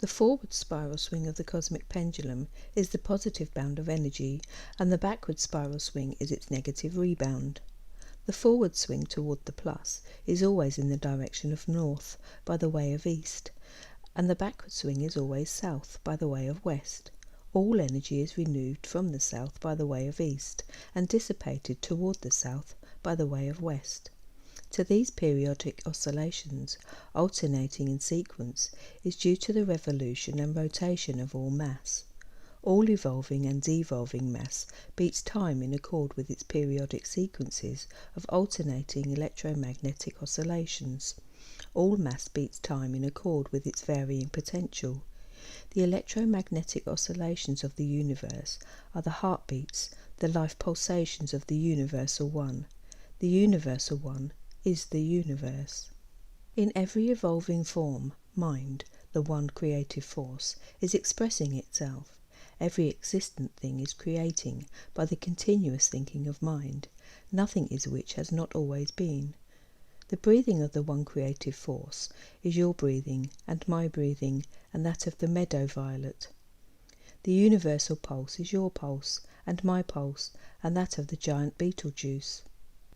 The forward spiral swing of the cosmic pendulum is the positive bound of energy, and the backward spiral swing is its negative rebound. The forward swing toward the plus is always in the direction of north by the way of east, and the backward swing is always south by the way of west. All energy is removed from the south by the way of east, and dissipated toward the south by the way of west. To these periodic oscillations, alternating in sequence, is due to the revolution and rotation of all mass. All evolving and devolving mass beats time in accord with its periodic sequences of alternating electromagnetic oscillations. All mass beats time in accord with its varying potential. The electromagnetic oscillations of the universe are the heartbeats, the life pulsations of the Universal One. The Universal One is the universe. In every evolving form, mind, the one creative force, is expressing itself. Every existent thing is creating by the continuous thinking of mind. Nothing is which has not always been. The breathing of the one creative force is your breathing and my breathing and that of the meadow violet. The universal pulse is your pulse and my pulse and that of the giant Betelgeuse.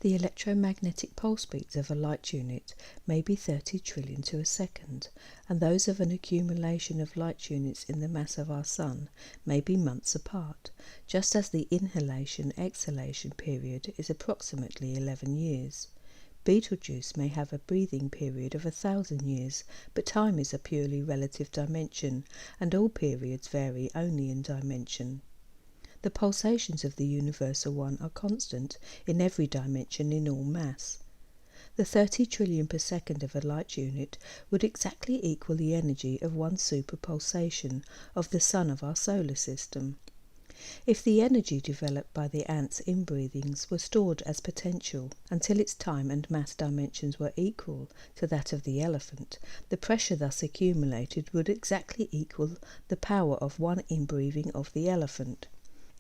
The electromagnetic pulse beats of a light unit may be 30 trillion to a second, and those of an accumulation of light units in the mass of our Sun may be months apart, just as the inhalation-exhalation period is approximately 11 years. Betelgeuse may have a breathing period of 1,000 years, but time is a purely relative dimension, and all periods vary only in dimension. The pulsations of the Universal One are constant in every dimension in all mass. The 30 trillion per second of a light unit would exactly equal the energy of one superpulsation of the Sun of our solar system. If the energy developed by the ant's inbreathings were stored as potential until its time and mass dimensions were equal to that of the elephant, the pressure thus accumulated would exactly equal the power of one inbreathing of the elephant.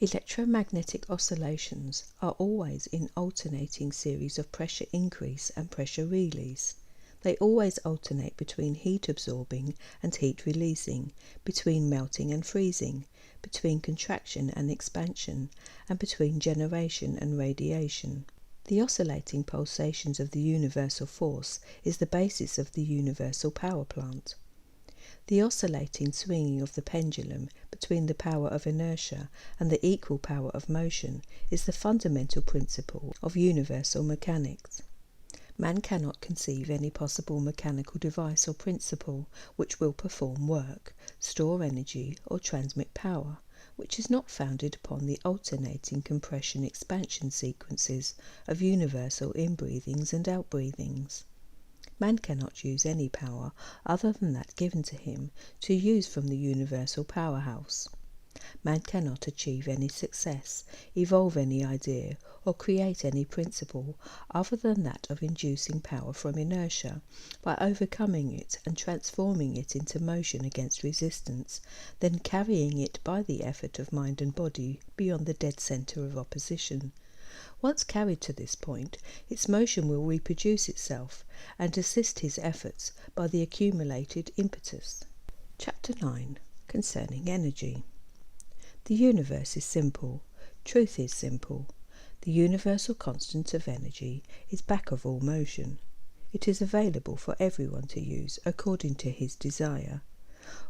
Electromagnetic oscillations are always in alternating series of pressure increase and pressure release. They always alternate between heat absorbing and heat releasing, between melting and freezing, between contraction and expansion, and between generation and radiation. The oscillating pulsations of the universal force is the basis of the universal power plant. The oscillating swinging of the pendulum between the power of inertia and the equal power of motion is the fundamental principle of universal mechanics. Man cannot conceive any possible mechanical device or principle which will perform work, store energy, or transmit power, which is not founded upon the alternating compression-expansion sequences of universal inbreathings and outbreathings. Man cannot use any power other than that given to him to use from the universal powerhouse. man cannot achieve any success, evolve any idea, or create any principle other than that of inducing power from inertia by overcoming it and transforming it into motion against resistance, then carrying it by the effort of mind and body beyond the dead centre of opposition. Once carried to this point, its motion will reproduce itself and assist his efforts by the accumulated impetus. Chapter 9. Concerning energy. The universe is simple. Truth is simple. The universal constant of energy is back of all motion. It is available for everyone to use according to his desire.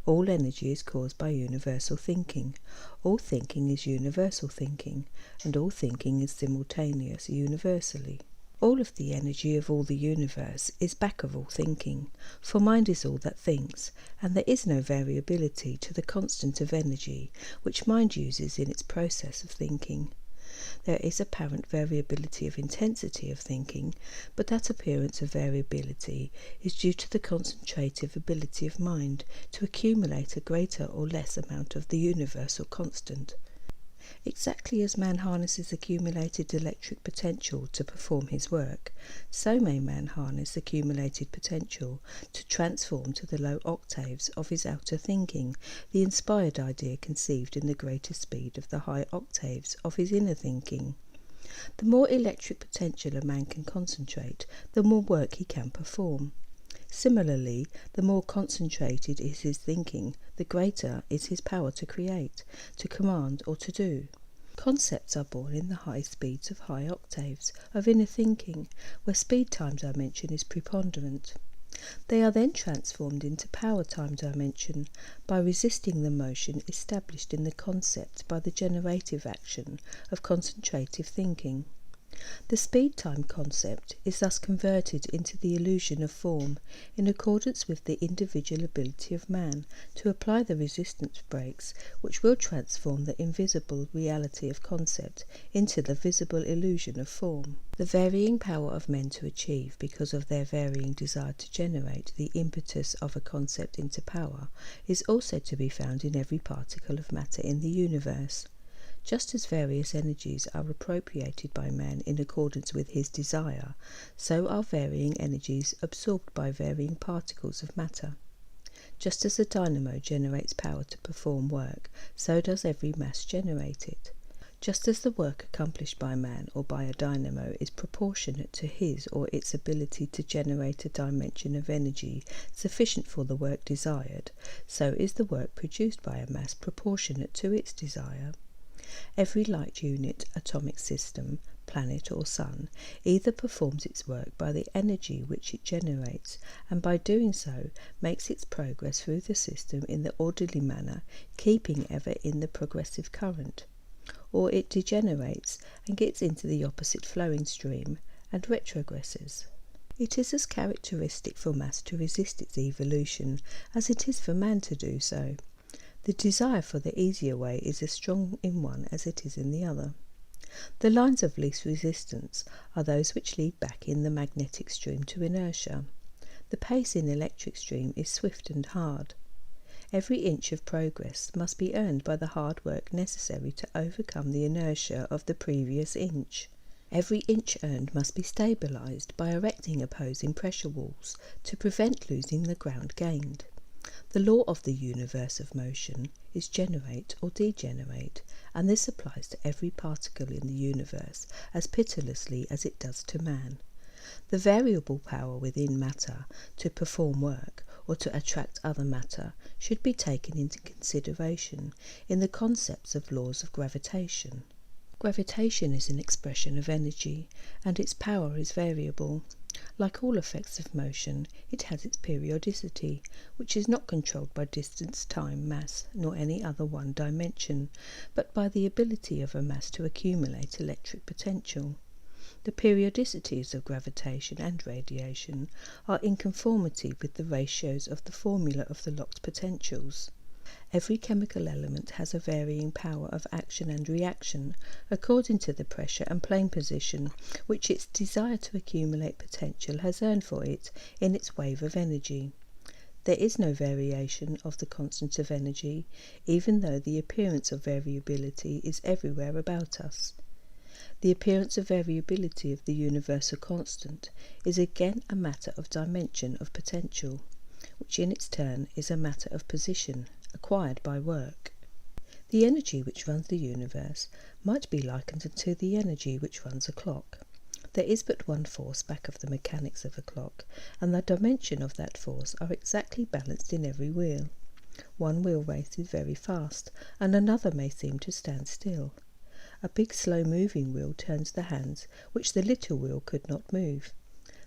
All energy is caused by universal thinking. All thinking is universal thinking, and all thinking is simultaneous universally. All of the energy of all the universe is back of all thinking, for mind is all that thinks, and there is no variability to the constant of energy which mind uses in its process of thinking. There is apparent variability of intensity of thinking, but that appearance of variability is due to the concentrative ability of mind to accumulate a greater or less amount of the universal constant. Exactly as man harnesses accumulated electric potential to perform his work, so may man harness accumulated potential to transform to the low octaves of his outer thinking the inspired idea conceived in the greater speed of the high octaves of his inner thinking. The more electric potential a man can concentrate, the more work he can perform. Similarly, the more concentrated is his thinking, the greater is his power to create, to command, or to do. Concepts are born in the high speeds of high octaves of inner thinking, where speed-time dimension is preponderant. They are then transformed into power-time dimension by resisting the motion established in the concept by the generative action of concentrative thinking. The speed-time concept is thus converted into the illusion of form in accordance with the individual ability of man to apply the resistance brakes which will transform the invisible reality of concept into the visible illusion of form. The varying power of men to achieve because of their varying desire to generate the impetus of a concept into power is also to be found in every particle of matter in the universe. Just as various energies are appropriated by man in accordance with his desire, so are varying energies absorbed by varying particles of matter. Just as a dynamo generates power to perform work, so does every mass generate it. Just as the work accomplished by man or by a dynamo is proportionate to his or its ability to generate a dimension of energy sufficient for the work desired, so is the work produced by a mass proportionate to its desire. Every light unit, atomic system, planet or sun either performs its work by the energy which it generates, and by doing so makes its progress through the system in the orderly manner, keeping ever in the progressive current, or it degenerates and gets into the opposite flowing stream and retrogresses. It is as characteristic for mass to resist its evolution as it is for man to do so. The desire for the easier way is as strong in one as it is in the other. The lines of least resistance are those which lead back in the magnetic stream to inertia. The pace in electric stream is swift and hard. Every inch of progress must be earned by the hard work necessary to overcome the inertia of the previous inch. Every inch earned must be stabilized by erecting opposing pressure walls to prevent losing the ground gained. The law of the universe of motion is generate or degenerate, and this applies to every particle in the universe as pitilessly as it does to man. The variable power within matter to perform work or to attract other matter should be taken into consideration in the concepts of laws of gravitation. Gravitation is an expression of energy, and its power is variable. Like all effects of motion, it has its periodicity, which is not controlled by distance, time, mass, nor any other one dimension, but by the ability of a mass to accumulate electric potential. The periodicities of gravitation and radiation are in conformity with the ratios of the formula of the locked potentials. Every chemical element has a varying power of action and reaction according to the pressure and plane position which its desire to accumulate potential has earned for it in its wave of energy. There is no variation of the constant of energy, even though the appearance of variability is everywhere about us. The appearance of variability of the universal constant is again a matter of dimension of potential, which in its turn is a matter of position, acquired by work. The energy which runs the universe might be likened to the energy which runs a clock. There is but one force back of the mechanics of a clock, and the dimension of that force are exactly balanced in every wheel. One wheel races very fast, and another may seem to stand still. A big slow-moving wheel turns the hands which the little wheel could not move.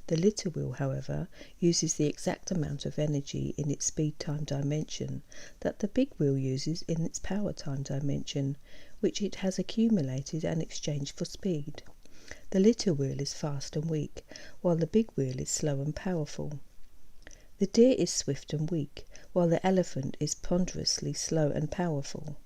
The little wheel, however, uses the exact amount of energy in its speed-time dimension that the big wheel uses in its power-time dimension, which it has accumulated and exchanged for speed. The little wheel is fast and weak, while the big wheel is slow and powerful. The deer is swift and weak, while the elephant is ponderously slow and powerful.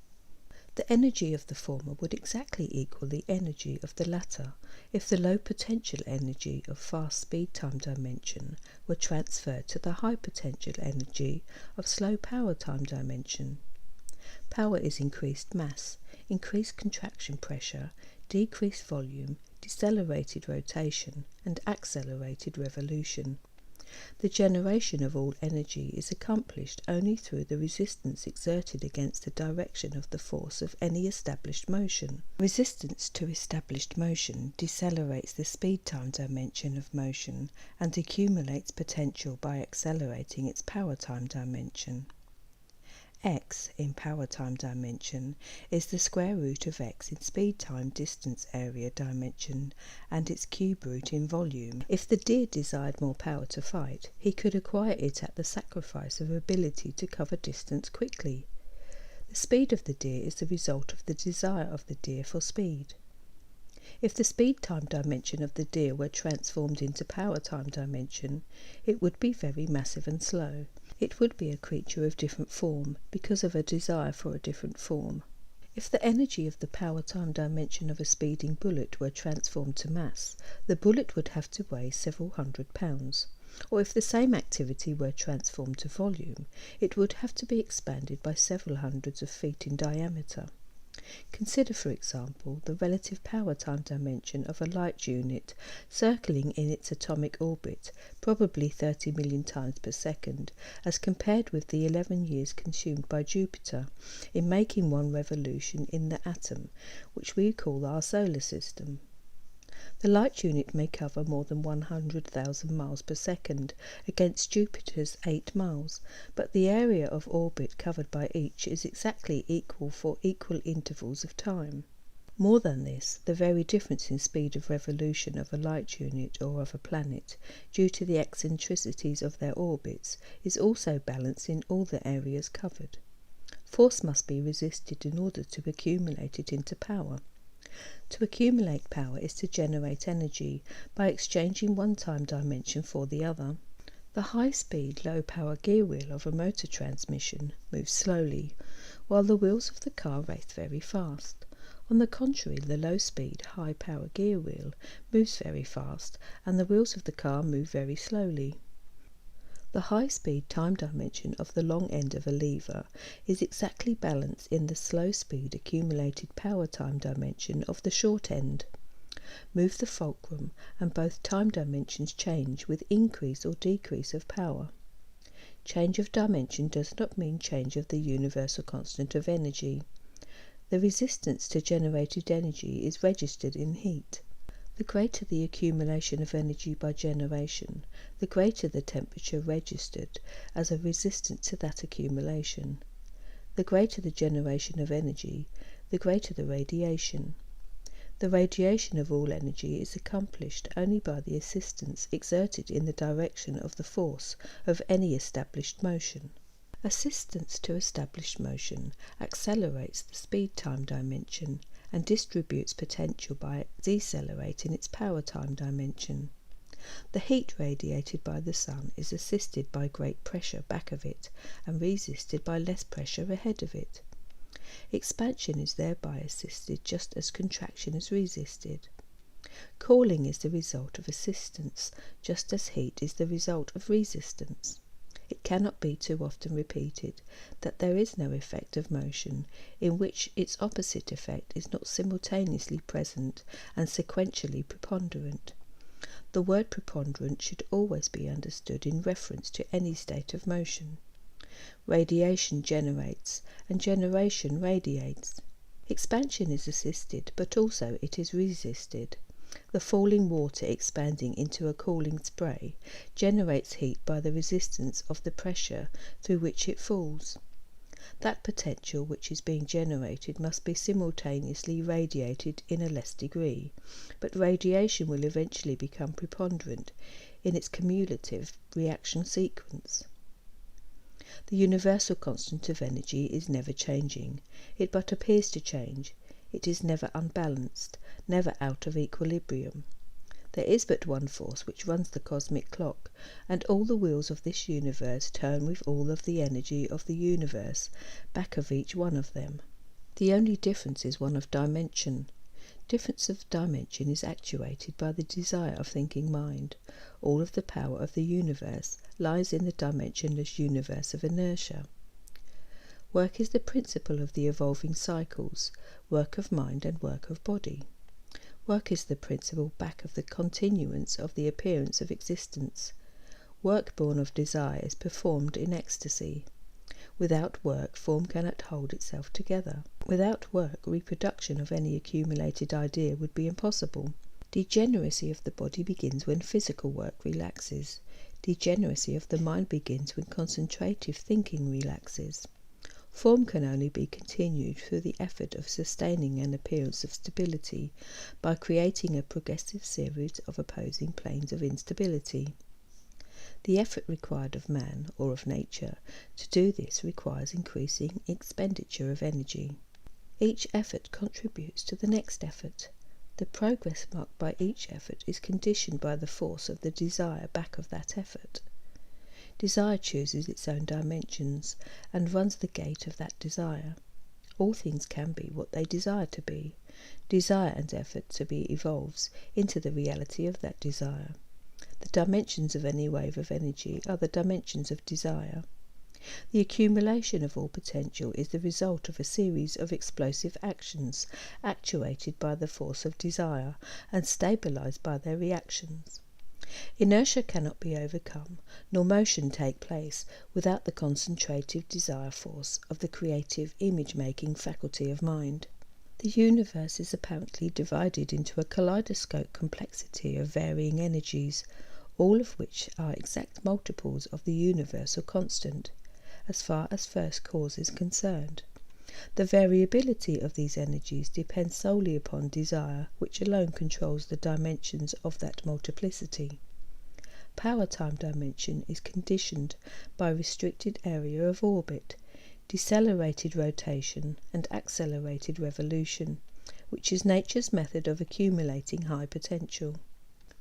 The energy of the former would exactly equal the energy of the latter if the low potential energy of fast speed-time dimension were transferred to the high potential energy of slow power-time dimension. Power is increased mass, increased contraction pressure, decreased volume, decelerated rotation, and accelerated revolution. The generation of all energy is accomplished only through the resistance exerted against the direction of the force of any established motion. Resistance to established motion decelerates the speed-time dimension of motion and accumulates potential by accelerating its power-time dimension. X in power-time dimension is the square root of x in speed-time distance area dimension and its cube root in volume. If the deer desired more power to fight, he could acquire it at the sacrifice of ability to cover distance quickly. The speed of the deer is the result of the desire of the deer for speed. If the speed-time dimension of the deer were transformed into power-time dimension, it would be very massive and slow. It would be a creature of different form because of a desire for a different form. If the energy of the power-time dimension of a speeding bullet were transformed to mass, the bullet would have to weigh several hundred pounds. Or if the same activity were transformed to volume, it would have to be expanded by several hundreds of feet in diameter. Consider, for example, the relative power-time dimension of a light unit circling in its atomic orbit, probably 30 million times per second, as compared with the 11 years consumed by Jupiter in making one revolution in the atom, which we call our solar system. The light unit may cover more than 100,000 miles per second against Jupiter's 8 miles, but the area of orbit covered by each is exactly equal for equal intervals of time. More than this, the very difference in speed of revolution of a light unit or of a planet, due to the eccentricities of their orbits, is also balanced in all the areas covered. Force must be resisted in order to accumulate it into power. To accumulate power is to generate energy by exchanging one time dimension for the other. The high-speed, low-power gear wheel of a motor transmission moves slowly, while the wheels of the car race very fast. On the contrary, the low-speed, high-power gear wheel moves very fast, and the wheels of the car move very slowly. The high-speed time dimension of the long end of a lever is exactly balanced in the slow-speed accumulated power time dimension of the short end. Move the fulcrum, and both time dimensions change with increase or decrease of power. Change of dimension does not mean change of the universal constant of energy. The resistance to generated energy is registered in heat. The greater the accumulation of energy by generation, the greater the temperature registered as a resistance to that accumulation. The greater the generation of energy, the greater the radiation. The radiation of all energy is accomplished only by the assistance exerted in the direction of the force of any established motion. Assistance to established motion accelerates the speed-time dimension and distributes potential by decelerating its power-time dimension. The heat radiated by the sun is assisted by great pressure back of it and resisted by less pressure ahead of it. Expansion is thereby assisted just as contraction is resisted. Cooling is the result of assistance, just as heat is the result of resistance. it cannot be too often repeated that there is no effect of motion in which its opposite effect is not simultaneously present and sequentially preponderant. The word preponderant should always be understood in reference to any state of motion. Radiation generates, and generation radiates. Expansion is assisted, but also it is resisted. The falling water expanding into a cooling spray generates heat by the resistance of the pressure through which it falls. That potential which is being generated must be simultaneously radiated in a less degree, but radiation will eventually become preponderant in its cumulative reaction sequence. The universal constant of energy is never changing. It but appears to change. It is never unbalanced, never out of equilibrium. There is but one force which runs the cosmic clock, and all the wheels of this universe turn with all of the energy of the universe back of each one of them. The only difference is one of dimension. Difference of dimension is actuated by the desire of thinking mind. All of the power of the universe lies in the dimensionless universe of inertia. Work is the principle of the evolving cycles, work of mind and work of body. Work is the principle back of the continuance of the appearance of existence. Work born of desire is performed in ecstasy. Without work, form cannot hold itself together. Without work, reproduction of any accumulated idea would be impossible. Degeneracy of the body begins when physical work relaxes. Degeneracy of the mind begins when concentrative thinking relaxes. Form can only be continued through the effort of sustaining an appearance of stability by creating a progressive series of opposing planes of instability. The effort required of man, or of nature, to do this requires increasing expenditure of energy. Each effort contributes to the next effort. The progress marked by each effort is conditioned by the force of the desire back of that effort. Desire chooses its own dimensions and runs the gate of that desire. All things can be what they desire to be. Desire and effort to be evolves into the reality of that desire. The dimensions of any wave of energy are the dimensions of desire. The accumulation of all potential is the result of a series of explosive actions actuated by the force of desire and stabilized by their reactions. Inertia cannot be overcome, nor motion take place, without the concentrative desire force of the creative image-making faculty of mind. The universe is apparently divided into a kaleidoscope complexity of varying energies, all of which are exact multiples of the universal constant, as far as first cause is concerned. The variability of these energies depends solely upon desire, which alone controls the dimensions of that multiplicity. Power-time dimension is conditioned by restricted area of orbit, decelerated rotation, and accelerated revolution, which is nature's method of accumulating high potential.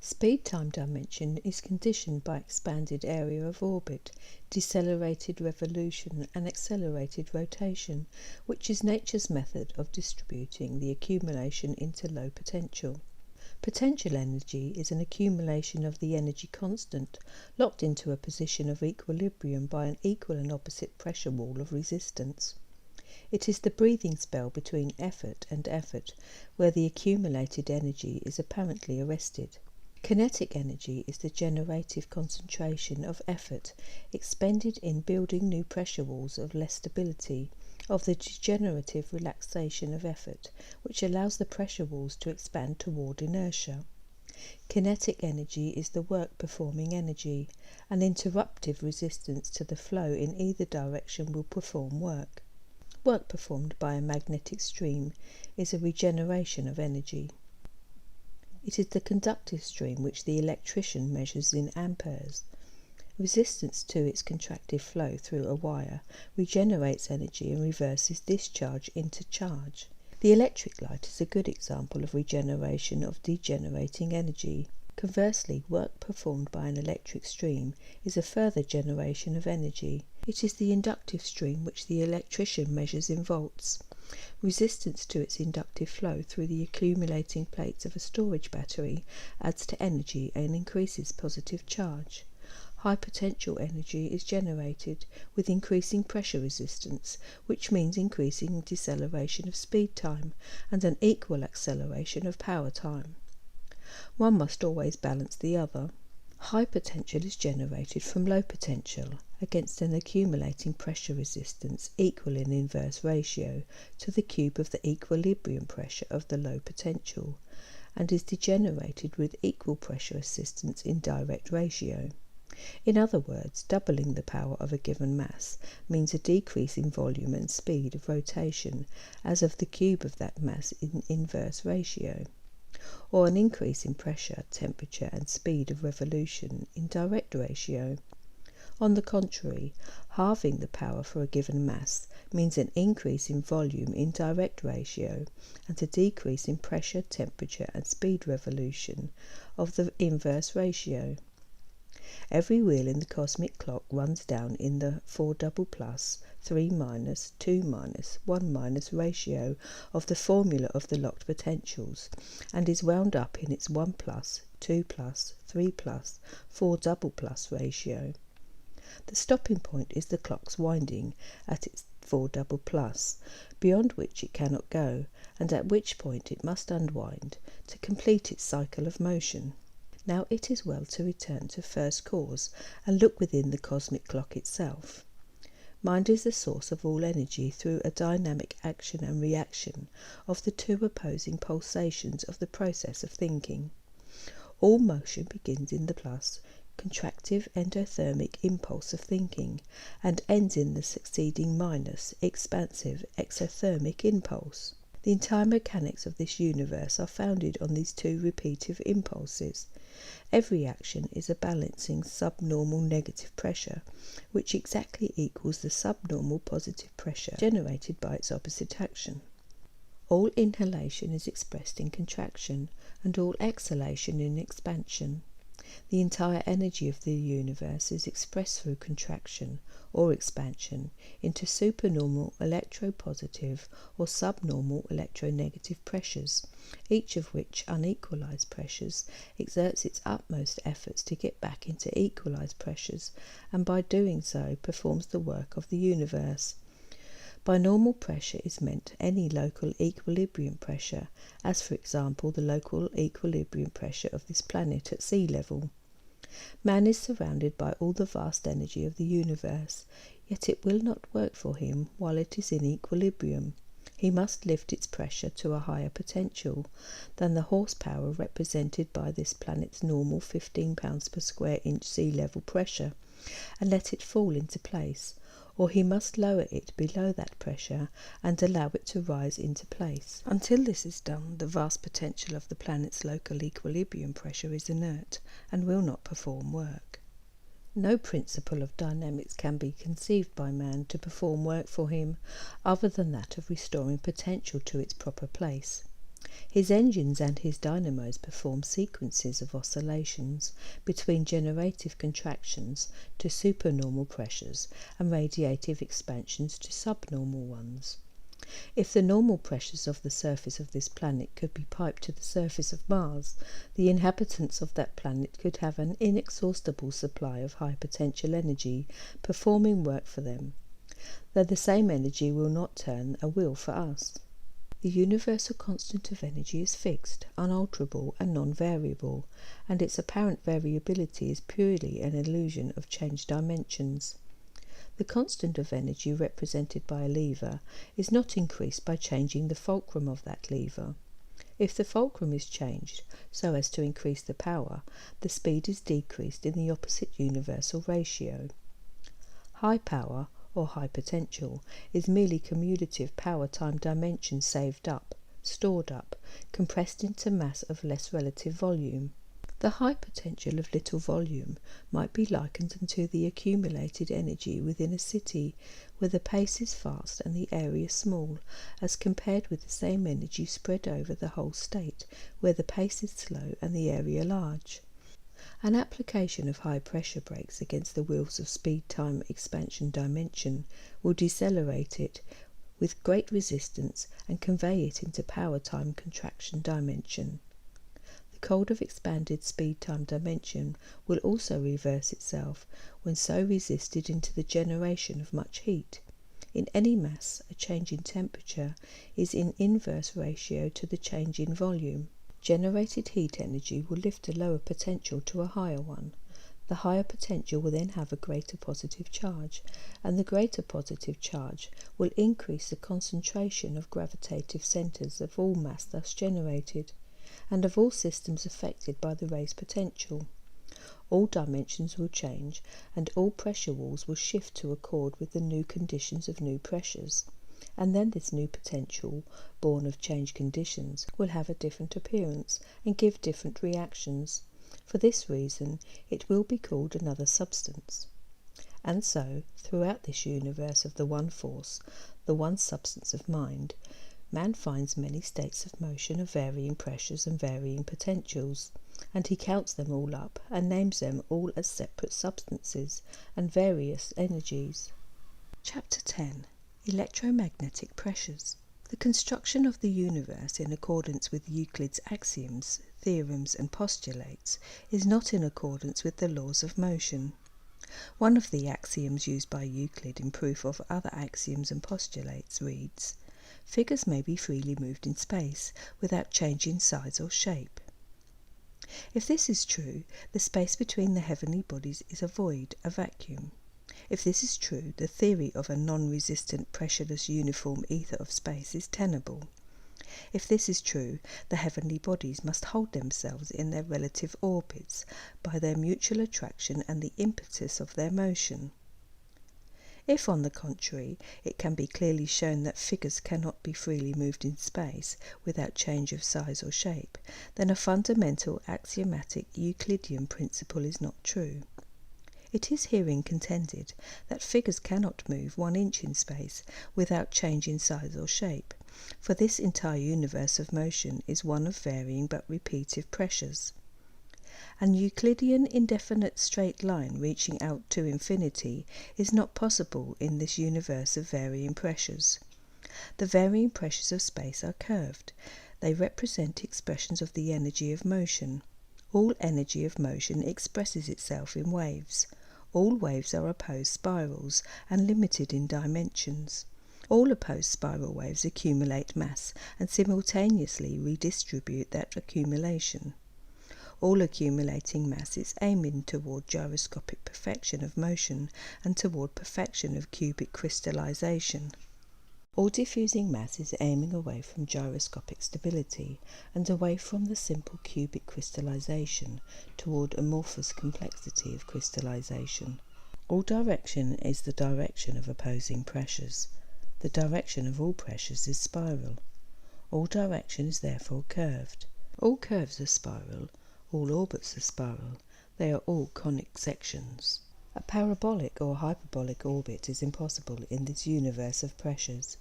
Speed-time dimension is conditioned by expanded area of orbit, decelerated revolution, and accelerated rotation, which is nature's method of distributing the accumulation into low potential. Potential energy is an accumulation of the energy constant, locked into a position of equilibrium by an equal and opposite pressure wall of resistance. It is the breathing spell between effort and effort, where the accumulated energy is apparently arrested. Kinetic energy is the generative concentration of effort expended in building new pressure walls of less stability, of the degenerative relaxation of effort, which allows the pressure walls to expand toward inertia. Kinetic energy is the work-performing energy. An interruptive resistance to the flow in either direction will perform work. Work performed by a magnetic stream is a regeneration of energy. It is the conductive stream which the electrician measures in amperes. Resistance to its contractive flow through a wire regenerates energy and reverses discharge into charge. The electric light is a good example of regeneration of degenerating energy. Conversely, work performed by an electric stream is a further generation of energy. It is the inductive stream which the electrician measures in volts. Resistance to its inductive flow through the accumulating plates of a storage battery adds to energy and increases positive charge. High potential energy is generated with increasing pressure resistance, which means increasing deceleration of speed time and an equal acceleration of power time. One must always balance the other. High potential is generated from low potential against an accumulating pressure resistance equal in inverse ratio to the cube of the equilibrium pressure of the low potential, and is degenerated with equal pressure resistance in direct ratio. In other words, doubling the power of a given mass means a decrease in volume and speed of rotation as of the cube of that mass in inverse ratio, or an increase in pressure, temperature and speed of revolution in direct ratio. On the contrary, halving the power for a given mass means an increase in volume in direct ratio and a decrease in pressure, temperature and speed revolution of the inverse ratio. Every wheel in the cosmic clock runs down in the 4 double plus, 3 minus, 2 minus, 1 minus ratio of the formula of the locked potentials, and is wound up in its 1 plus, 2 plus, 3 plus, 4 double plus ratio. The stopping point is the clock's winding at its 4 double plus, beyond which it cannot go, and at which point it must unwind to complete its cycle of motion. Now it is well to return to first cause and look within the cosmic clock itself. Mind is the source of all energy through a dynamic action and reaction of the two opposing pulsations of the process of thinking. All motion begins in the plus, contractive endothermic impulse of thinking, and ends in the succeeding minus, expansive exothermic impulse. The entire mechanics of this universe are founded on these two repetitive impulses. Every action is a balancing subnormal negative pressure, which exactly equals the subnormal positive pressure generated by its opposite action. All inhalation is expressed in contraction, and all exhalation in expansion. The entire energy of the universe is expressed through contraction or expansion into supernormal electropositive or subnormal electronegative pressures, each of which unequalized pressures exerts its utmost efforts to get back into equalized pressures, and by doing so performs the work of the universe. By normal pressure is meant any local equilibrium pressure, as for example the local equilibrium pressure of this planet at sea level. Man is surrounded by all the vast energy of the universe, yet it will not work for him while it is in equilibrium. He must lift its pressure to a higher potential than the horsepower represented by this planet's normal 15 pounds per square inch sea level pressure, and let it fall into place, or he must lower it below that pressure and allow it to rise into place. Until this is done, the vast potential of the planet's local equilibrium pressure is inert and will not perform work. No principle of dynamics can be conceived by man to perform work for him other than that of restoring potential to its proper place. His engines and his dynamos perform sequences of oscillations between generative contractions to supernormal pressures and radiative expansions to subnormal ones. If the normal pressures of the surface of this planet could be piped to the surface of Mars, the inhabitants of that planet could have an inexhaustible supply of high potential energy performing work for them, though the same energy will not turn a wheel for us. The universal constant of energy is fixed, unalterable and non-variable, and its apparent variability is purely an illusion of changed dimensions. The constant of energy represented by a lever is not increased by changing the fulcrum of that lever. If the fulcrum is changed so as to increase the power, the speed is decreased in the opposite universal ratio. High power, or high potential, is merely cumulative power-time dimension saved up, stored up, compressed into mass of less relative volume. The high potential of little volume might be likened unto the accumulated energy within a city where the pace is fast and the area small, as compared with the same energy spread over the whole state where the pace is slow and the area large. An application of high pressure brakes against the wheels of speed-time expansion dimension will decelerate it with great resistance and convey it into power-time contraction dimension. The cold of expanded speed-time dimension will also reverse itself when so resisted into the generation of much heat. In any mass, a change in temperature is in inverse ratio to the change in volume. Generated heat energy will lift a lower potential to a higher one. The higher potential will then have a greater positive charge, and the greater positive charge will increase the concentration of gravitative centres of all mass thus generated, and of all systems affected by the raised potential. All dimensions will change, and all pressure walls will shift to accord with the new conditions of new pressures, and then this new potential, born of changed conditions, will have a different appearance and give different reactions. For this reason, it will be called another substance. And so, throughout this universe of the one force, the one substance of mind, man finds many states of motion of varying pressures and varying potentials, and he counts them all up and names them all as separate substances and various energies. Chapter 10. Electromagnetic Pressures. The construction of the universe in accordance with Euclid's axioms, theorems and postulates is not in accordance with the laws of motion. One of the axioms used by Euclid in proof of other axioms and postulates reads, "Figures may be freely moved in space without change in size or shape." If this is true, the space between the heavenly bodies is a void, a vacuum. If this is true, the theory of a non-resistant, pressureless, uniform ether of space is tenable. If this is true, the heavenly bodies must hold themselves in their relative orbits by their mutual attraction and the impetus of their motion. If, on the contrary, it can be clearly shown that figures cannot be freely moved in space without change of size or shape, then a fundamental axiomatic Euclidean principle is not true. It is herein contended that figures cannot move 1 inch in space without change in size or shape, for this entire universe of motion is one of varying but repeative pressures. An Euclidean indefinite straight line reaching out to infinity is not possible in this universe of varying pressures. The varying pressures of space are curved. They represent expressions of the energy of motion. All energy of motion expresses itself in waves. All waves are opposed spirals and limited in dimensions. All opposed spiral waves accumulate mass and simultaneously redistribute that accumulation. All accumulating mass is aiming toward gyroscopic perfection of motion and toward perfection of cubic crystallization. All diffusing mass is aiming away from gyroscopic stability and away from the simple cubic crystallization toward amorphous complexity of crystallization. All direction is the direction of opposing pressures. The direction of all pressures is spiral. All direction is therefore curved. All curves are spiral. All orbits are spiral. They are all conic sections. A parabolic or hyperbolic orbit is impossible in this universe of pressures.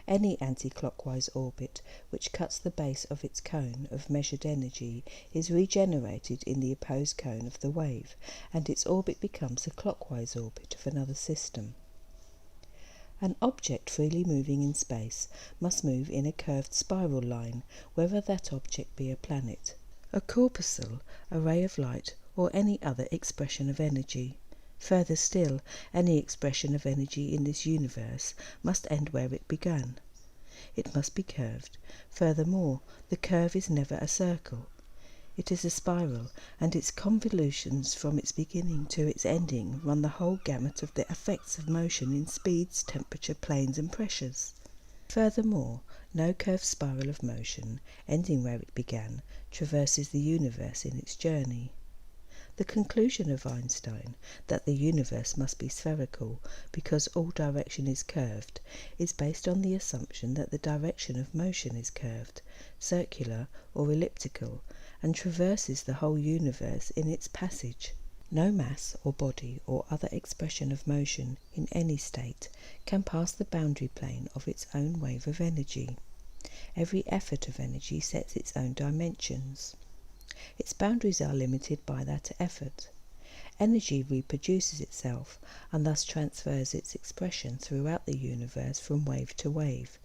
Any anti-clockwise orbit which cuts the base of its cone of measured energy is regenerated in the opposed cone of the wave, and its orbit becomes the clockwise orbit of another system. An object freely moving in space must move in a curved spiral line, whether that object be a planet, a corpuscle, a ray of light, or any other expression of energy. Further still, any expression of energy in this universe must end where it began. It must be curved. Furthermore, the curve is never a circle. It is a spiral, and its convolutions from its beginning to its ending run the whole gamut of the effects of motion in speeds, temperature, planes, and pressures. Furthermore, no curved spiral of motion, ending where it began, traverses the universe in its journey. The conclusion of Einstein, that the universe must be spherical because all direction is curved, is based on the assumption that the direction of motion is curved, circular or elliptical, and traverses the whole universe in its passage. No mass or body or other expression of motion in any state can pass the boundary plane of its own wave of energy. Every effort of energy sets its own dimensions. Its boundaries are limited by that effort. Energy reproduces itself and thus transfers its expression throughout the universe from wave to wave.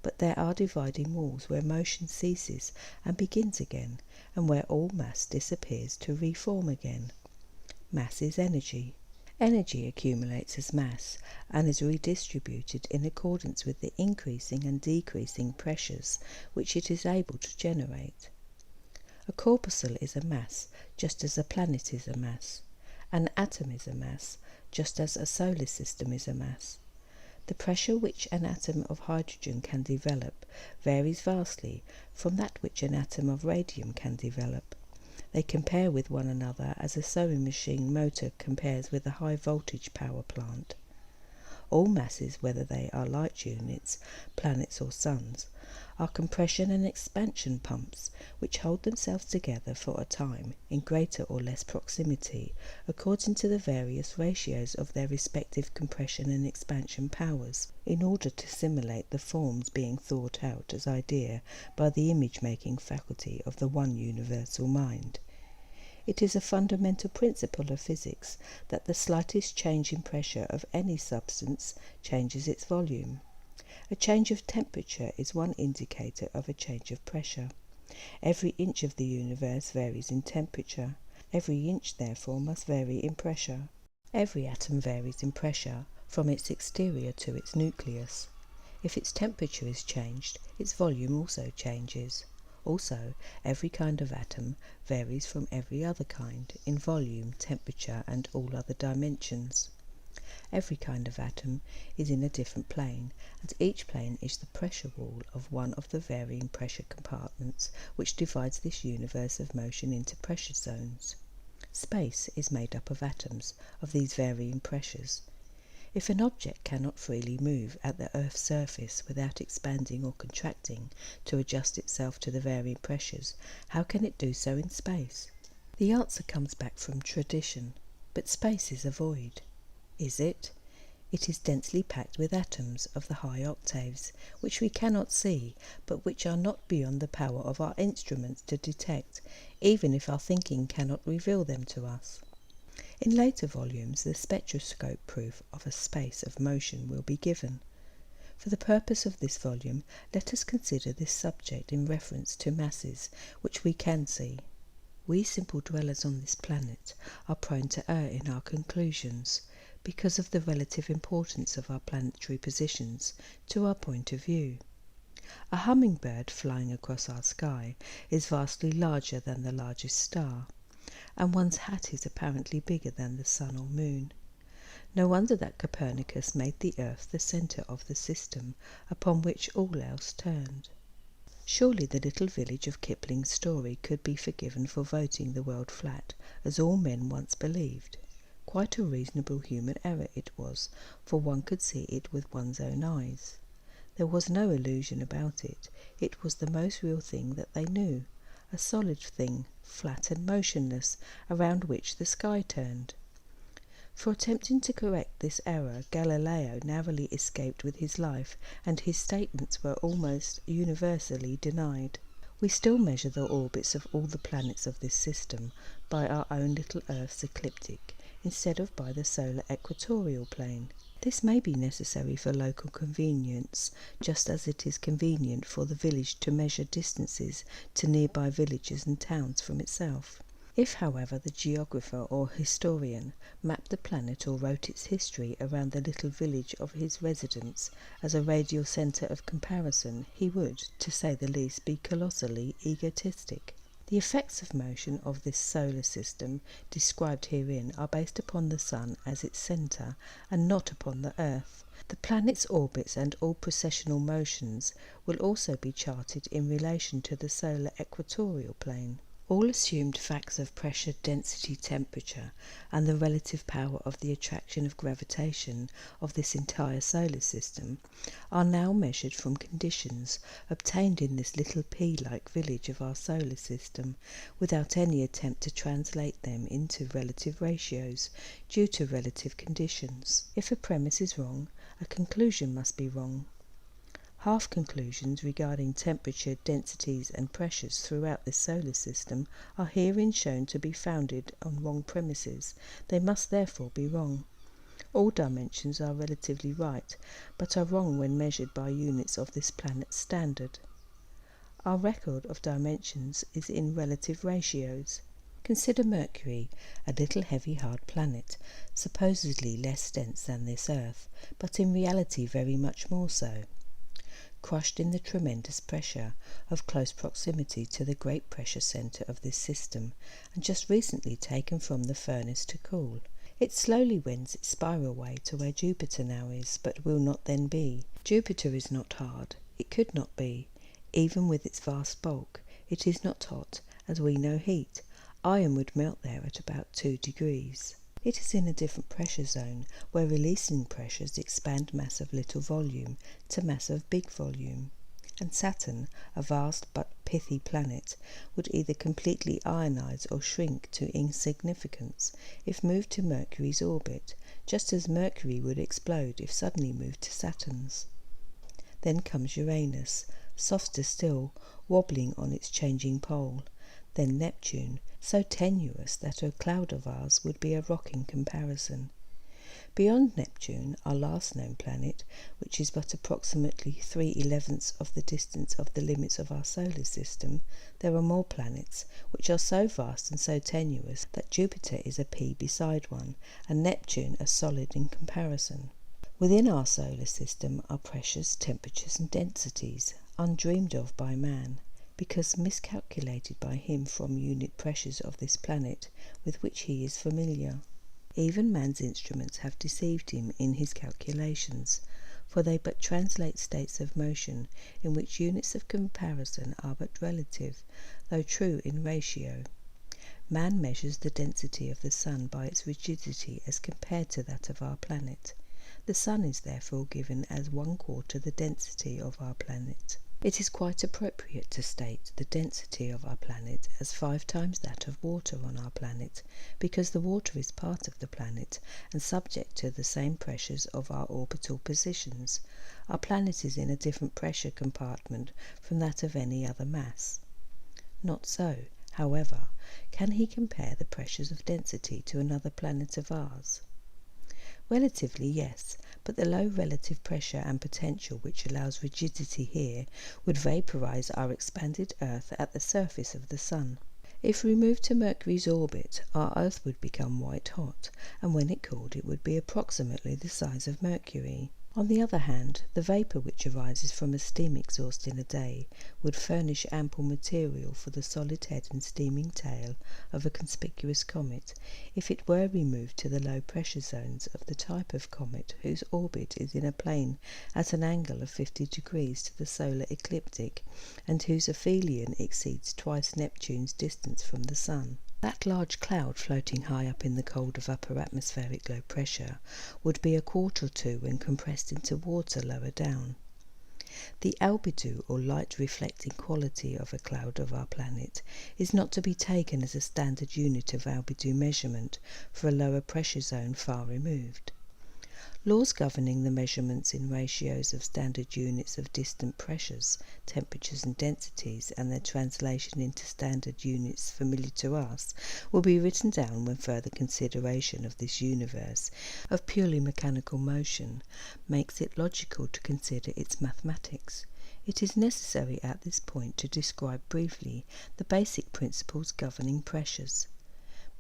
but there are dividing walls where motion ceases and begins again, and where all mass disappears to reform again. Mass is energy. Energy accumulates as mass and is redistributed in accordance with the increasing and decreasing pressures which it is able to generate. A corpuscle is a mass, just as a planet is a mass. An atom is a mass, just as a solar system is a mass. The pressure which an atom of hydrogen can develop varies vastly from that which an atom of radium can develop. They compare with one another as a sewing machine motor compares with a high voltage power plant. All masses, whether they are light units, planets or suns, are compression and expansion pumps which hold themselves together for a time in greater or less proximity according to the various ratios of their respective compression and expansion powers, in order to simulate the forms being thought out as idea by the image-making faculty of the one universal mind. It is a fundamental principle of physics that the slightest change in pressure of any substance changes its volume. A change of temperature is one indicator of a change of pressure. Every inch of the universe varies in temperature. Every inch, therefore, must vary in pressure. Every atom varies in pressure from its exterior to its nucleus. If its temperature is changed, its volume also changes. Also, every kind of atom varies from every other kind in volume, temperature, and all other dimensions. Every kind of atom is in a different plane, and each plane is the pressure wall of one of the varying pressure compartments which divides this universe of motion into pressure zones. Space is made up of atoms of these varying pressures. If an object cannot freely move at the Earth's surface without expanding or contracting to adjust itself to the varying pressures, how can it do so in space? The answer comes back from tradition, but space is a void. Is it? It is densely packed with atoms of the high octaves, which we cannot see, but which are not beyond the power of our instruments to detect, even if our thinking cannot reveal them to us. In later volumes, the spectroscope proof of a space of motion will be given. For the purpose of this volume, let us consider this subject in reference to masses which we can see. We simple dwellers on this planet are prone to err in our conclusions, because of the relative importance of our planetary positions to our point of view. A hummingbird flying across our sky is vastly larger than the largest star, and one's hat is apparently bigger than the sun or moon. No wonder that Copernicus made the earth the centre of the system upon which all else turned. Surely the little village of Kipling's story could be forgiven for voting the world flat, as all men once believed. Quite a reasonable human error it was, for one could see it with one's own eyes. There was no illusion about it. It was the most real thing that they knew, a solid thing, flat and motionless, around which the sky turned. For attempting to correct this error, Galileo narrowly escaped with his life, and his statements were almost universally denied. We still measure the orbits of all the planets of this system by our own little Earth's ecliptic, instead of by the solar equatorial plane. This may be necessary for local convenience, just as it is convenient for the village to measure distances to nearby villages and towns from itself. If, however, the geographer or historian mapped the planet or wrote its history around the little village of his residence as a radial centre of comparison, he would, to say the least, be colossally egotistic. The effects of motion of this solar system described herein are based upon the Sun as its centre and not upon the Earth. The planet's orbits and all precessional motions will also be charted in relation to the solar equatorial plane. All assumed facts of pressure, density, temperature, and the relative power of the attraction of gravitation of this entire solar system are now measured from conditions obtained in this little pea-like village of our solar system, without any attempt to translate them into relative ratios due to relative conditions. If a premise is wrong, a conclusion must be wrong. Half conclusions regarding temperature, densities and pressures throughout this solar system are herein shown to be founded on wrong premises. They must therefore be wrong. All dimensions are relatively right, but are wrong when measured by units of this planet's standard. Our record of dimensions is in relative ratios. Consider Mercury, a little heavy hard planet, supposedly less dense than this Earth, but in reality very much more so. Crushed in the tremendous pressure of close proximity to the great pressure centre of this system, and just recently taken from the furnace to cool. It slowly wends its spiral way to where Jupiter now is, but will not then be. Jupiter is not hard. It could not be. Even with its vast bulk, it is not hot, as we know heat. Iron would melt there at about 2 degrees. It is in a different pressure zone, where releasing pressures expand mass of little volume to mass of big volume. And Saturn, a vast but pithy planet, would either completely ionize or shrink to insignificance if moved to Mercury's orbit, just as Mercury would explode if suddenly moved to Saturn's. Then comes Uranus, softer still, wobbling on its changing pole. Then Neptune, so tenuous that a cloud of ours would be a rock in comparison. Beyond Neptune, our last known planet, which is but approximately 3/11 of the distance of the limits of our solar system, there are more planets, which are so vast and so tenuous that Jupiter is a pea beside one, and Neptune a solid in comparison. Within our solar system are pressures, temperatures, and densities, undreamed of by man, because miscalculated by him from unit pressures of this planet with which he is familiar. Even man's instruments have deceived him in his calculations, for they but translate states of motion in which units of comparison are but relative, though true in ratio. Man measures the density of the sun by its rigidity as compared to that of our planet. The sun is therefore given as 1/4 the density of our planet. It is quite appropriate to state the density of our planet as 5 times that of water on our planet, because the water is part of the planet and subject to the same pressures of our orbital positions. Our planet is in a different pressure compartment from that of any other mass. Not so, however, can he compare the pressures of density to another planet of ours. Relatively, yes, but the low relative pressure and potential which allows rigidity here would vaporize our expanded Earth at the surface of the Sun. If removed to Mercury's orbit, our Earth would become white hot, and when it cooled it would be approximately the size of Mercury. On the other hand, the vapour which arises from a steam exhaust in a day would furnish ample material for the solid head and steaming tail of a conspicuous comet, if it were removed to the low pressure zones of the type of comet whose orbit is in a plane at an angle of 50 degrees to the solar ecliptic, and whose aphelion exceeds twice Neptune's distance from the Sun. That large cloud floating high up in the cold of upper atmospheric low pressure would be a quart or two when compressed into water lower down. The albedo, or light reflecting quality of a cloud of our planet, is not to be taken as a standard unit of albedo measurement for a lower pressure zone far removed. Laws governing the measurements in ratios of standard units of distant pressures, temperatures and densities, and their translation into standard units familiar to us, will be written down when further consideration of this universe of purely mechanical motion makes it logical to consider its mathematics. It is necessary at this point to describe briefly the basic principles governing pressures.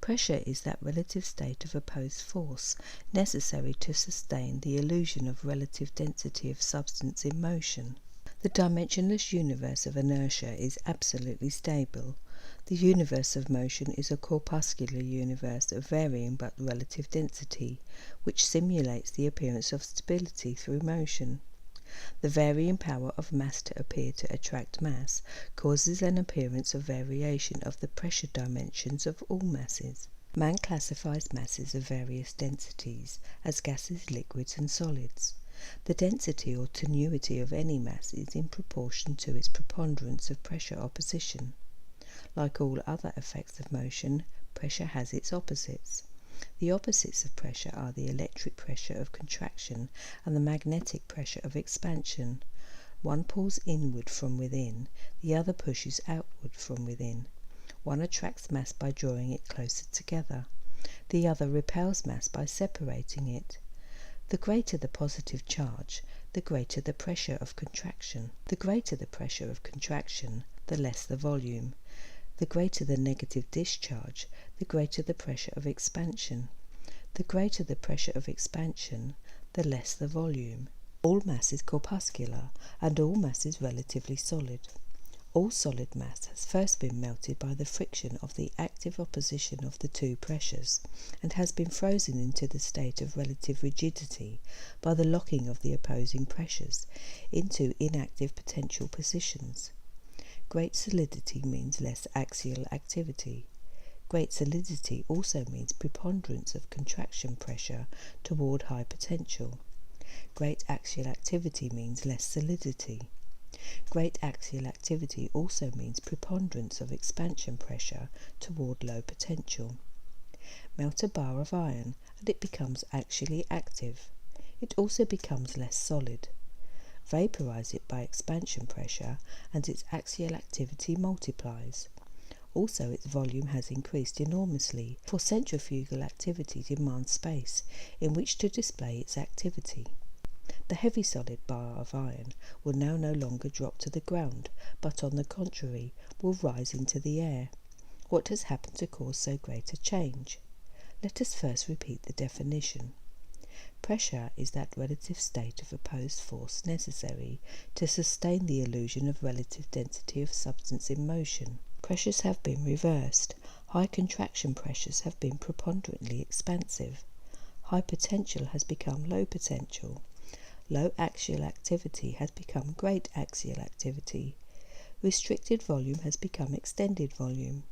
Pressure is that relative state of opposed force necessary to sustain the illusion of relative density of substance in motion. The dimensionless universe of inertia is absolutely stable. The universe of motion is a corpuscular universe of varying but relative density, which simulates the appearance of stability through motion. The varying power of mass to appear to attract mass causes an appearance of variation of the pressure dimensions of all masses. Man classifies masses of various densities as gases, liquids, and solids. The density or tenuity of any mass is in proportion to its preponderance of pressure opposition. Like all other effects of motion, pressure has its opposites. The opposites of pressure are the electric pressure of contraction and the magnetic pressure of expansion. One pulls inward from within, the other pushes outward from within. One attracts mass by drawing it closer together, the other repels mass by separating it. The greater the positive charge, the greater the pressure of contraction. The greater the pressure of contraction, the less the volume. The greater the negative discharge, the greater the pressure of expansion. The greater the pressure of expansion, the less the volume. All mass is corpuscular, and all mass is relatively solid. All solid mass has first been melted by the friction of the active opposition of the two pressures, and has been frozen into the state of relative rigidity by the locking of the opposing pressures into inactive potential positions. Great solidity means less axial activity. Great solidity also means preponderance of contraction pressure toward high potential. Great axial activity means less solidity. Great axial activity also means preponderance of expansion pressure toward low potential. Melt a bar of iron and it becomes axially active. It also becomes less solid. Vaporize it by expansion pressure and its axial activity multiplies. Also, its volume has increased enormously, for centrifugal activity demands space in which to display its activity. The heavy solid bar of iron will now no longer drop to the ground, but on the contrary will rise into the air. What has happened to cause so great a change? Let us first repeat the definition. Pressure is that relative state of opposed force necessary to sustain the illusion of relative density of substance in motion. Pressures have been reversed. High contraction pressures have been preponderantly expansive. High potential has become low potential. Low axial activity has become great axial activity. Restricted volume has become extended volume.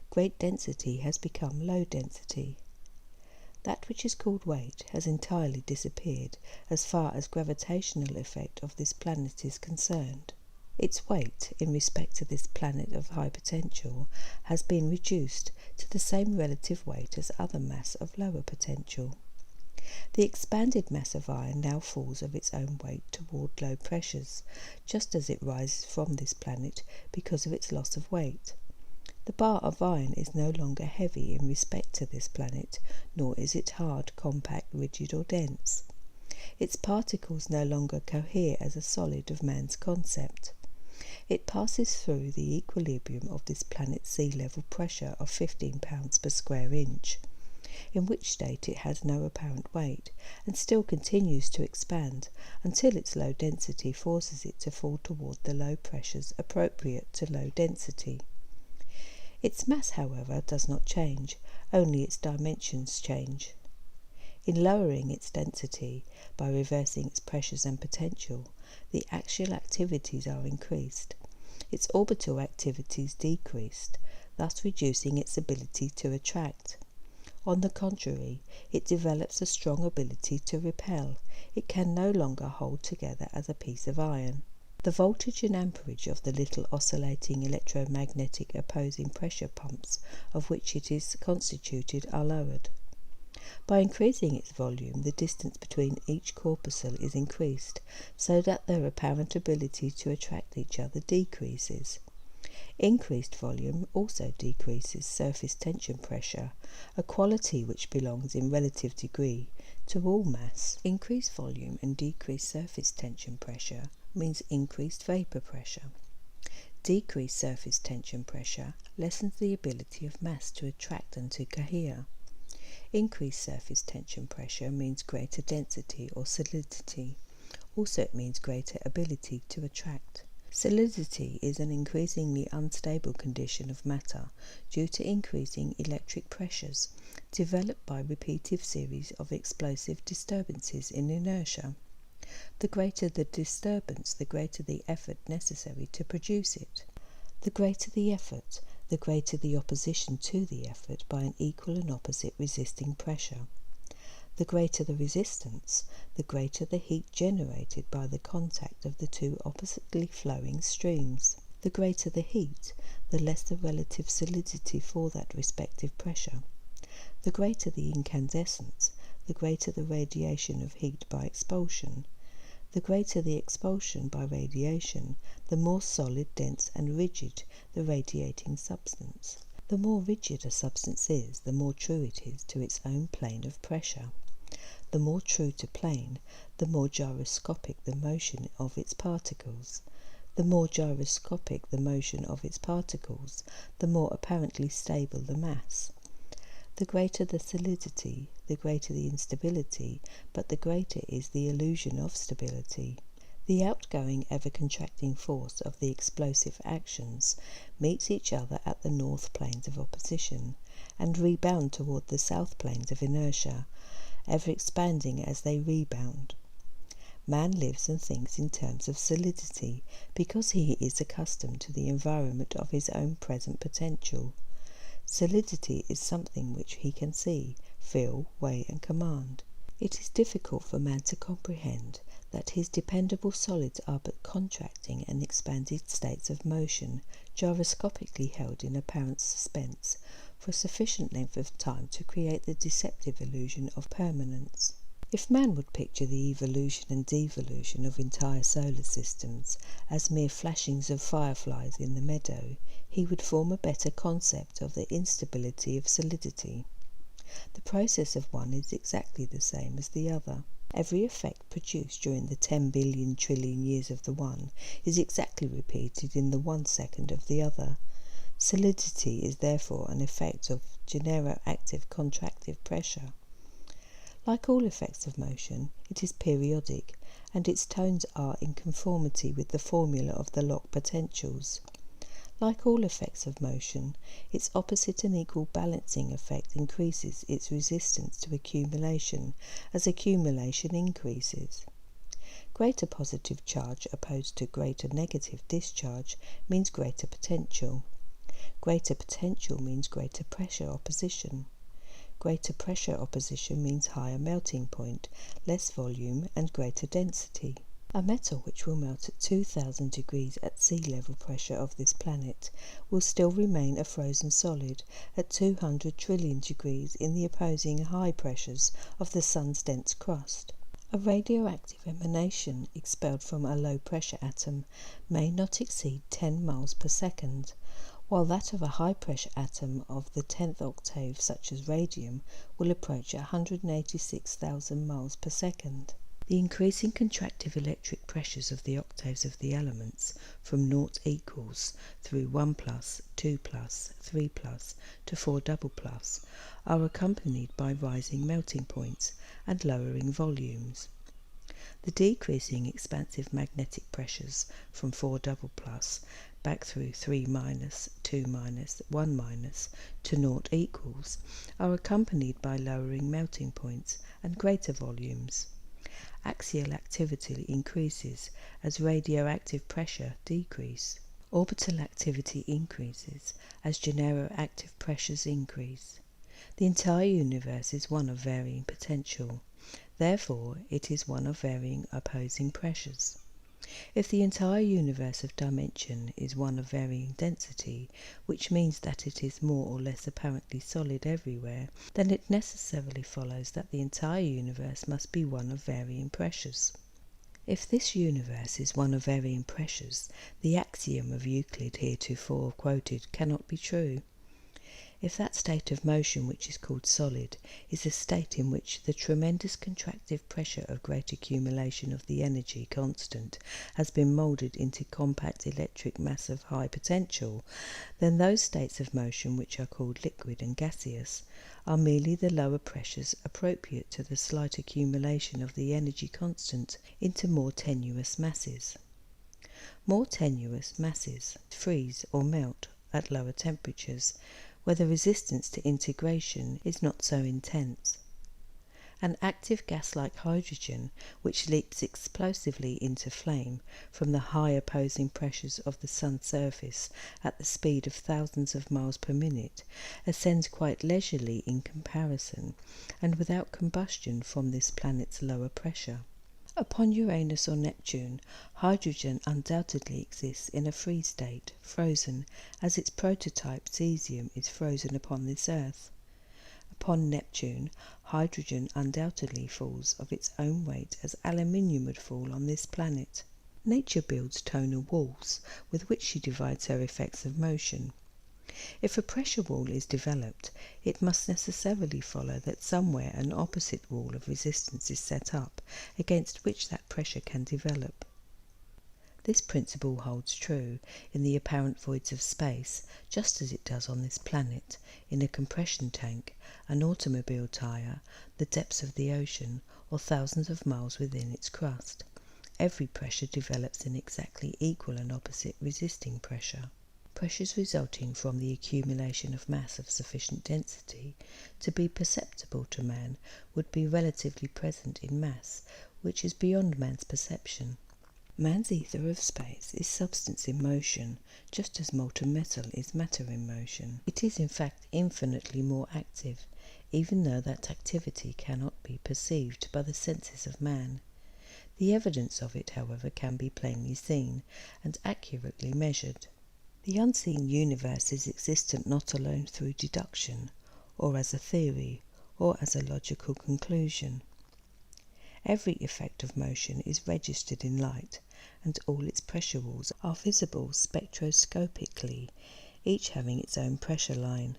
Great density has become low density. That which is called weight has entirely disappeared as far as gravitational effect of this planet is concerned. Its weight, in respect to this planet of high potential, has been reduced to the same relative weight as other mass of lower potential. The expanded mass of iron now falls of its own weight toward low pressures, just as it rises from this planet because of its loss of weight. The bar of iron is no longer heavy in respect to this planet, nor is it hard, compact, rigid, or dense. Its particles no longer cohere as a solid of man's concept. It passes through the equilibrium of this planet's sea level pressure of 15 pounds per square inch, in which state it has no apparent weight, and still continues to expand until its low density forces it to fall toward the low pressures appropriate to low density. Its mass, however, does not change, only its dimensions change. In lowering its density, by reversing its pressures and potential, the axial activities are increased, its orbital activities decreased, thus reducing its ability to attract. On the contrary, it develops a strong ability to repel. It can no longer hold together as a piece of iron. The voltage and amperage of the little oscillating electromagnetic opposing pressure pumps of which it is constituted are lowered. By increasing its volume, the distance between each corpuscle is increased, so that their apparent ability to attract each other decreases. Increased volume also decreases surface tension pressure, a quality which belongs in relative degree to all mass. Increased volume and decreased surface tension pressure means increased vapor pressure. Decreased surface tension pressure lessens the ability of mass to attract and to cohere. Increased surface tension pressure means greater density or solidity. Also it means greater ability to attract. Solidity is an increasingly unstable condition of matter due to increasing electric pressures developed by repeated series of explosive disturbances in inertia. The greater the disturbance, the greater the effort necessary to produce it. The greater the effort, the greater the opposition to the effort by an equal and opposite resisting pressure. The greater the resistance, the greater the heat generated by the contact of the two oppositely flowing streams. The greater the heat, the less the relative solidity for that respective pressure. The greater the incandescence, the greater the radiation of heat by expulsion. The greater the expulsion by radiation, the more solid, dense, and rigid the radiating substance. The more rigid a substance is, the more true it is to its own plane of pressure. the more true to plane, the more gyroscopic the motion of its particles. The more gyroscopic the motion of its particles, the more apparently stable the mass. The greater the solidity, the greater the instability, but the greater is the illusion of stability. The outgoing, ever-contracting force of the explosive actions meets each other at the north planes of opposition, and rebound toward the south planes of inertia, ever expanding as they rebound. Man lives and thinks in terms of solidity because he is accustomed to the environment of his own present potential. Solidity is something which he can see, feel, weigh and command. It is difficult for man to comprehend that his dependable solids are but contracting and expanded states of motion, gyroscopically held in apparent suspense for a sufficient length of time to create the deceptive illusion of permanence. If man would picture the evolution and devolution of entire solar systems as mere flashings of fireflies in the meadow, he would form a better concept of the instability of solidity. The process of one is exactly the same as the other. Every effect produced during the 10 billion trillion years of the one is exactly repeated in the 1 second of the other. Solidity is therefore an effect of genero-active contractive pressure. Like all effects of motion, it is periodic, and its tones are in conformity with the formula of the lock potentials. Like all effects of motion, its opposite and equal balancing effect increases its resistance to accumulation as accumulation increases. Greater positive charge opposed to greater negative discharge means greater potential. Greater potential means greater pressure opposition. Greater pressure opposition means higher melting point, less volume and greater density. A metal which will melt at 2000 degrees at sea level pressure of this planet will still remain a frozen solid at 200 trillion degrees in the opposing high pressures of the sun's dense crust. A radioactive emanation expelled from a low pressure atom may not exceed 10 miles per second, while that of a high-pressure atom of the 10th octave, such as radium, will approach 186,000 miles per second. The increasing contractive electric pressures of the octaves of the elements, from 0 equals through 1 plus, 2 plus, 3 plus to 4 double plus, are accompanied by rising melting points and lowering volumes. The decreasing expansive magnetic pressures from 4 double plus back through 3 minus, 2 minus, 1 minus to 0 equals are accompanied by lowering melting points and greater volumes. Axial activity increases as radioactive pressure decreases. Orbital activity increases as genero-active pressures increase. The entire universe is one of varying potential. Therefore, it is one of varying opposing pressures. If the entire universe of dimension is one of varying density, which means that it is more or less apparently solid everywhere, then it necessarily follows that the entire universe must be one of varying pressures. If this universe is one of varying pressures, the axiom of Euclid heretofore quoted cannot be true. If that state of motion which is called solid is a state in which the tremendous contractive pressure of great accumulation of the energy constant has been moulded into compact electric mass of high potential, then those states of motion which are called liquid and gaseous are merely the lower pressures appropriate to the slight accumulation of the energy constant into more tenuous masses. More tenuous masses freeze or melt at lower temperatures, where the resistance to integration is not so intense. An active gas like hydrogen, which leaps explosively into flame from the high opposing pressures of the sun's surface at the speed of thousands of miles per minute, ascends quite leisurely in comparison, and without combustion from this planet's lower pressure. Upon Uranus or Neptune, hydrogen undoubtedly exists in a free state, frozen, as its prototype cesium is frozen upon this earth. Upon Neptune, hydrogen undoubtedly falls of its own weight as aluminium would fall on this planet. Nature builds tonal walls with which she divides her effects of motion. If a pressure wall is developed, it must necessarily follow that somewhere an opposite wall of resistance is set up against which that pressure can develop. This principle holds true in the apparent voids of space, just as it does on this planet, in a compression tank, an automobile tyre, the depths of the ocean, or thousands of miles within its crust. Every pressure develops an exactly equal and opposite resisting pressure. Pressures resulting from the accumulation of mass of sufficient density to be perceptible to man would be relatively present in mass, which is beyond man's perception. Man's ether of space is substance in motion, just as molten metal is matter in motion. It is in fact infinitely more active, even though that activity cannot be perceived by the senses of man. The evidence of it, however, can be plainly seen and accurately measured. The unseen universe is existent not alone through deduction, or as a theory, or as a logical conclusion. Every effect of motion is registered in light, and all its pressure walls are visible spectroscopically, each having its own pressure line.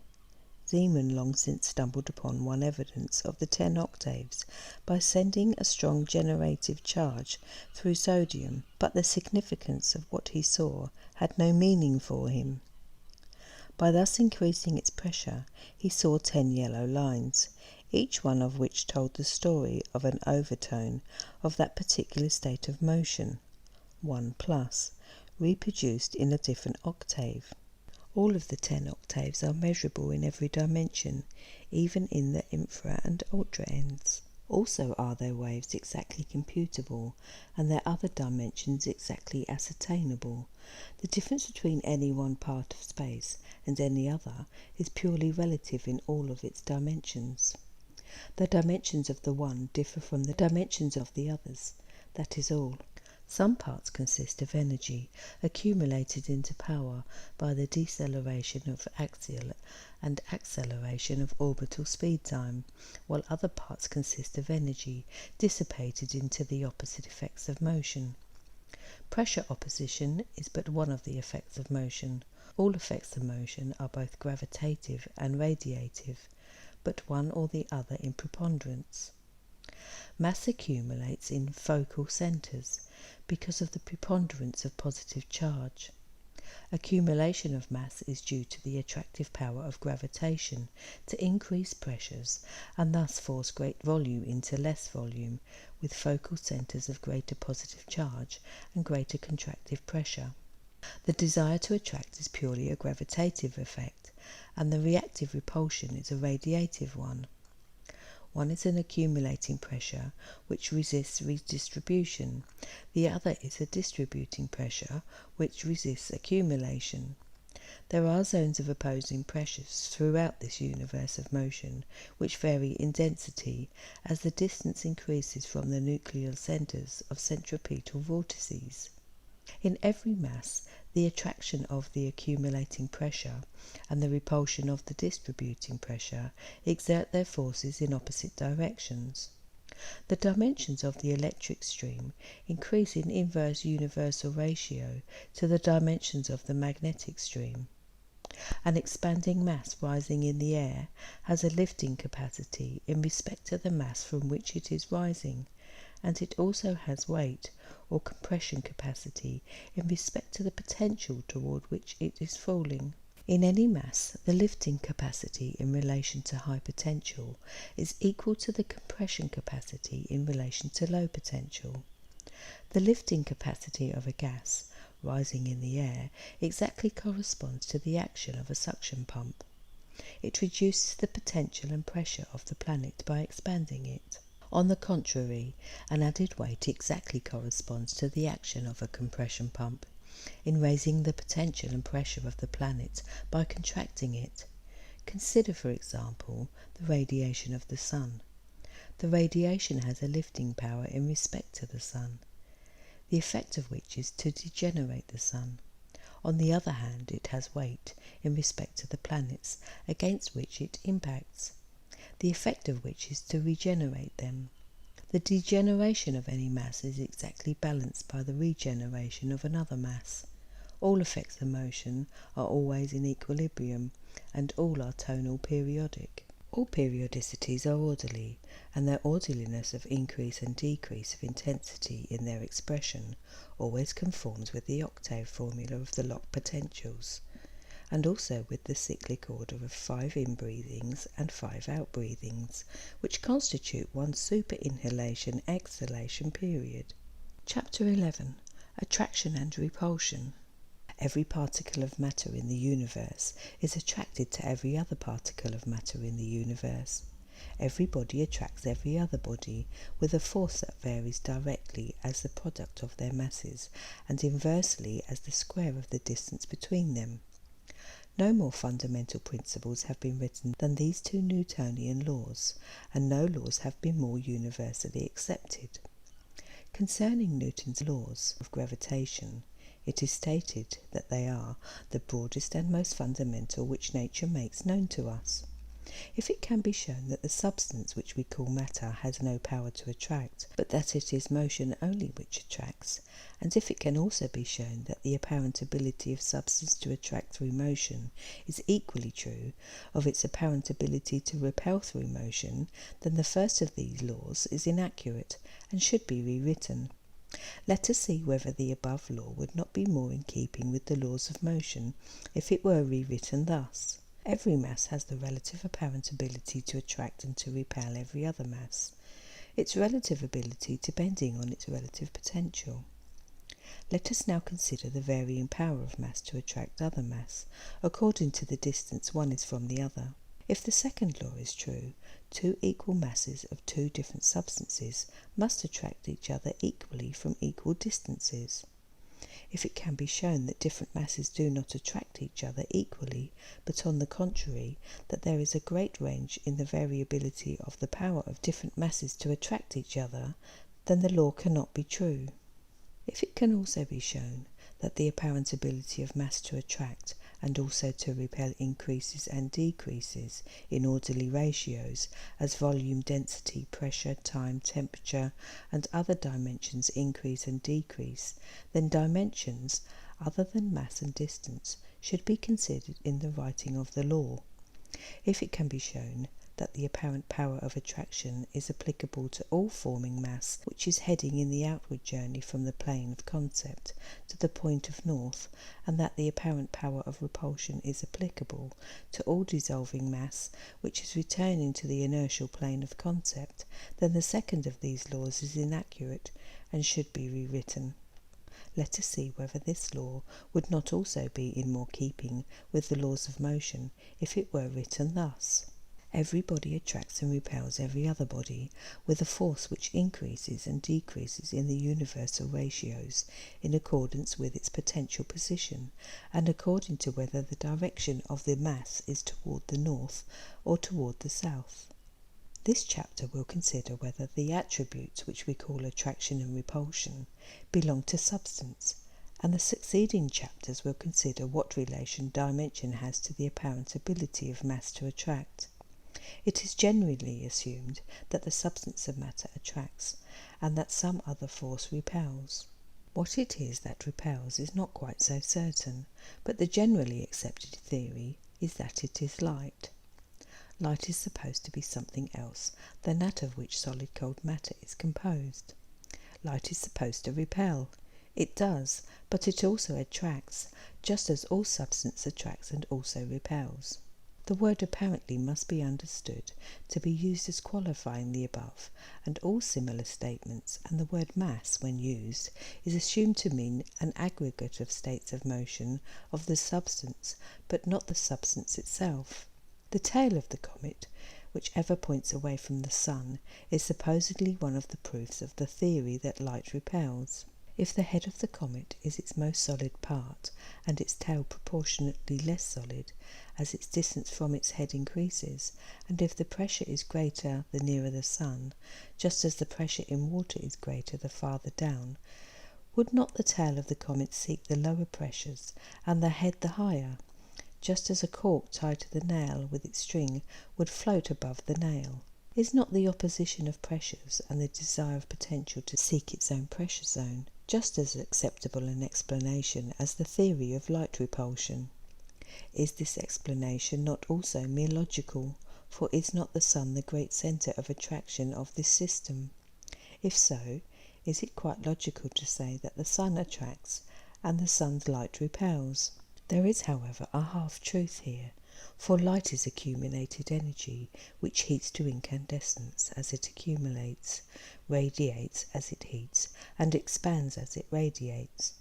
Zeeman long since stumbled upon one evidence of the 10 octaves by sending a strong generative charge through sodium, but the significance of what he saw had no meaning for him. By thus increasing its pressure, he saw 10 yellow lines, each one of which told the story of an overtone of that particular state of motion, 1+, reproduced in a different octave. All of the 10 octaves are measurable in every dimension, even in the infra and ultra ends. Also are their waves exactly computable, and their other dimensions exactly ascertainable. The difference between any one part of space and any other is purely relative in all of its dimensions. The dimensions of the one differ from the dimensions of the others, that is all. Some parts consist of energy accumulated into power by the deceleration of axial and acceleration of orbital speed time, while other parts consist of energy dissipated into the opposite effects of motion. Pressure opposition is but one of the effects of motion. All effects of motion are both gravitative and radiative, but one or the other in preponderance. Mass accumulates in focal centres because of the preponderance of positive charge. Accumulation of mass is due to the attractive power of gravitation to increase pressures and thus force great volume into less volume, with focal centres of greater positive charge and greater contractive pressure. The desire to attract is purely a gravitative effect, and the reactive repulsion is a radiative one. One is an accumulating pressure which resists redistribution. The other is a distributing pressure which resists accumulation. There are zones of opposing pressures throughout this universe of motion which vary in density as the distance increases from the nuclear centres of centripetal vortices. In every mass, the attraction of the accumulating pressure and the repulsion of the distributing pressure exert their forces in opposite directions. The dimensions of the electric stream increase in inverse universal ratio to the dimensions of the magnetic stream. An expanding mass rising in the air has a lifting capacity in respect to the mass from which it is rising, and it also has weight or compression capacity in respect to the potential toward which it is falling. In any mass, the lifting capacity in relation to high potential is equal to the compression capacity in relation to low potential. The lifting capacity of a gas rising in the air exactly corresponds to the action of a suction pump. It reduces the potential and pressure of the planet by expanding it. On the contrary, an added weight exactly corresponds to the action of a compression pump in raising the potential and pressure of the planet by contracting it. Consider, for example, the radiation of the sun. The radiation has a lifting power in respect to the sun, the effect of which is to degenerate the sun. On the other hand, it has weight in respect to the planets against which it impacts, the effect of which is to regenerate them. The degeneration of any mass is exactly balanced by the regeneration of another mass. All effects of motion are always in equilibrium, and all are tonal periodic. All periodicities are orderly, and their orderliness of increase and decrease of intensity in their expression always conforms with the octave formula of the lock potentials, and also with the cyclic order of 5 in-breathings and 5 out-breathings, which constitute one super-inhalation-exhalation period. Chapter 11. Attraction and Repulsion. Every particle of matter in the universe is attracted to every other particle of matter in the universe. Every body attracts every other body with a force that varies directly as the product of their masses and inversely as the square of the distance between them. No more fundamental principles have been written than these 2 Newtonian laws, and no laws have been more universally accepted. Concerning Newton's laws of gravitation, it is stated that they are the broadest and most fundamental which nature makes known to us. If it can be shown that the substance which we call matter has no power to attract, but that it is motion only which attracts, and if it can also be shown that the apparent ability of substance to attract through motion is equally true of its apparent ability to repel through motion, then the first of these laws is inaccurate and should be rewritten. Let us see whether the above law would not be more in keeping with the laws of motion if it were rewritten thus. Every mass has the relative apparent ability to attract and to repel every other mass, its relative ability depending on its relative potential. Let us now consider the varying power of mass to attract other mass, according to the distance one is from the other. If the second law is true, 2 equal masses of 2 different substances must attract each other equally from equal distances. If it can be shown that different masses do not attract each other equally, but on the contrary, that there is a great range in the variability of the power of different masses to attract each other, then the law cannot be true. If it can also be shown that the apparent ability of mass to attract and also to repel increases and decreases in orderly ratios as volume, density, pressure, time, temperature, and other dimensions increase and decrease, then dimensions other than mass and distance should be considered in the writing of the law. If it can be shown that the apparent power of attraction is applicable to all forming mass which is heading in the outward journey from the plane of concept to the point of north, and that the apparent power of repulsion is applicable to all dissolving mass which is returning to the inertial plane of concept, then the second of these laws is inaccurate and should be rewritten. Let us see whether this law would not also be in more keeping with the laws of motion if it were written thus. Every body attracts and repels every other body with a force which increases and decreases in the universal ratios in accordance with its potential position and according to whether the direction of the mass is toward the north or toward the south. This chapter will consider whether the attributes which we call attraction and repulsion belong to substance, and the succeeding chapters will consider what relation dimension has to the apparent ability of mass to attract. It is generally assumed that the substance of matter attracts, and that some other force repels. What it is that repels is not quite so certain, but the generally accepted theory is that it is light. Light is supposed to be something else than that of which solid cold matter is composed. Light is supposed to repel. It does, but it also attracts, just as all substance attracts and also repels. The word apparently must be understood to be used as qualifying the above and all similar statements, and the word mass, when used, is assumed to mean an aggregate of states of motion of the substance, but not the substance itself. The tail of the comet, which ever points away from the sun, is supposedly one of the proofs of the theory that light repels. If the head of the comet is its most solid part, and its tail proportionately less solid as its distance from its head increases, and if the pressure is greater the nearer the sun, just as the pressure in water is greater the farther down, would not the tail of the comet seek the lower pressures, and the head the higher, just as a cork tied to the nail with its string would float above the nail? Is not the opposition of pressures and the desire of potential to seek its own pressure zone just as acceptable an explanation as the theory of light repulsion. Is this explanation not also mere logical, for is not the sun the great centre of attraction of this system? If so, is it quite logical to say that the sun attracts and the sun's light repels? There is, however, a half-truth here, for light is accumulated energy which heats to incandescence as it accumulates, radiates as it heats, and expands as it radiates.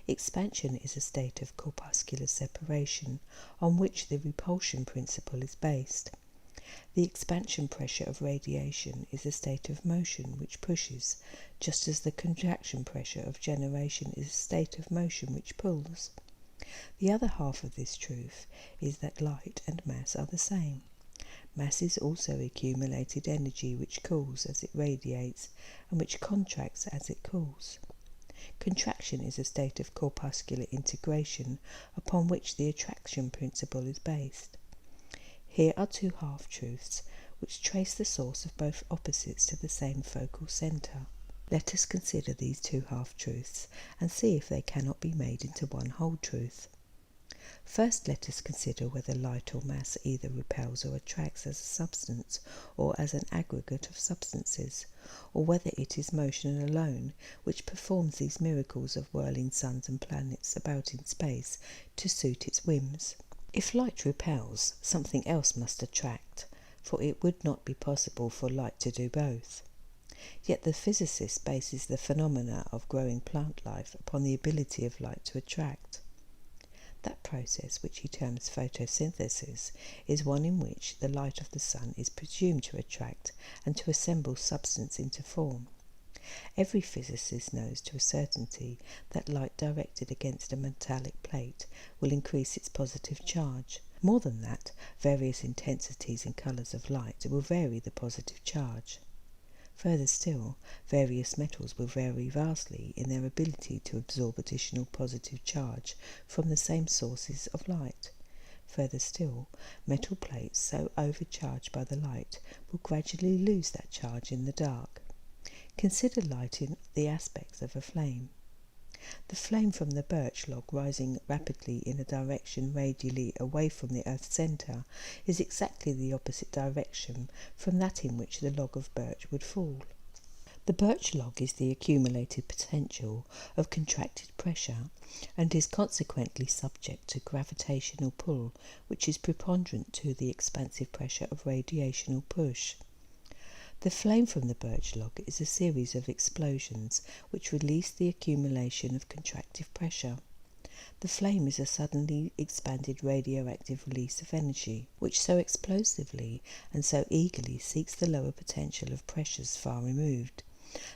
Expansion is a state of corpuscular separation on which the repulsion principle is based. The expansion pressure of radiation is a state of motion which pushes, just as the contraction pressure of generation is a state of motion which pulls. The other half of this truth is that light and mass are the same. Mass is also accumulated energy which cools as it radiates and which contracts as it cools. Contraction is a state of corpuscular integration upon which the attraction principle is based. Here are two half-truths which trace the source of both opposites to the same focal centre. Let us consider these two half-truths and see if they cannot be made into one whole truth. First, let us consider whether light or mass either repels or attracts as a substance or as an aggregate of substances, or whether it is motion alone which performs these miracles of whirling suns and planets about in space to suit its whims. If light repels, something else must attract, for it would not be possible for light to do both. Yet the physicist bases the phenomena of growing plant life upon the ability of light to attract. That process, which he terms photosynthesis, is one in which the light of the sun is presumed to attract and to assemble substance into form. Every physicist knows to a certainty that light directed against a metallic plate will increase its positive charge. More than that, various intensities and colours of light will vary the positive charge. Further still, various metals will vary vastly in their ability to absorb additional positive charge from the same sources of light. Further still, metal plates so overcharged by the light will gradually lose that charge in the dark. Consider light in the aspects of a flame. The flame from the birch log rising rapidly in a direction radially away from the earth's centre is exactly the opposite direction from that in which the log of birch would fall. The birch log is the accumulated potential of contracted pressure and is consequently subject to gravitational pull, which is preponderant to the expansive pressure of radiational push. The flame from the birch log is a series of explosions which release the accumulation of contractive pressure. The flame is a suddenly expanded radioactive release of energy, which so explosively and so eagerly seeks the lower potential of pressures far removed,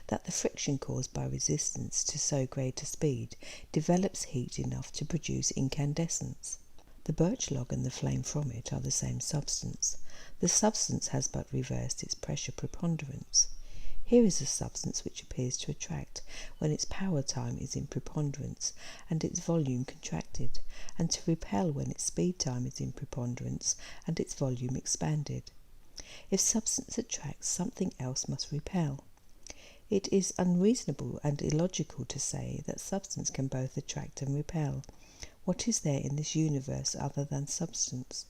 that the friction caused by resistance to so great a speed develops heat enough to produce incandescence. The birch log and the flame from it are the same substance. The substance has but reversed its pressure preponderance. Here is a substance which appears to attract when its power time is in preponderance and its volume contracted, and to repel when its speed time is in preponderance and its volume expanded. If substance attracts, something else must repel. It is unreasonable and illogical to say that substance can both attract and repel. What is there in this universe other than substance?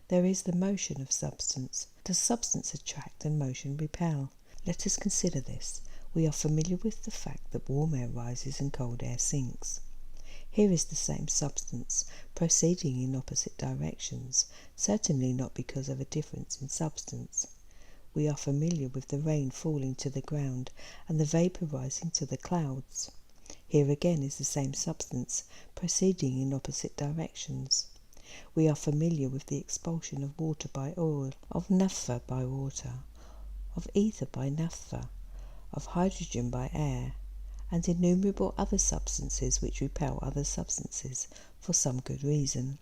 There is the motion of substance. Does substance attract and motion repel? Let us consider this. We are familiar with the fact that warm air rises and cold air sinks. Here is the same substance, proceeding in opposite directions, certainly not because of a difference in substance. We are familiar with the rain falling to the ground and the vapour rising to the clouds. Here again is the same substance, proceeding in opposite directions. We are familiar with the expulsion of water by oil, of naphtha by water, of ether by naphtha, of hydrogen by air, and innumerable other substances which repel other substances for some good reason.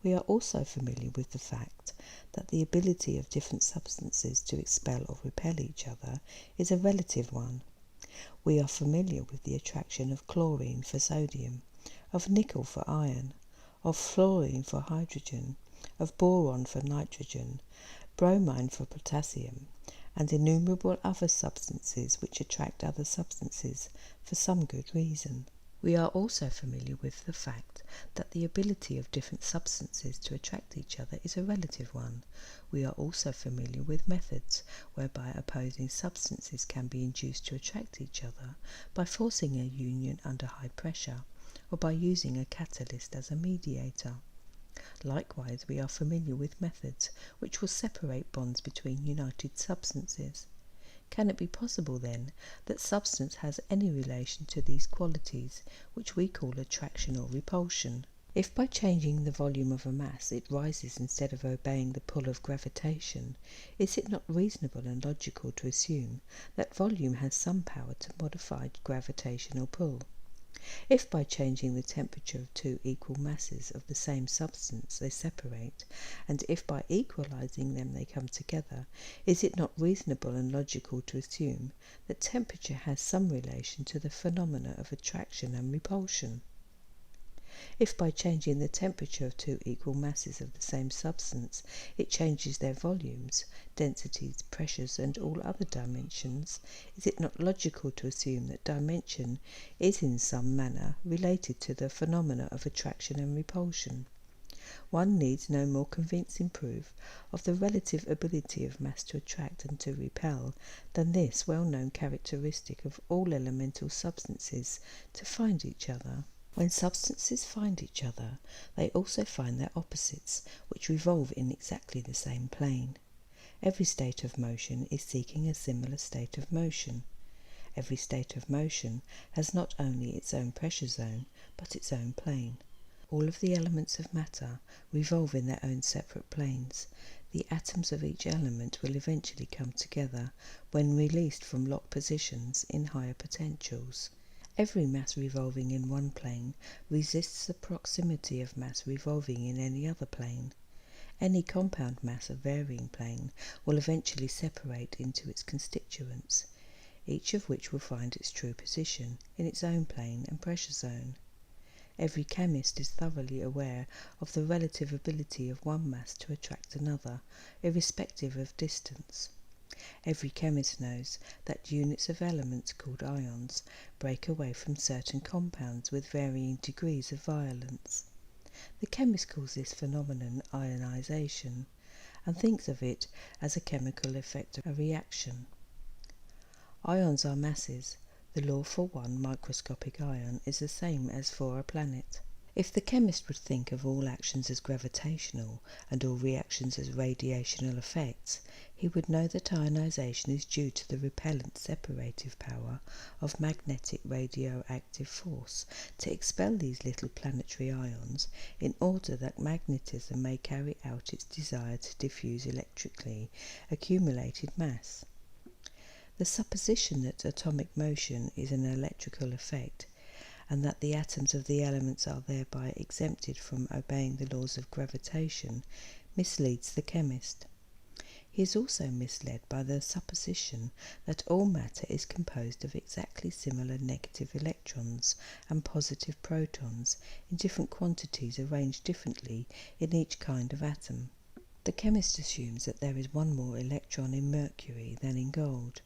We are also familiar with the fact that the ability of different substances to expel or repel each other is a relative one. We are familiar with the attraction of chlorine for sodium, of nickel for iron, of fluorine for hydrogen, of boron for nitrogen, bromine for potassium, and innumerable other substances which attract other substances for some good reason. We are also familiar with the fact that the ability of different substances to attract each other is a relative one. We are also familiar with methods whereby opposing substances can be induced to attract each other by forcing a union under high pressure, or by using a catalyst as a mediator. Likewise, we are familiar with methods which will separate bonds between united substances. Can it be possible, then, that substance has any relation to these qualities, which we call attraction or repulsion? If by changing the volume of a mass it rises instead of obeying the pull of gravitation, is it not reasonable and logical to assume that volume has some power to modify gravitational pull? If by changing the temperature of two equal masses of the same substance they separate, and if by equalizing them they come together, is it not reasonable and logical to assume that temperature has some relation to the phenomena of attraction and repulsion? If by changing the temperature of two equal masses of the same substance it changes their volumes, densities, pressures, and all other dimensions, is it not logical to assume that dimension is in some manner related to the phenomena of attraction and repulsion? One needs no more convincing proof of the relative ability of mass to attract and to repel than this well-known characteristic of all elemental substances to find each other. When substances find each other, they also find their opposites, which revolve in exactly the same plane. Every state of motion is seeking a similar state of motion. Every state of motion has not only its own pressure zone, but its own plane. All of the elements of matter revolve in their own separate planes. The atoms of each element will eventually come together when released from locked positions in higher potentials. Every mass revolving in one plane resists the proximity of mass revolving in any other plane. Any compound mass of varying plane will eventually separate into its constituents, each of which will find its true position in its own plane and pressure zone. Every chemist is thoroughly aware of the relative ability of one mass to attract another, irrespective of distance. Every chemist knows that units of elements called ions break away from certain compounds with varying degrees of violence. The chemist calls this phenomenon ionization, and thinks of it as a chemical effect of a reaction. Ions are masses. The law for one microscopic ion is the same as for a planet. If the chemist would think of all actions as gravitational and all reactions as radiational effects, he would know that ionization is due to the repellent separative power of magnetic radioactive force to expel these little planetary ions in order that magnetism may carry out its desire to diffuse electrically accumulated mass. The supposition that atomic motion is an electrical effect and that the atoms of the elements are thereby exempted from obeying the laws of gravitation misleads the chemist. He is also misled by the supposition that all matter is composed of exactly similar negative electrons and positive protons in different quantities arranged differently in each kind of atom. The chemist assumes that there is one more electron in mercury than in gold.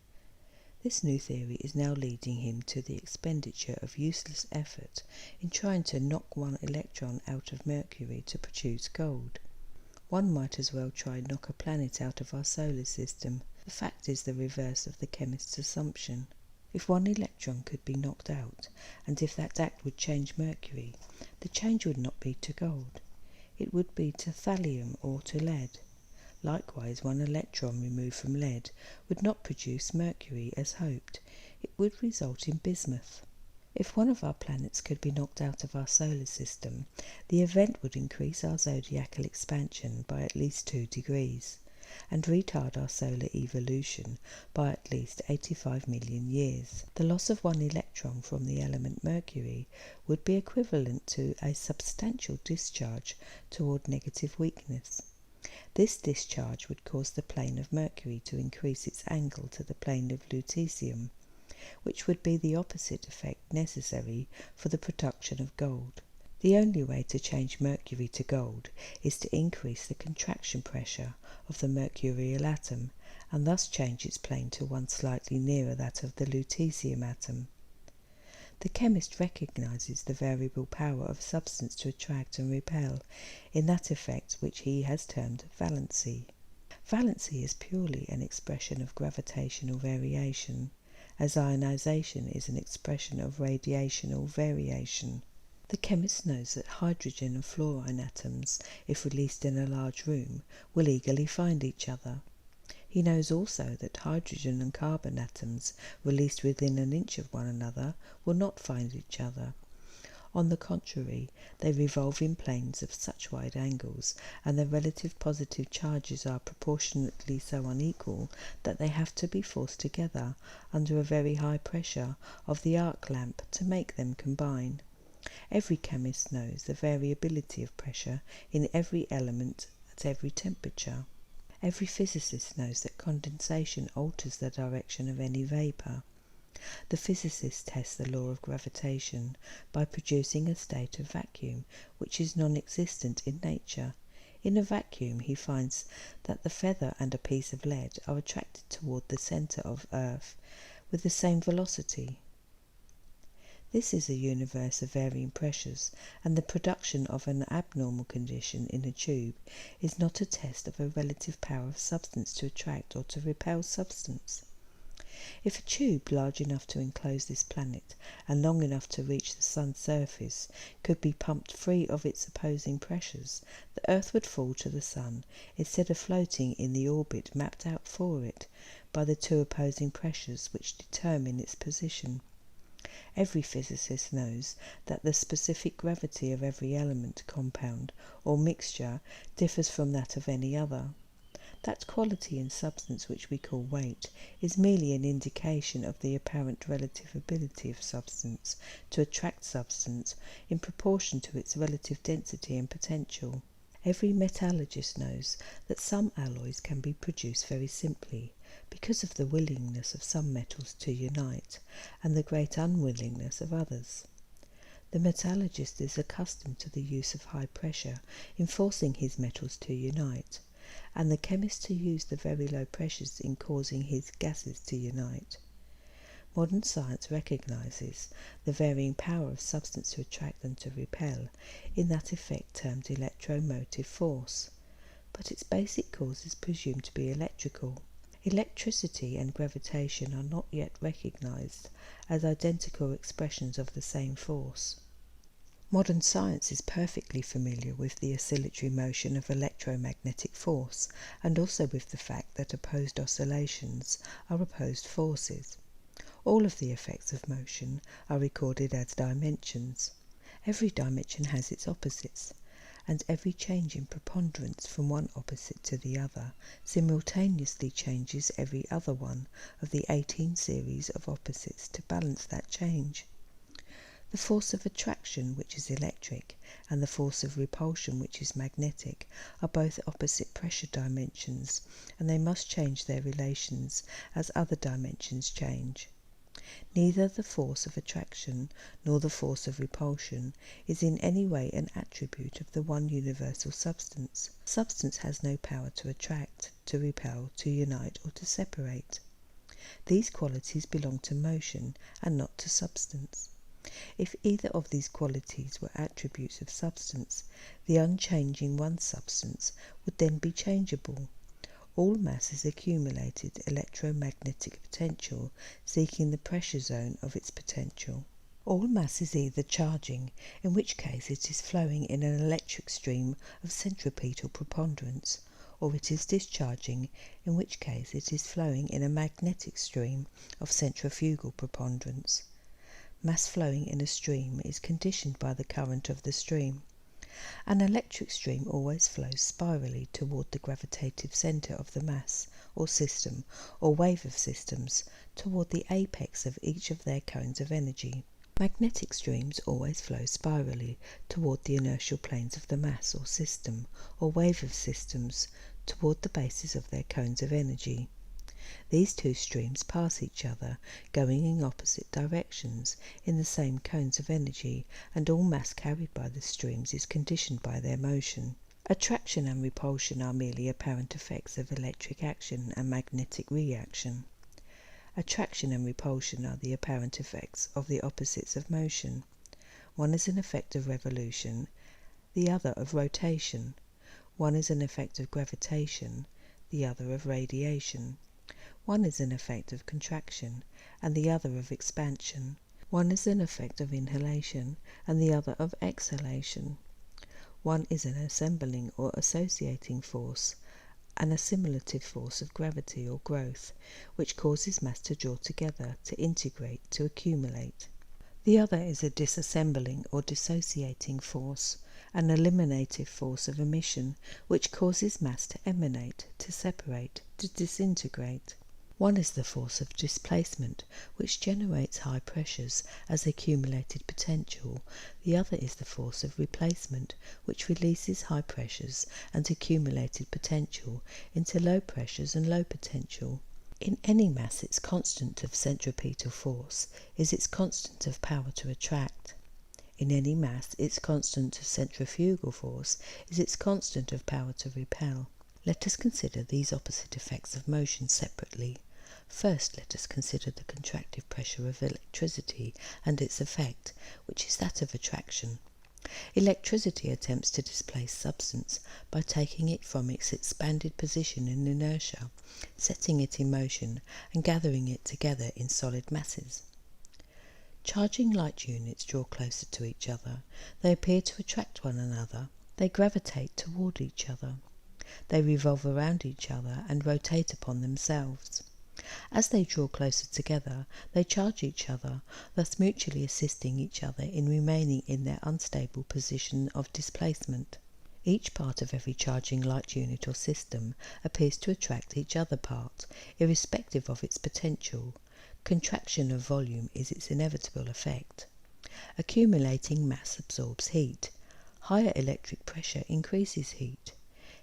This new theory is now leading him to the expenditure of useless effort in trying to knock one electron out of Mercury to produce gold. One might as well try knock a planet out of our solar system. The fact is the reverse of the chemist's assumption. If one electron could be knocked out, and if that act would change Mercury, the change would not be to gold. It would be to thallium or to lead. Likewise, one electron removed from lead would not produce Mercury as hoped. It would result in bismuth. If one of our planets could be knocked out of our solar system, the event would increase our zodiacal expansion by at least 2 degrees, and retard our solar evolution by at least 85 million years. The loss of one electron from the element Mercury would be equivalent to a substantial discharge toward negative weakness. This discharge would cause the plane of Mercury to increase its angle to the plane of lutetium, which would be the opposite effect necessary for the production of gold. The only way to change mercury to gold is to increase the contraction pressure of the mercurial atom and thus change its plane to one slightly nearer that of the lutetium atom. The chemist recognises the variable power of a substance to attract and repel in that effect which he has termed valency. Valency is purely an expression of gravitational variation, as ionisation is an expression of radiational variation. The chemist knows that hydrogen and fluorine atoms, if released in a large room, will eagerly find each other. He knows also that hydrogen and carbon atoms, released within an inch of one another, will not find each other. On the contrary, they revolve in planes of such wide angles, and their relative positive charges are proportionately so unequal that they have to be forced together under a very high pressure of the arc lamp to make them combine. Every chemist knows the variability of pressure in every element at every temperature. Every physicist knows that condensation alters the direction of any vapour. The physicist tests the law of gravitation by producing a state of vacuum which is non-existent in nature. In a vacuum he finds that the feather and a piece of lead are attracted toward the centre of Earth with the same velocity. This is a universe of varying pressures, and the production of an abnormal condition in a tube is not a test of a relative power of substance to attract or to repel substance. If a tube large enough to enclose this planet and long enough to reach the sun's surface could be pumped free of its opposing pressures, the Earth would fall to the sun instead of floating in the orbit mapped out for it by the two opposing pressures which determine its position. Every physicist knows that the specific gravity of every element, compound, or mixture differs from that of any other. That quality in substance which we call weight is merely an indication of the apparent relative ability of substance to attract substance in proportion to its relative density and potential. Every metallurgist knows that some alloys can be produced very simply, because of the willingness of some metals to unite, and the great unwillingness of others. The metallurgist is accustomed to the use of high pressure in forcing his metals to unite, and the chemist to use the very low pressures in causing his gases to unite. Modern science recognises the varying power of substance to attract and to repel in that effect termed electromotive force, but its basic cause is presumed to be electrical. Electricity and gravitation are not yet recognised as identical expressions of the same force. Modern science is perfectly familiar with the oscillatory motion of electromagnetic force, and also with the fact that opposed oscillations are opposed forces. All of the effects of motion are recorded as dimensions. Every dimension has its opposites, and every change in preponderance from one opposite to the other simultaneously changes every other one of the 18 series of opposites to balance that change. The force of attraction, which is electric, and the force of repulsion, which is magnetic, are both opposite pressure dimensions, and they must change their relations as other dimensions change. Neither the force of attraction nor the force of repulsion is in any way an attribute of the one universal substance. Substance has no power to attract, to repel, to unite, or to separate. These qualities belong to motion and not to substance. If either of these qualities were attributes of substance, the unchanging one substance would then be changeable. All mass is accumulated electromagnetic potential, seeking the pressure zone of its potential. All mass is either charging, in which case it is flowing in an electric stream of centripetal preponderance, or it is discharging, in which case it is flowing in a magnetic stream of centrifugal preponderance. Mass flowing in a stream is conditioned by the current of the stream. An electric stream always flows spirally toward the gravitative centre of the mass, or system, or wave of systems, toward the apex of each of their cones of energy. Magnetic streams always flow spirally toward the inertial planes of the mass, or system, or wave of systems, toward the bases of their cones of energy. These two streams pass each other, going in opposite directions, in the same cones of energy, and all mass carried by the streams is conditioned by their motion. Attraction and repulsion are merely apparent effects of electric action and magnetic reaction. Attraction and repulsion are the apparent effects of the opposites of motion. One is an effect of revolution, the other of rotation. One is an effect of gravitation, the other of radiation. One is an effect of contraction, and the other of expansion. One is an effect of inhalation, and the other of exhalation. One is an assembling or associating force, an assimilative force of gravity or growth, which causes mass to draw together, to integrate, to accumulate. The other is a disassembling or dissociating force, an eliminative force of emission, which causes mass to emanate, to separate, to disintegrate. One is the force of displacement, which generates high pressures as accumulated potential. The other is the force of replacement, which releases high pressures and accumulated potential into low pressures and low potential. In any mass, its constant of centripetal force is its constant of power to attract. In any mass, its constant of centrifugal force is its constant of power to repel. Let us consider these opposite effects of motion separately. First, let us consider the contractive pressure of electricity and its effect, which is that of attraction. Electricity attempts to displace substance by taking it from its expanded position in inertia, setting it in motion, and gathering it together in solid masses. Charging light units draw closer to each other. They appear to attract one another. They gravitate toward each other. They revolve around each other and rotate upon themselves. As they draw closer together, they charge each other, thus mutually assisting each other in remaining in their unstable position of displacement. Each part of every charging light unit or system appears to attract each other part, irrespective of its potential. Contraction of volume is its inevitable effect. Accumulating mass absorbs heat. Higher electric pressure increases heat.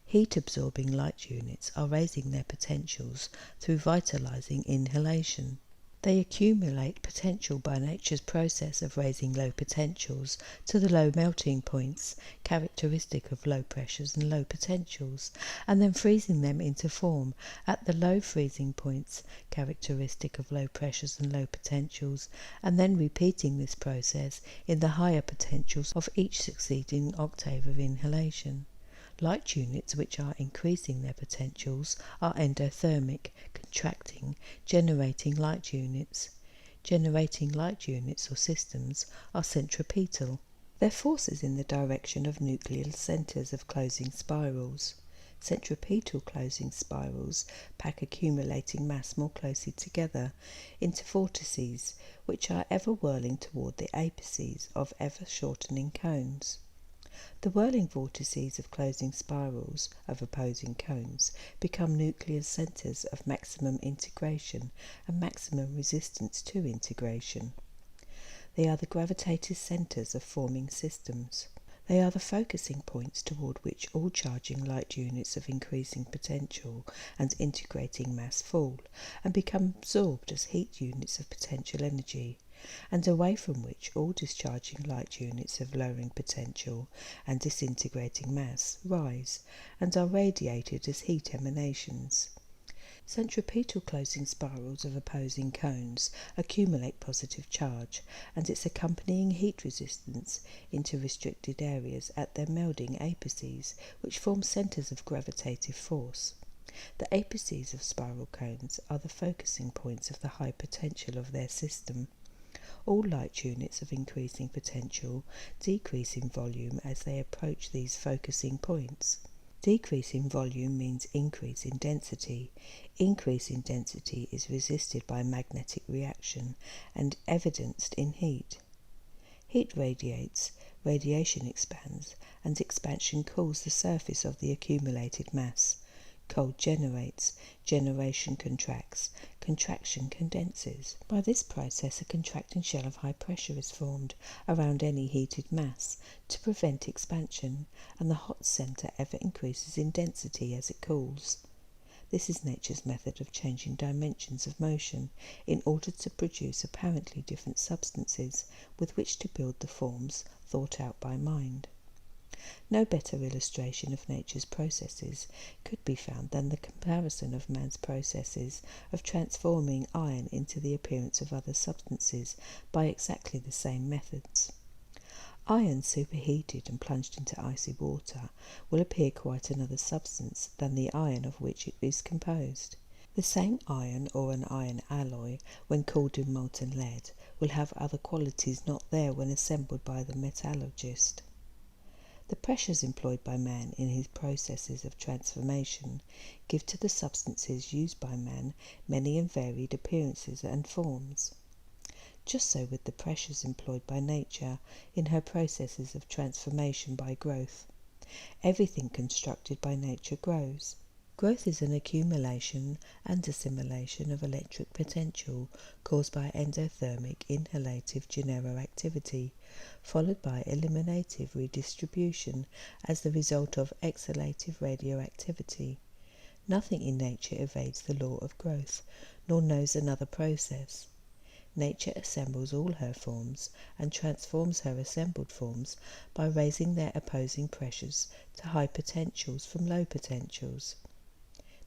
Heat-absorbing light units are raising their potentials through vitalizing inhalation. They accumulate potential by nature's process of raising low potentials to the low melting points, characteristic of low pressures and low potentials, and then freezing them into form at the low freezing points, characteristic of low pressures and low potentials, and then repeating this process in the higher potentials of each succeeding octave of inhalation. Light units which are increasing their potentials are endothermic, contracting, generating light units. Generating light units or systems are centripetal. Their force is in the direction of nuclear centres of closing spirals. Centripetal closing spirals pack accumulating mass more closely together into vortices, which are ever whirling toward the apices of ever shortening cones. The whirling vortices of closing spirals of opposing cones become nuclear centres of maximum integration and maximum resistance to integration. They are the gravitative centres of forming systems. They are the focusing points toward which all charging light units of increasing potential and integrating mass fall and become absorbed as heat units of potential energy, and away from which all discharging light units of lowering potential and disintegrating mass rise and are radiated as heat emanations. Centripetal closing spirals of opposing cones accumulate positive charge and its accompanying heat resistance into restricted areas at their melding apices, which form centres of gravitative force. The apices of spiral cones are the focusing points of the high potential of their system. All light units of increasing potential decrease in volume as they approach these focusing points. Decrease in volume means increase in density. Increase in density is resisted by magnetic reaction and evidenced in heat. Heat radiates, radiation expands, and expansion cools the surface of the accumulated mass. Cold generates, generation contracts, contraction condenses. By this process, a contracting shell of high pressure is formed around any heated mass to prevent expansion, and the hot centre ever increases in density as it cools. This is nature's method of changing dimensions of motion in order to produce apparently different substances with which to build the forms thought out by mind. No better illustration of nature's processes could be found than the comparison of man's processes of transforming iron into the appearance of other substances by exactly the same methods. Iron superheated and plunged into icy water will appear quite another substance than the iron of which it is composed. The same iron or an iron alloy, when cooled in molten lead, will have other qualities not there when assembled by the metallurgist. The pressures employed by man in his processes of transformation give to the substances used by man many and varied appearances and forms. Just so with the pressures employed by nature in her processes of transformation by growth. Everything constructed by nature grows. Growth is an accumulation and assimilation of electric potential caused by endothermic inhalative genero-activity, followed by eliminative redistribution as the result of exhalative radioactivity. Nothing in nature evades the law of growth, nor knows another process. Nature assembles all her forms and transforms her assembled forms by raising their opposing pressures to high potentials from low potentials.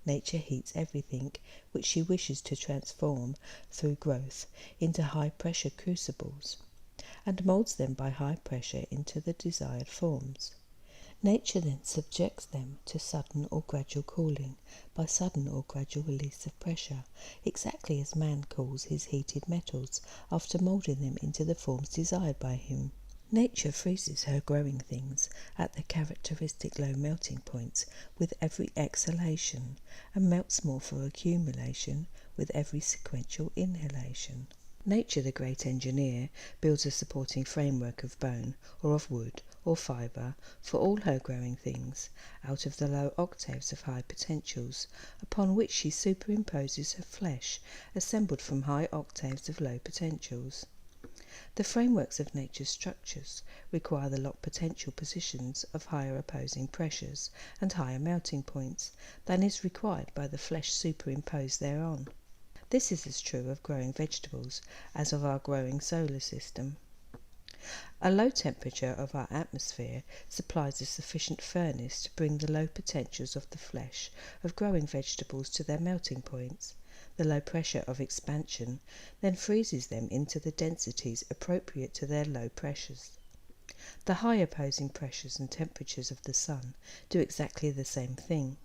Nature heats everything which she wishes to transform through growth into high-pressure crucibles, and moulds them by high pressure into the desired forms. Nature then subjects them to sudden or gradual cooling by sudden or gradual release of pressure, exactly as man cools his heated metals after moulding them into the forms desired by him. Nature freezes her growing things at the characteristic low melting points with every exhalation, and melts more for accumulation with every sequential inhalation. Nature, the great engineer, builds a supporting framework of bone, or of wood, or fibre, for all her growing things, out of the low octaves of high potentials, upon which she superimposes her flesh, assembled from high octaves of low potentials. The frameworks of nature's structures require the locked potential positions of higher opposing pressures and higher melting points than is required by the flesh superimposed thereon. This is as true of growing vegetables as of our growing solar system. A low temperature of our atmosphere supplies a sufficient furnace to bring the low potentials of the flesh of growing vegetables to their melting points. The low pressure of expansion then freezes them into the densities appropriate to their low pressures. The high opposing pressures and temperatures of the sun do exactly the same thing.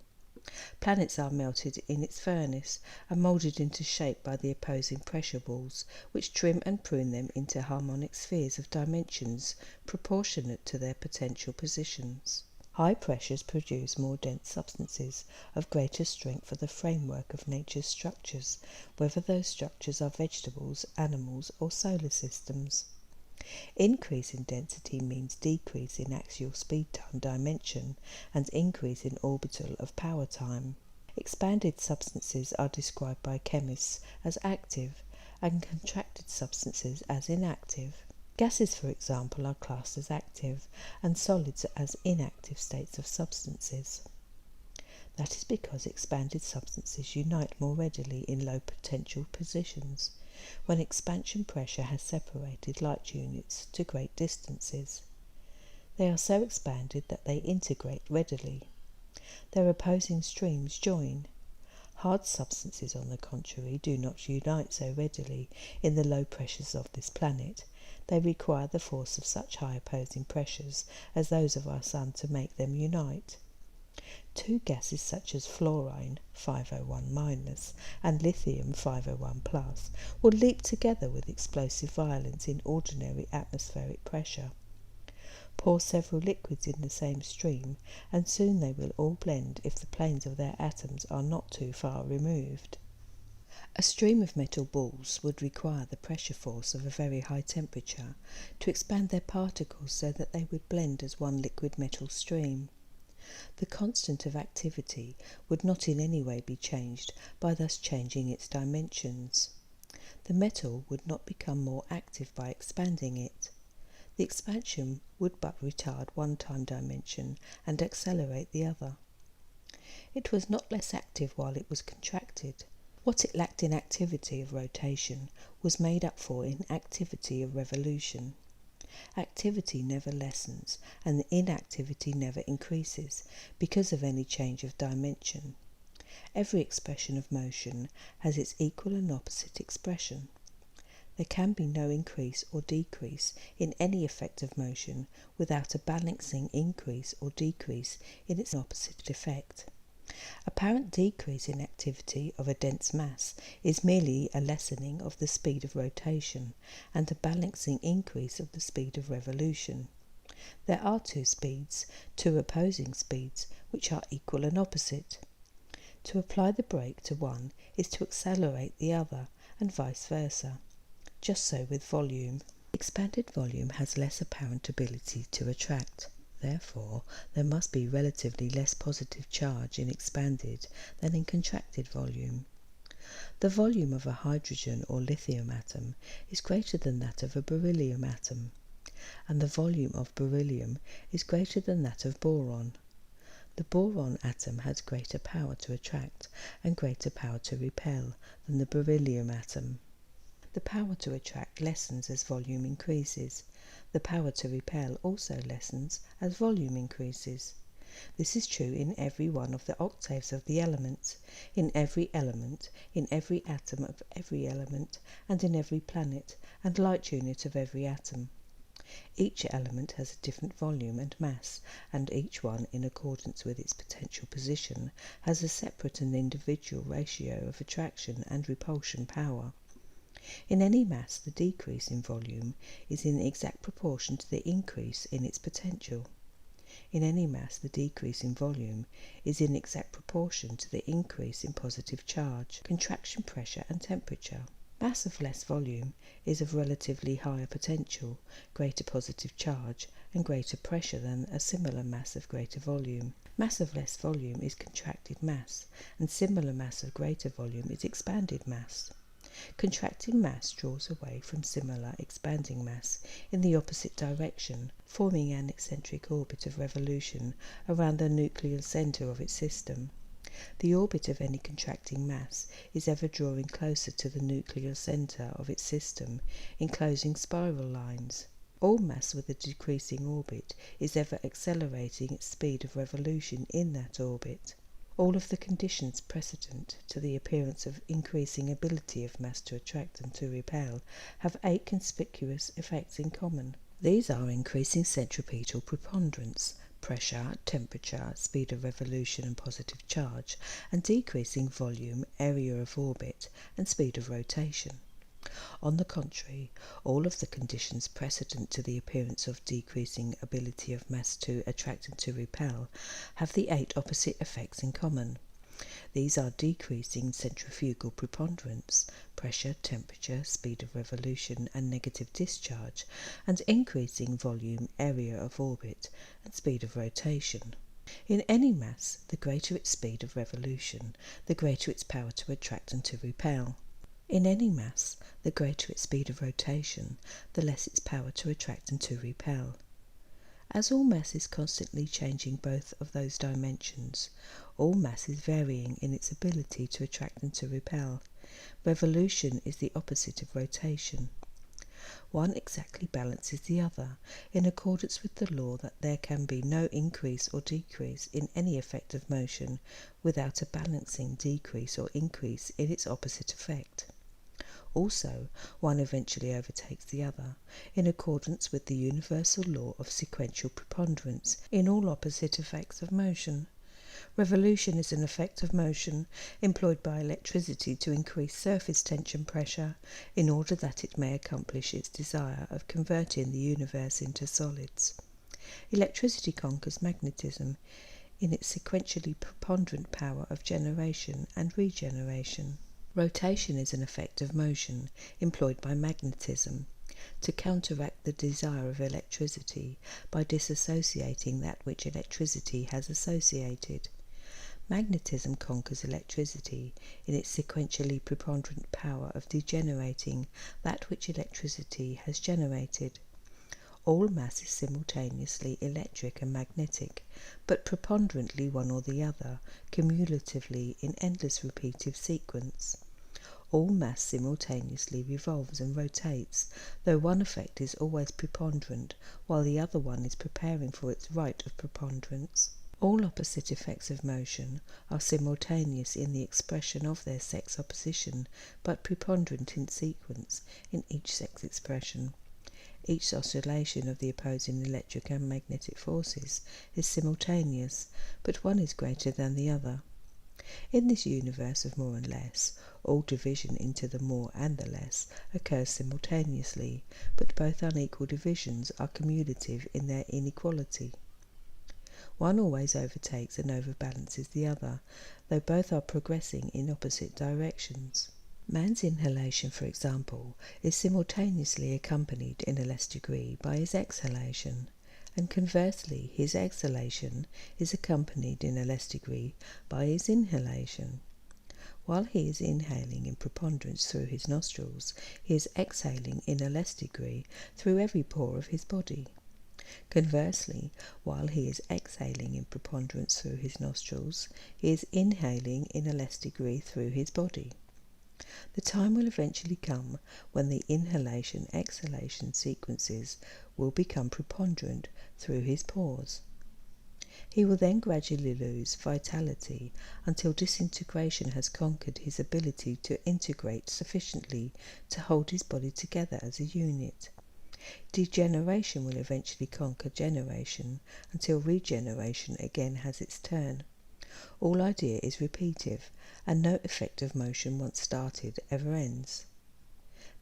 Planets are melted in its furnace and moulded into shape by the opposing pressure walls, which trim and prune them into harmonic spheres of dimensions proportionate to their potential positions. High pressures produce more dense substances of greater strength for the framework of nature's structures, whether those structures are vegetables, animals, or solar systems. Increase in density means decrease in axial speed time dimension and increase in orbital of power time. Expanded substances are described by chemists as active and contracted substances as inactive. Gases, for example, are classed as active and solids as inactive states of substances. That is because expanded substances unite more readily in low potential positions, when expansion pressure has separated light units to great distances. They are so expanded that they integrate readily. Their opposing streams join. Hard substances, on the contrary, do not unite so readily in the low pressures of this planet. They require the force of such high opposing pressures as those of our Sun to make them unite. Two gases such as fluorine 501- and lithium 501+ will leap together with explosive violence in ordinary atmospheric pressure. Pour several liquids in the same stream, and soon they will all blend if the planes of their atoms are not too far removed. A stream of metal balls would require the pressure force of a very high temperature to expand their particles so that they would blend as one liquid metal stream. The constant of activity would not in any way be changed by thus changing its dimensions. The metal would not become more active by expanding it. The expansion would but retard one time dimension and accelerate the other. It was not less active while it was contracted. What it lacked in activity of rotation was made up for in activity of revolution. Activity never lessens, and inactivity never increases, because of any change of dimension. Every expression of motion has its equal and opposite expression. There can be no increase or decrease in any effect of motion without a balancing increase or decrease in its opposite effect. Apparent decrease in activity of a dense mass is merely a lessening of the speed of rotation and a balancing increase of the speed of revolution. There are two speeds, two opposing speeds, which are equal and opposite. To apply the brake to one is to accelerate the other, and vice versa. Just so with volume. Expanded volume has less apparent ability to attract. Therefore, there must be relatively less positive charge in expanded than in contracted volume. The volume of a hydrogen or lithium atom is greater than that of a beryllium atom, and the volume of beryllium is greater than that of boron. The boron atom has greater power to attract and greater power to repel than the beryllium atom. The power to attract lessens as volume increases. The power to repel also lessens as volume increases. This is true in every one of the octaves of the elements, in every element, in every atom of every element, and in every planet and light unit of every atom. Each element has a different volume and mass, and each one, in accordance with its potential position, has a separate and individual ratio of attraction and repulsion power. In any mass, the decrease in volume is in exact proportion to the increase in its potential. In any mass, the decrease in volume is in exact proportion to the increase in positive charge, contraction pressure and temperature. Mass of less volume is of relatively higher potential, greater positive charge and greater pressure than a similar mass of greater volume. Mass of less volume is contracted mass, and similar mass of greater volume is expanded mass. Contracting mass draws away from similar expanding mass in the opposite direction, forming an eccentric orbit of revolution around the nuclear centre of its system. The orbit of any contracting mass is ever drawing closer to the nuclear centre of its system, enclosing spiral lines. All mass with a decreasing orbit is ever accelerating its speed of revolution in that orbit. All of the conditions precedent to the appearance of increasing ability of mass to attract and to repel have 8 conspicuous effects in common. These are increasing centripetal preponderance, pressure, temperature, speed of revolution and positive charge, and decreasing volume, area of orbit, and speed of rotation. On the contrary, all of the conditions precedent to the appearance of decreasing ability of mass to attract and to repel have the 8 opposite effects in common. These are decreasing centrifugal preponderance, pressure, temperature, speed of revolution and negative discharge, and increasing volume, area of orbit, and speed of rotation. In any mass, the greater its speed of revolution, the greater its power to attract and to repel. In any mass, the greater its speed of rotation, the less its power to attract and to repel. As all mass is constantly changing both of those dimensions, all mass is varying in its ability to attract and to repel. Revolution is the opposite of rotation. One exactly balances the other, in accordance with the law that there can be no increase or decrease in any effect of motion without a balancing decrease or increase in its opposite effect. Also, one eventually overtakes the other, in accordance with the universal law of sequential preponderance in all opposite effects of motion. Revolution is an effect of motion employed by electricity to increase surface tension pressure in order that it may accomplish its desire of converting the universe into solids. Electricity conquers magnetism in its sequentially preponderant power of generation and regeneration. Rotation is an effect of motion employed by magnetism to counteract the desire of electricity by disassociating that which electricity has associated. Magnetism conquers electricity in its sequentially preponderant power of degenerating that which electricity has generated. All mass is simultaneously electric and magnetic, but preponderantly one or the other, cumulatively in endless repeative sequence. All mass simultaneously revolves and rotates, though one effect is always preponderant, while the other one is preparing for its right of preponderance. All opposite effects of motion are simultaneous in the expression of their sex opposition, but preponderant in sequence in each sex expression. Each oscillation of the opposing electric and magnetic forces is simultaneous, but one is greater than the other. In this universe of more and less, all division into the more and the less occurs simultaneously, but both unequal divisions are cumulative in their inequality. One always overtakes and overbalances the other, though both are progressing in opposite directions. Man's inhalation, for example, is simultaneously accompanied in a less degree by his exhalation, and conversely his exhalation is accompanied in a less degree by his inhalation. While he is inhaling in preponderance through his nostrils, he is exhaling in a less degree through every pore of his body. Conversely, while he is exhaling in preponderance through his nostrils, he is inhaling in a less degree through his body. The time will eventually come when the inhalation-exhalation sequences will become preponderant through his pores. He will then gradually lose vitality until disintegration has conquered his ability to integrate sufficiently to hold his body together as a unit. Degeneration will eventually conquer generation until regeneration again has its turn. All idea is repeative, and no effect of motion once started ever ends.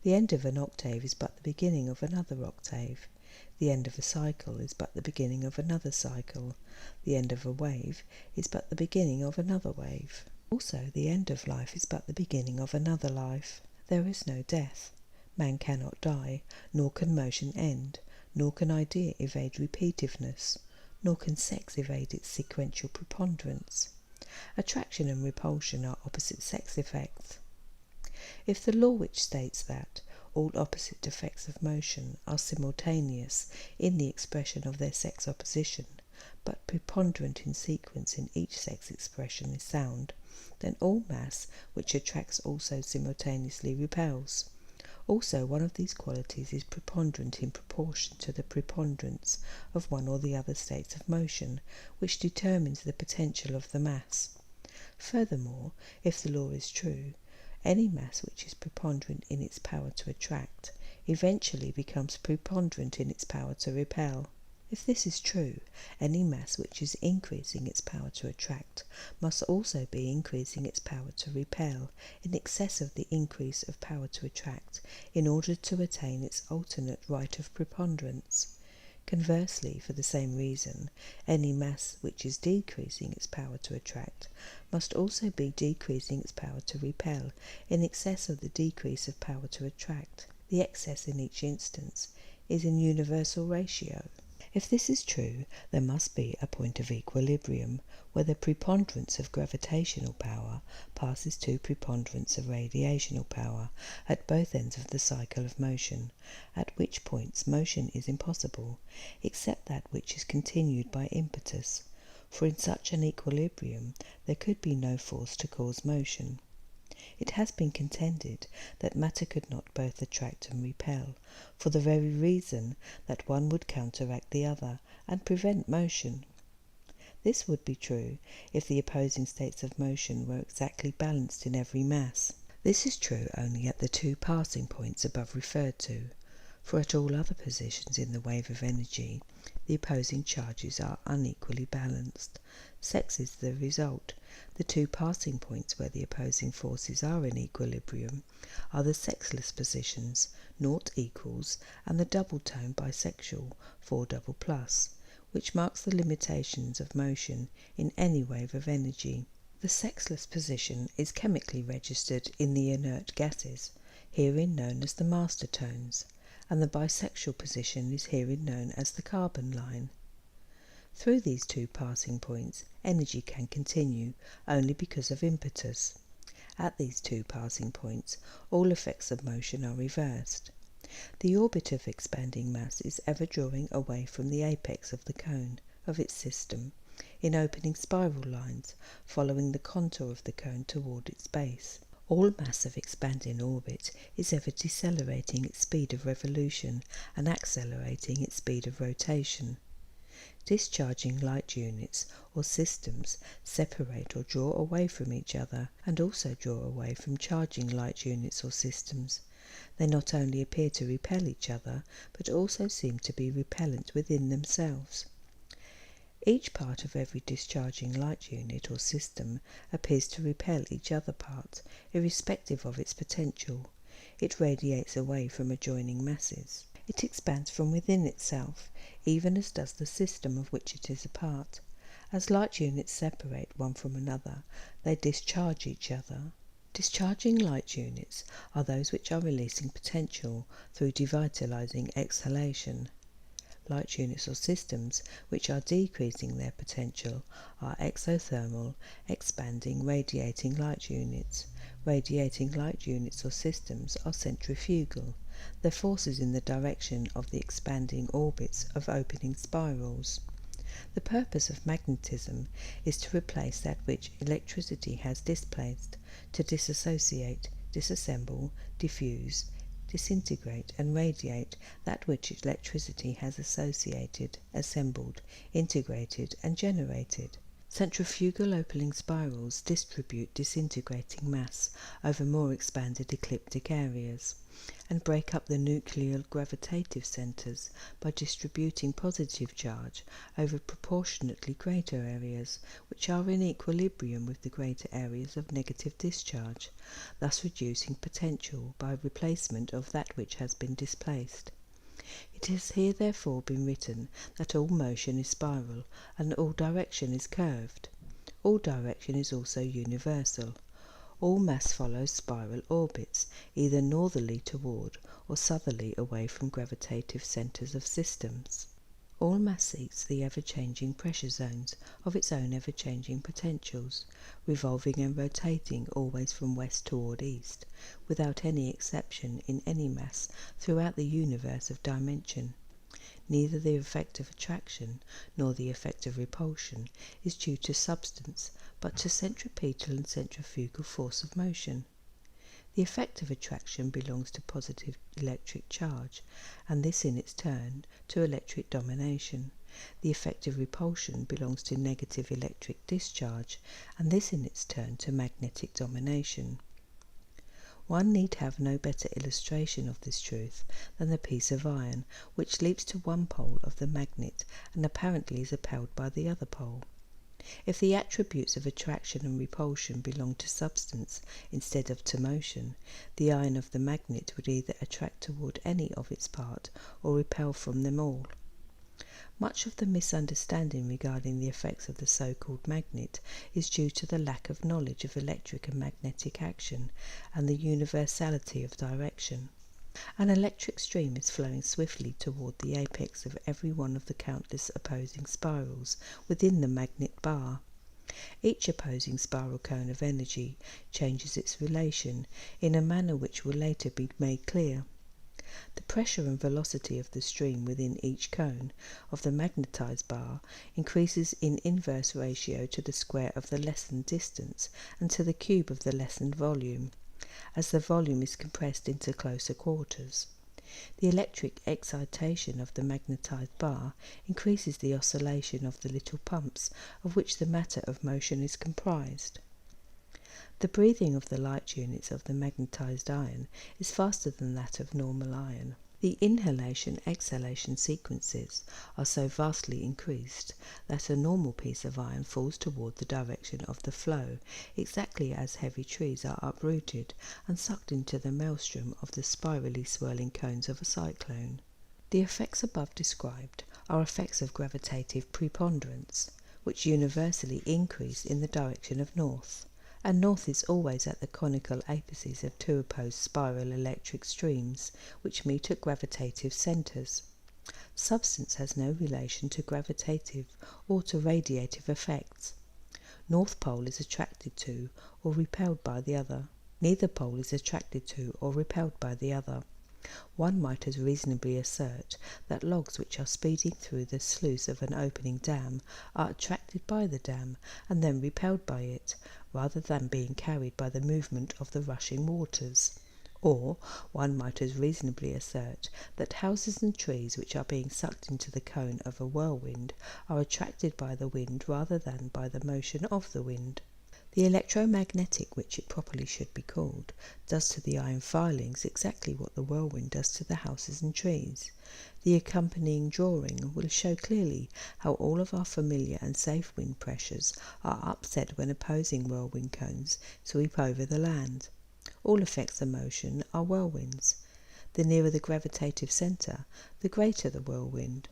The end of an octave is but the beginning of another octave. The end of a cycle is but the beginning of another cycle. The end of a wave is but the beginning of another wave. Also, the end of life is but the beginning of another life. There is no death. Man cannot die, nor can motion end, nor can idea evade repetitiveness, nor can sex evade its sequential preponderance. Attraction and repulsion are opposite sex effects. If the law which states that all opposite effects of motion are simultaneous in the expression of their sex opposition, but preponderant in sequence in each sex expression is sound, then all mass which attracts also simultaneously repels. Also, one of these qualities is preponderant in proportion to the preponderance of one or the other states of motion, which determines the potential of the mass. Furthermore, if the law is true, any mass which is preponderant in its power to attract eventually becomes preponderant in its power to repel. If this is true, any mass which is increasing its power to attract must also be increasing its power to repel in excess of the increase of power to attract in order to attain its alternate right of preponderance. Conversely, for the same reason, any mass which is decreasing its power to attract must also be decreasing its power to repel in excess of the decrease of power to attract. The excess in each instance is in universal ratio. If this is true, there must be a point of equilibrium where the preponderance of gravitational power passes to preponderance of radiational power at both ends of the cycle of motion, at which points motion is impossible, except that which is continued by impetus, for in such an equilibrium there could be no force to cause motion. It has been contended that matter could not both attract and repel, for the very reason that one would counteract the other and prevent motion. This would be true if the opposing states of motion were exactly balanced in every mass. This is true only at the two passing points above referred to, for at all other positions in the wave of energy, the opposing charges are unequally balanced. Sex is the result. The two passing points where the opposing forces are in equilibrium are the sexless positions, naught equals, and the double tone bisexual, 4 double plus, which marks the limitations of motion in any wave of energy. The sexless position is chemically registered in the inert gases, herein known as the master tones, and the bisexual position is herein known as the carbon line. Through these two passing points, energy can continue only because of impetus. At these two passing points, all effects of motion are reversed. The orbit of expanding mass is ever drawing away from the apex of the cone of its system in opening spiral lines, following the contour of the cone toward its base. All mass of expanding orbit is ever decelerating its speed of revolution and accelerating its speed of rotation. Discharging light units or systems separate or draw away from each other and also draw away from charging light units or systems. They not only appear to repel each other, but also seem to be repellent within themselves. Each part of every discharging light unit or system appears to repel each other part, irrespective of its potential. It radiates away from adjoining masses. It expands from within itself, even as does the system of which it is a part. As light units separate one from another, they discharge each other. Discharging light units are those which are releasing potential through devitalizing exhalation. Light units or systems which are decreasing their potential are exothermal, expanding, radiating light units. Radiating light units or systems are centrifugal. Their force is in the direction of the expanding orbits of opening spirals. The purpose of magnetism is to replace that which electricity has displaced, to disassociate, disassemble, diffuse, disintegrate and radiate that which electricity has associated, assembled, integrated and generated. Centrifugal opening spirals distribute disintegrating mass over more expanded ecliptic areas and break up the nuclear gravitative centers by distributing positive charge over proportionately greater areas which are in equilibrium with the greater areas of negative discharge, thus reducing potential by replacement of that which has been displaced. It has here therefore been written that all motion is spiral and all direction is curved. All direction is also universal. All mass follows spiral orbits, either northerly toward or southerly away from gravitative centers of systems. All mass seeks the ever-changing pressure zones of its own ever-changing potentials, revolving and rotating always from west toward east, without any exception in any mass throughout the universe of dimension. Neither the effect of attraction nor the effect of repulsion is due to substance, but to centripetal and centrifugal force of motion. The effect of attraction belongs to positive electric charge, and this in its turn to electric domination. The effect of repulsion belongs to negative electric discharge, and this in its turn to magnetic domination. One need have no better illustration of this truth than the piece of iron which leaps to one pole of the magnet and apparently is upheld by the other pole. If the attributes of attraction and repulsion belong to substance instead of to motion, the iron of the magnet would either attract toward any of its part or repel from them all. Much of the misunderstanding regarding the effects of the so-called magnet is due to the lack of knowledge of electric and magnetic action and the universality of direction. An electric stream is flowing swiftly toward the apex of every one of the countless opposing spirals within the magnet bar. Each opposing spiral cone of energy changes its relation in a manner which will later be made clear. The pressure and velocity of the stream within each cone of the magnetized bar increases in inverse ratio to the square of the lessened distance and to the cube of the lessened volume, as the volume is compressed into closer quarters. The electric excitation of the magnetized bar increases the oscillation of the little pumps of which the matter of motion is comprised. The breathing of the light units of the magnetized iron is faster than that of normal iron. The inhalation-exhalation sequences are so vastly increased that a normal piece of iron falls toward the direction of the flow, exactly as heavy trees are uprooted and sucked into the maelstrom of the spirally swirling cones of a cyclone. The effects above described are effects of gravitative preponderance, which universally increase in the direction of north, and north is always at the conical apices of two opposed spiral electric streams which meet at gravitative centres. Substance has no relation to gravitative or to radiative effects. North pole is attracted to or repelled by the other. Neither pole is attracted to or repelled by the other. One might as reasonably assert that logs which are speeding through the sluice of an opening dam are attracted by the dam and then repelled by it, rather than being carried by the movement of the rushing waters. Or one might as reasonably assert that houses and trees which are being sucked into the cone of a whirlwind are attracted by the wind rather than by the motion of the wind. The electromagnetic, which it properly should be called, does to the iron filings exactly what the whirlwind does to the houses and trees. The accompanying drawing will show clearly how all of our familiar and safe wind pressures are upset when opposing whirlwind cones sweep over the land. All effects of motion are whirlwinds. The nearer the gravitative centre, the greater the whirlwind.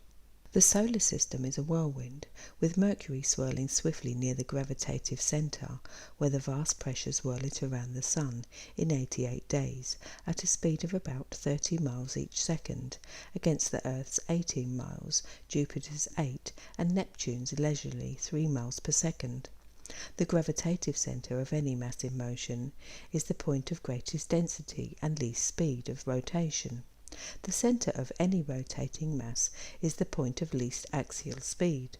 The solar system is a whirlwind, with Mercury swirling swiftly near the gravitative centre, where the vast pressures whirl it around the Sun in 88 days, at a speed of about 30 miles each second, against the Earth's 18 miles, Jupiter's 8, and Neptune's leisurely 3 miles per second. The gravitative centre of any mass in motion is the point of greatest density and least speed of rotation. The centre of any rotating mass is the point of least axial speed.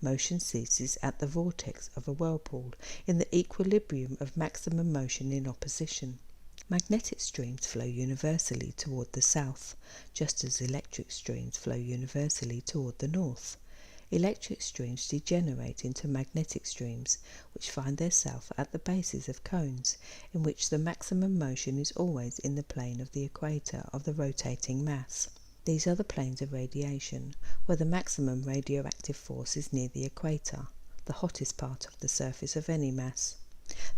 Motion ceases at the vortex of a whirlpool in the equilibrium of maximum motion in opposition. Magnetic streams flow universally toward the south, just as electric streams flow universally toward the north. Electric streams degenerate into magnetic streams, which find their self at the bases of cones, in which the maximum motion is always in the plane of the equator of the rotating mass. These are the planes of radiation, where the maximum radioactive force is near the equator, the hottest part of the surface of any mass.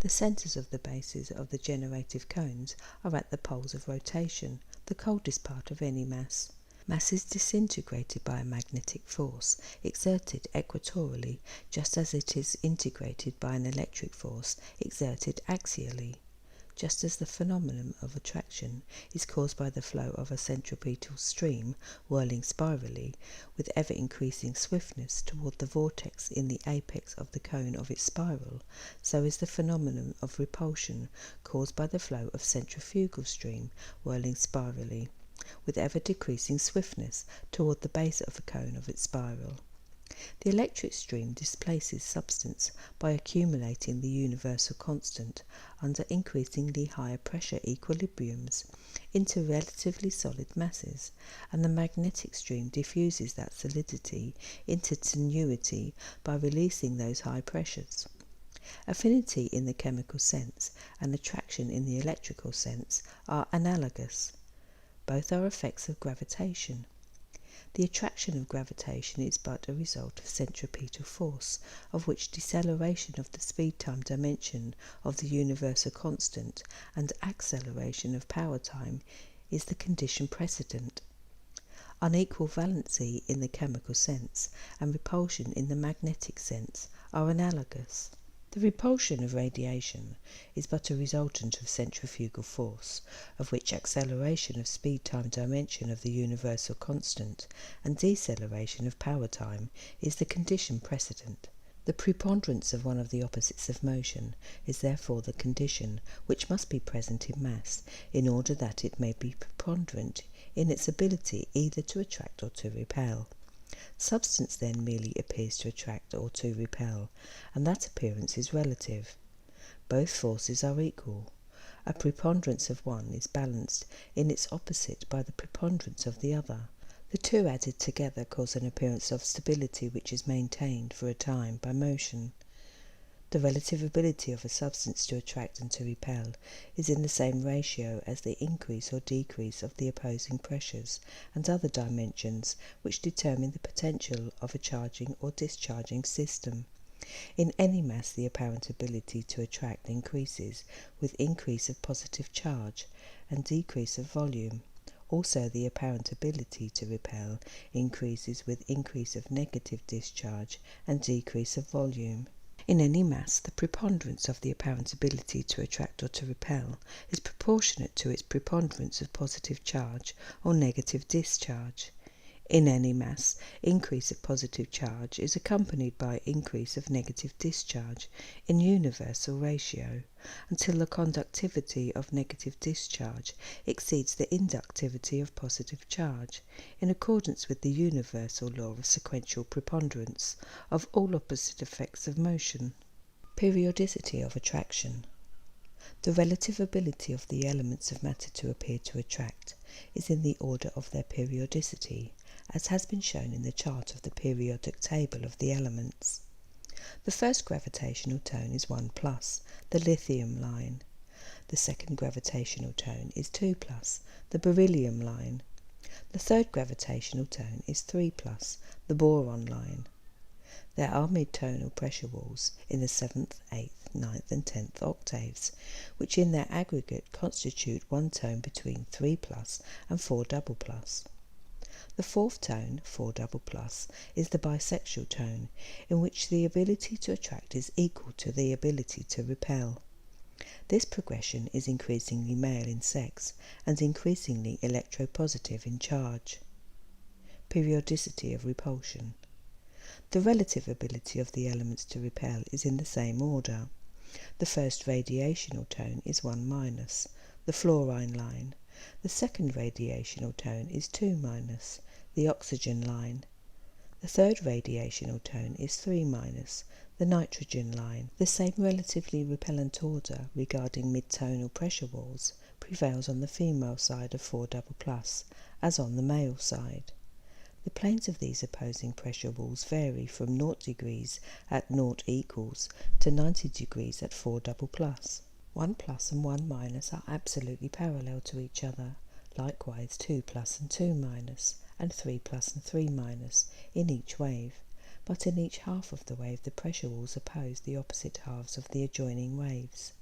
The centres of the bases of the generative cones are at the poles of rotation, the coldest part of any mass. Mass is disintegrated by a magnetic force exerted equatorially, just as it is integrated by an electric force exerted axially. Just as the phenomenon of attraction is caused by the flow of a centripetal stream whirling spirally with ever-increasing swiftness toward the vortex in the apex of the cone of its spiral, so is the phenomenon of repulsion caused by the flow of centrifugal stream whirling spirally with ever-decreasing swiftness toward the base of the cone of its spiral. The electric stream displaces substance by accumulating the universal constant under increasingly higher pressure equilibriums into relatively solid masses, and the magnetic stream diffuses that solidity into tenuity by releasing those high pressures. Affinity in the chemical sense and attraction in the electrical sense are analogous. Both are effects of gravitation. The attraction of gravitation is but a result of centripetal force, of which deceleration of the speed-time dimension of the universal constant and acceleration of power-time is the condition precedent. Unequal valency in the chemical sense and repulsion in the magnetic sense are analogous. The repulsion of radiation is but a resultant of centrifugal force, of which acceleration of speed-time dimension of the universal constant and deceleration of power-time is the condition precedent. The preponderance of one of the opposites of motion is therefore the condition which must be present in mass in order that it may be preponderant in its ability either to attract or to repel. Substance then merely appears to attract or to repel, and that appearance is relative. Both forces are equal. A preponderance of one is balanced in its opposite by the preponderance of the other. The two added together cause an appearance of stability which is maintained for a time by motion. The relative ability of a substance to attract and to repel is in the same ratio as the increase or decrease of the opposing pressures and other dimensions which determine the potential of a charging or discharging system. In any mass the apparent ability to attract increases with increase of positive charge and decrease of volume. Also the apparent ability to repel increases with increase of negative discharge and decrease of volume. In any mass, the preponderance of the apparent ability to attract or to repel is proportionate to its preponderance of positive charge or negative discharge. In any mass, increase of positive charge is accompanied by increase of negative discharge in universal ratio, until the conductivity of negative discharge exceeds the inductivity of positive charge, in accordance with the universal law of sequential preponderance of all opposite effects of motion. Periodicity of attraction. The relative ability of the elements of matter to appear to attract is in the order of their periodicity, as has been shown in the chart of the periodic table of the elements. The first gravitational tone is 1+, the lithium line. The second gravitational tone is 2+, the beryllium line. The third gravitational tone is 3+, the boron line. There are mid-tonal pressure walls in the 7th, 8th, 9th and 10th octaves, which in their aggregate constitute one tone between 3+ and 4++. The fourth tone, 4++, is the bisexual tone, in which the ability to attract is equal to the ability to repel. This progression is increasingly male in sex and increasingly electropositive in charge. Periodicity of repulsion. The relative ability of the elements to repel is in the same order. The first radiational tone is 1-, the fluorine line. The second radiational tone is 2-, the oxygen line. The third radiational tone is 3-, the nitrogen line. The same relatively repellent order regarding mid-tonal pressure walls prevails on the female side of 4++ as on the male side. The planes of these opposing pressure walls vary from 0 degrees at 0 equals to 90 degrees at 4++. 1+ and 1- are absolutely parallel to each other, likewise 2+ and 2-, and 3+ and 3- in each wave, but in each half of the wave the pressure walls oppose the opposite halves of the adjoining waves.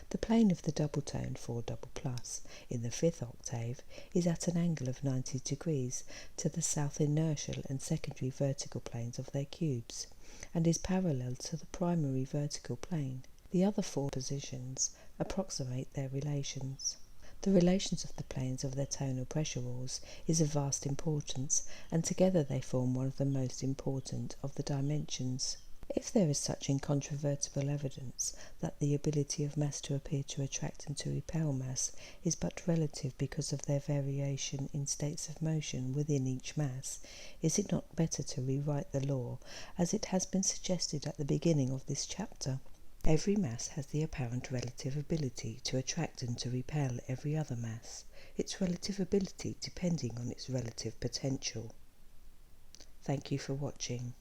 The plane of the double tone 4++ in the 5th octave is at an angle of 90 degrees to the south inertial and secondary vertical planes of their cubes, and is parallel to the primary vertical plane. The other four positions approximate their relations. The relations of the planes of their tonal pressure walls is of vast importance, and together they form one of the most important of the dimensions. If there is such incontrovertible evidence that the ability of mass to appear to attract and to repel mass is but relative because of their variation in states of motion within each mass, is it not better to rewrite the law as it has been suggested at the beginning of this chapter? Every mass has the apparent relative ability to attract and to repel every other mass, its relative ability depending on its relative potential. Thank you for watching.